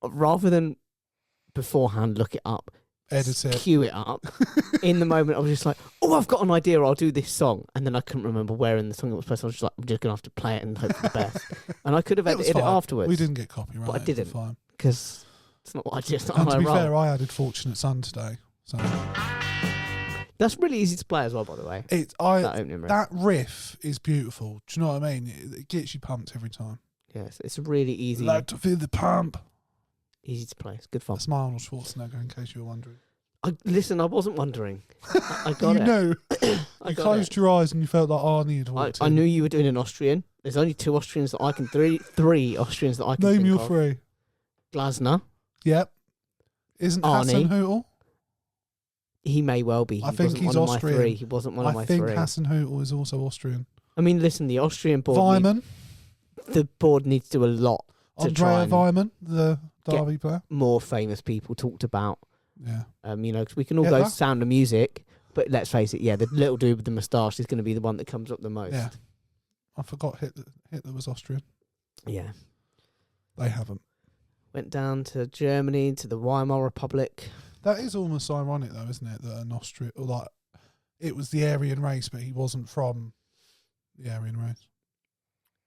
Speaker 1: rather than beforehand look it up,
Speaker 2: Edit it.
Speaker 1: cue it up, in the moment I was just like, oh, I've got an idea, I'll do this song. And then I couldn't remember where in the song it was supposed to. I was just like, I'm just going to have to play it and hope for the best. And I could have
Speaker 2: It was
Speaker 1: edited it
Speaker 2: fine.
Speaker 1: afterwards.
Speaker 2: We didn't get copyright.
Speaker 1: But I
Speaker 2: it was
Speaker 1: didn't.
Speaker 2: Fine.
Speaker 1: Because it's not what I did. It's not
Speaker 2: And
Speaker 1: how
Speaker 2: to
Speaker 1: I
Speaker 2: be
Speaker 1: roll.
Speaker 2: fair, I added Fortunate Son today. So
Speaker 1: That's really easy to play as well, by the way. That opening riff.
Speaker 2: That riff is beautiful. Do you know what I mean? It gets you pumped every time.
Speaker 1: Yes, it's really easy.
Speaker 2: Like to feel the pump.
Speaker 1: Easy to play. It's good fun.
Speaker 2: That's my Arnold Schwarzenegger, in case you were wondering.
Speaker 1: Listen, I wasn't wondering. I got
Speaker 2: you
Speaker 1: it.
Speaker 2: knew.
Speaker 1: I
Speaker 2: You
Speaker 1: got
Speaker 2: closed
Speaker 1: it.
Speaker 2: your eyes and you felt like Arnie had walked
Speaker 1: I
Speaker 2: in.
Speaker 1: knew you were doing an Austrian. There's only 2 Austrians that I can... Three Austrians that I can
Speaker 2: Name
Speaker 1: think
Speaker 2: your
Speaker 1: of.
Speaker 2: 3.
Speaker 1: Glasner.
Speaker 2: Yep. Isn't
Speaker 1: Arnie.
Speaker 2: Hassan Hootel?
Speaker 1: He may well be.
Speaker 2: I think
Speaker 1: wasn't
Speaker 2: he's
Speaker 1: one of my
Speaker 2: Austrian.
Speaker 1: 3. He wasn't one of my
Speaker 2: I think
Speaker 1: 3.
Speaker 2: Hassan Hootel is also Austrian.
Speaker 1: I mean, listen, the Austrian board...
Speaker 2: Weimann.
Speaker 1: The board needs to do a lot to try
Speaker 2: Andrea
Speaker 1: and
Speaker 2: Weimann, the Derby player.
Speaker 1: more famous people talked about.
Speaker 2: Yeah.
Speaker 1: You know, 'cause we can all
Speaker 2: Yeah,
Speaker 1: go
Speaker 2: that-
Speaker 1: Sound of Music, but let's face it, the little dude with the moustache is going to be the one that comes up the most.
Speaker 2: Yeah. I forgot Hitler was Austrian.
Speaker 1: Yeah.
Speaker 2: They haven't.
Speaker 1: Went down to Germany, to the Weimar Republic.
Speaker 2: That is almost ironic, though, isn't it? That an Austrian, or like, it was the Aryan race, but he wasn't from the Aryan race.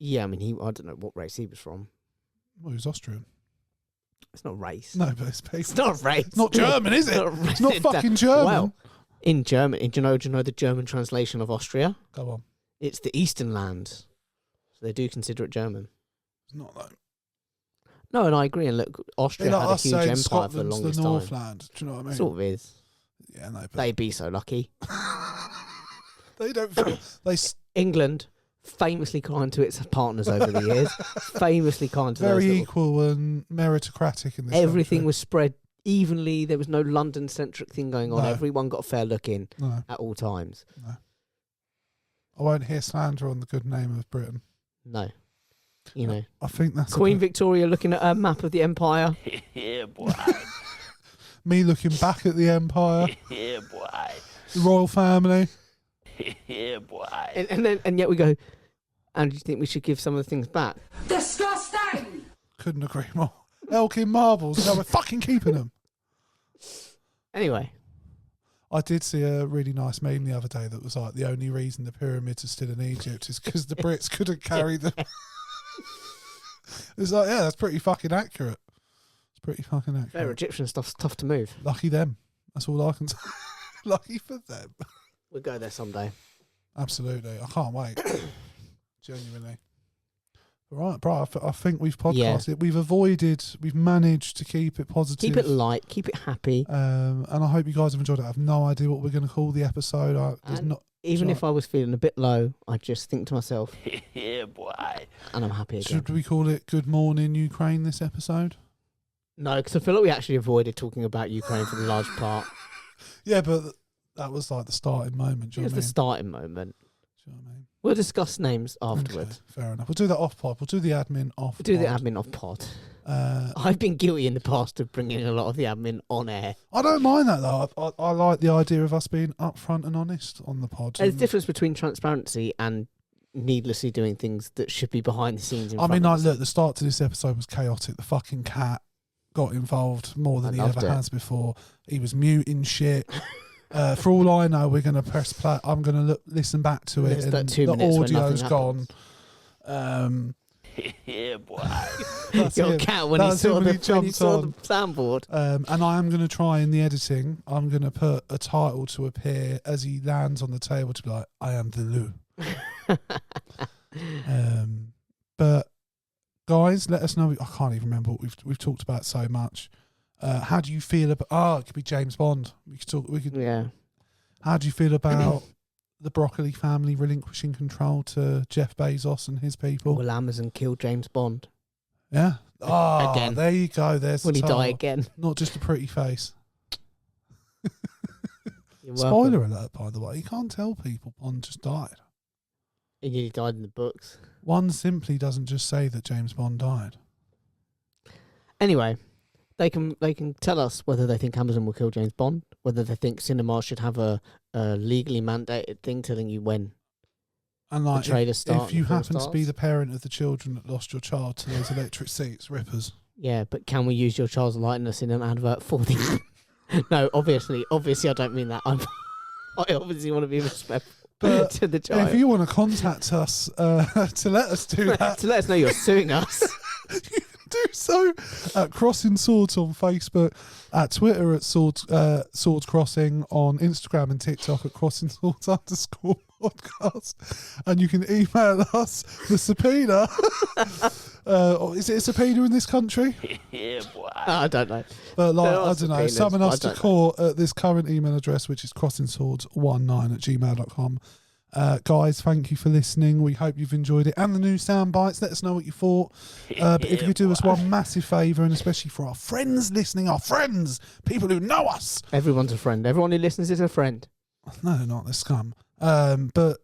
Speaker 1: Yeah, I mean, I don't know what race he was from.
Speaker 2: Well, he was Austrian.
Speaker 1: It's not race.
Speaker 2: No, but it's
Speaker 1: It's not race.
Speaker 2: It's not German, is it?
Speaker 1: Not
Speaker 2: It's not fucking German.
Speaker 1: Well, in German, do you know the German translation of Austria?
Speaker 2: Go on.
Speaker 1: It's the Eastern land. So they do consider it German.
Speaker 2: It's not though.
Speaker 1: No, and I agree. And look, Austria
Speaker 2: Like
Speaker 1: had a
Speaker 2: us
Speaker 1: huge
Speaker 2: saying
Speaker 1: empire for the
Speaker 2: Scotland's
Speaker 1: longest
Speaker 2: the
Speaker 1: time.
Speaker 2: Northland. Do you know what I mean?
Speaker 1: Sort of is.
Speaker 2: Yeah, no, but
Speaker 1: They'd be so lucky.
Speaker 2: they don't feel,
Speaker 1: England, famously kind to its partners over the years. Famously kind to
Speaker 2: very
Speaker 1: those little-
Speaker 2: equal and meritocratic in this
Speaker 1: Everything
Speaker 2: country.
Speaker 1: was spread evenly. There was no London-centric thing going on.
Speaker 2: No.
Speaker 1: Everyone got a fair look in
Speaker 2: No,
Speaker 1: at all times.
Speaker 2: no. I won't hear slander on the good name of Britain.
Speaker 1: No. You know.
Speaker 2: I think that's
Speaker 1: Queen Victoria looking at a map of the empire.
Speaker 3: Yeah, boy.
Speaker 2: me looking back at the empire,
Speaker 3: Yeah, boy.
Speaker 2: the royal family.
Speaker 3: Yeah, boy.
Speaker 1: And yet we go, and do you think we should give some of the things back?
Speaker 5: Disgusting!
Speaker 2: Couldn't agree more. Elkin marbles. No, we're fucking keeping them.
Speaker 1: Anyway.
Speaker 2: I did see a really nice meme the other day that was like, the only reason the pyramids are still in Egypt is because the Brits couldn't carry them. It's like, yeah, that's pretty fucking accurate. It's pretty fucking accurate.
Speaker 1: Their Egyptian stuff's tough to move.
Speaker 2: Lucky them. That's all I can say. Lucky for them.
Speaker 1: We'll go there someday.
Speaker 2: Absolutely. I can't wait. Genuinely. All right, bro. I think we've podcasted. We've managed to keep it positive.
Speaker 1: Keep it light. Keep it happy.
Speaker 2: And I hope you guys have enjoyed it. I have no idea what we're going to call the episode.
Speaker 1: And even if I was feeling a bit low, I just think to myself,
Speaker 3: Yeah, boy.
Speaker 1: and I'm happy again.
Speaker 2: Should we call it Good Morning Ukraine this episode?
Speaker 1: No, because I feel like we actually avoided talking about Ukraine for the large part.
Speaker 2: Yeah, but that was like the starting moment. Do
Speaker 1: It
Speaker 2: you
Speaker 1: was
Speaker 2: know
Speaker 1: the
Speaker 2: what
Speaker 1: starting moment.
Speaker 2: I mean?
Speaker 1: We'll discuss names afterwards.
Speaker 2: Okay, fair enough. We'll do that off pod. We'll do the admin off.
Speaker 1: We'll do the
Speaker 2: pod.
Speaker 1: admin off pod.
Speaker 2: Uh,
Speaker 1: I've been guilty in the past of bringing a lot of the admin on air.
Speaker 2: I don't mind that though. I like the idea of us being upfront and honest on the pod.
Speaker 1: There's a
Speaker 2: And-
Speaker 1: difference between transparency and needlessly doing things that should be behind the scenes.
Speaker 2: I mean, like, look, the start to this episode was chaotic. The fucking cat got involved more than
Speaker 1: I
Speaker 2: he
Speaker 1: loved
Speaker 2: ever
Speaker 1: it.
Speaker 2: has before. He was muting shit. For all I know, we're going to press play. I'm going to listen back to it.
Speaker 1: There's that
Speaker 2: And
Speaker 1: 2
Speaker 2: the
Speaker 1: minutes when
Speaker 2: audio's
Speaker 1: nothing
Speaker 2: gone.
Speaker 1: happens.
Speaker 3: Yeah, boy.
Speaker 2: That's
Speaker 1: Your
Speaker 2: it.
Speaker 1: cat when he
Speaker 2: That's
Speaker 1: saw,
Speaker 2: it when
Speaker 1: the,
Speaker 2: he
Speaker 1: when he
Speaker 2: jumped
Speaker 1: saw the
Speaker 2: on.
Speaker 1: soundboard.
Speaker 2: And I am going to try in the editing. I'm going to put a title to appear as he lands on the table to be like, "I am the Lou." But guys, let us know. I can't even remember what we've talked about so much. How do you feel about? It could be James Bond. We could talk. We could.
Speaker 1: Yeah.
Speaker 2: How do you feel about the Broccoli family relinquishing control to Jeff Bezos and his people?
Speaker 1: Will Amazon kill James Bond?
Speaker 2: Yeah. Ah,
Speaker 1: Again.
Speaker 2: there you go. There's
Speaker 1: Will
Speaker 2: the
Speaker 1: he die
Speaker 2: title.
Speaker 1: again?
Speaker 2: Not just a pretty face.
Speaker 1: You're welcome.
Speaker 2: Spoiler alert, by the way. You can't tell people Bond just died.
Speaker 1: He died in the books.
Speaker 2: One simply doesn't just say that James Bond died.
Speaker 1: Anyway, they can tell us whether they think Amazon will kill James Bond, whether they think cinema should have a legally mandated thing telling you when
Speaker 2: And
Speaker 1: the
Speaker 2: like,
Speaker 1: trailer starts.
Speaker 2: if you happen to be the parent of the children that lost your child to those electric seats, rippers.
Speaker 1: Yeah, but can we use your child's likeness in an advert for the... No, obviously I don't mean that. I obviously want to be respectful
Speaker 2: But
Speaker 1: to the child.
Speaker 2: if you want to contact us to let us do that,
Speaker 1: To let us know you're suing us.
Speaker 2: you can do so at Crossing Swords on Facebook, at Twitter at Swords Crossing, on Instagram and TikTok at Crossing Swords _podcast. And you can email us the subpoena. Is it a subpoena in this country?
Speaker 3: Yeah, boy.
Speaker 1: I don't know.
Speaker 2: But like,
Speaker 1: There are
Speaker 2: I don't know,
Speaker 1: subpoenas,
Speaker 2: summon
Speaker 1: but
Speaker 2: us
Speaker 1: I
Speaker 2: to
Speaker 1: don't know.
Speaker 2: court at this current email address, which is crossingswords19@gmail.com. Guys, thank you for listening. We hope you've enjoyed it. And the new sound bites, let us know what you thought. But if you could do us one massive favour, and especially for our friends listening, our friends, people who know us.
Speaker 1: Everyone's a friend. Everyone who listens is a friend.
Speaker 2: No, they're not, they're scum. But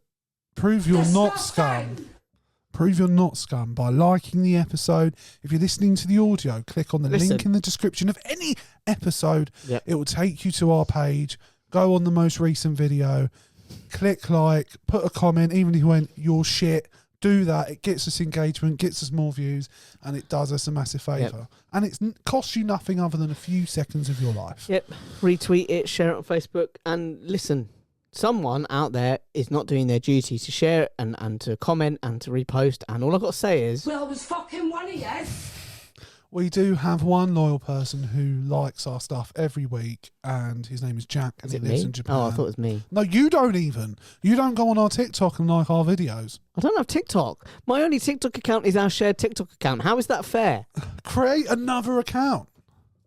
Speaker 2: prove you're not scum. Prove you're not scum by liking the episode. If you're listening to the audio, click on the link in the description of any episode.
Speaker 1: Yep.
Speaker 2: It will take you to our page. Go on the most recent video. Click like, put a comment, even if you went, you're shit. Do that. It gets us engagement, gets us more views, and it does us a massive favour.
Speaker 1: Yep.
Speaker 2: And it costs you nothing other than a few seconds of your life.
Speaker 1: Yep. Retweet it, share it on Facebook, and listen. Someone out there is not doing their duty to share and to comment and to repost. And all I've got to say is,
Speaker 5: Well, there's fucking one of yes.
Speaker 2: We do have one loyal person who likes our stuff every week, and his name is Jack, and
Speaker 1: is
Speaker 2: he
Speaker 1: it
Speaker 2: lives
Speaker 1: me?
Speaker 2: in Japan.
Speaker 1: Oh, I thought it was me.
Speaker 2: No, you don't even. You don't go on our TikTok and like our videos.
Speaker 1: I don't have TikTok. My only TikTok account is our shared TikTok account. How is that fair?
Speaker 2: Create another account.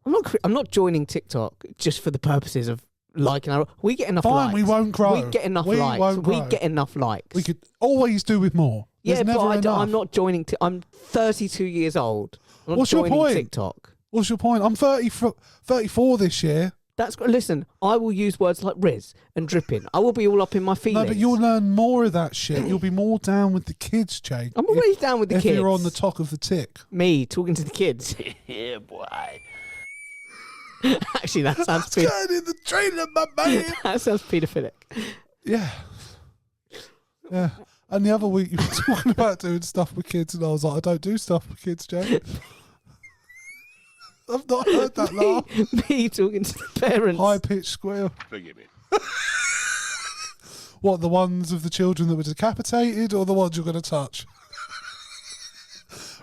Speaker 1: I'm not joining TikTok just for the purposes of liking our. We get enough
Speaker 2: Fine,
Speaker 1: likes.
Speaker 2: we won't grow.
Speaker 1: We get enough
Speaker 2: We
Speaker 1: likes.
Speaker 2: won't
Speaker 1: We
Speaker 2: grow.
Speaker 1: get enough likes.
Speaker 2: We could always do with more.
Speaker 1: Yeah,
Speaker 2: There's
Speaker 1: but
Speaker 2: never enough.
Speaker 1: I'm not joining. I'm 32 years old. I'm not
Speaker 2: What's your
Speaker 1: joining
Speaker 2: point?
Speaker 1: TikTok.
Speaker 2: What's your point? I'm 34 this year.
Speaker 1: Listen, I will use words like Riz and dripping. I will be all up in my feelings.
Speaker 2: No, but you'll learn more of that shit. You'll be more down with the kids, Jake.
Speaker 1: I'm already down with the
Speaker 2: if
Speaker 1: kids.
Speaker 2: you're on the top of the tick.
Speaker 1: Me talking to the kids.
Speaker 3: Yeah, boy.
Speaker 1: Actually, that sounds
Speaker 2: Going in the trailer, my man.
Speaker 1: that sounds paedophilic.
Speaker 2: Yeah. Yeah. And the other week you were talking about doing stuff with kids, and I was like, I don't do stuff with kids, Jake. I've not heard that laugh.
Speaker 1: Me talking to the parents.
Speaker 2: High pitched squeal.
Speaker 3: Forgive me.
Speaker 2: What, the ones of the children that were decapitated, or the ones you're going to touch?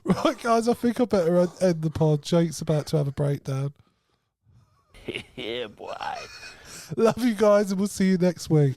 Speaker 2: Right, guys, I think I better end the pod. Jake's about to have a breakdown.
Speaker 3: Yeah, boy.
Speaker 2: Love you guys, and we'll see you next week.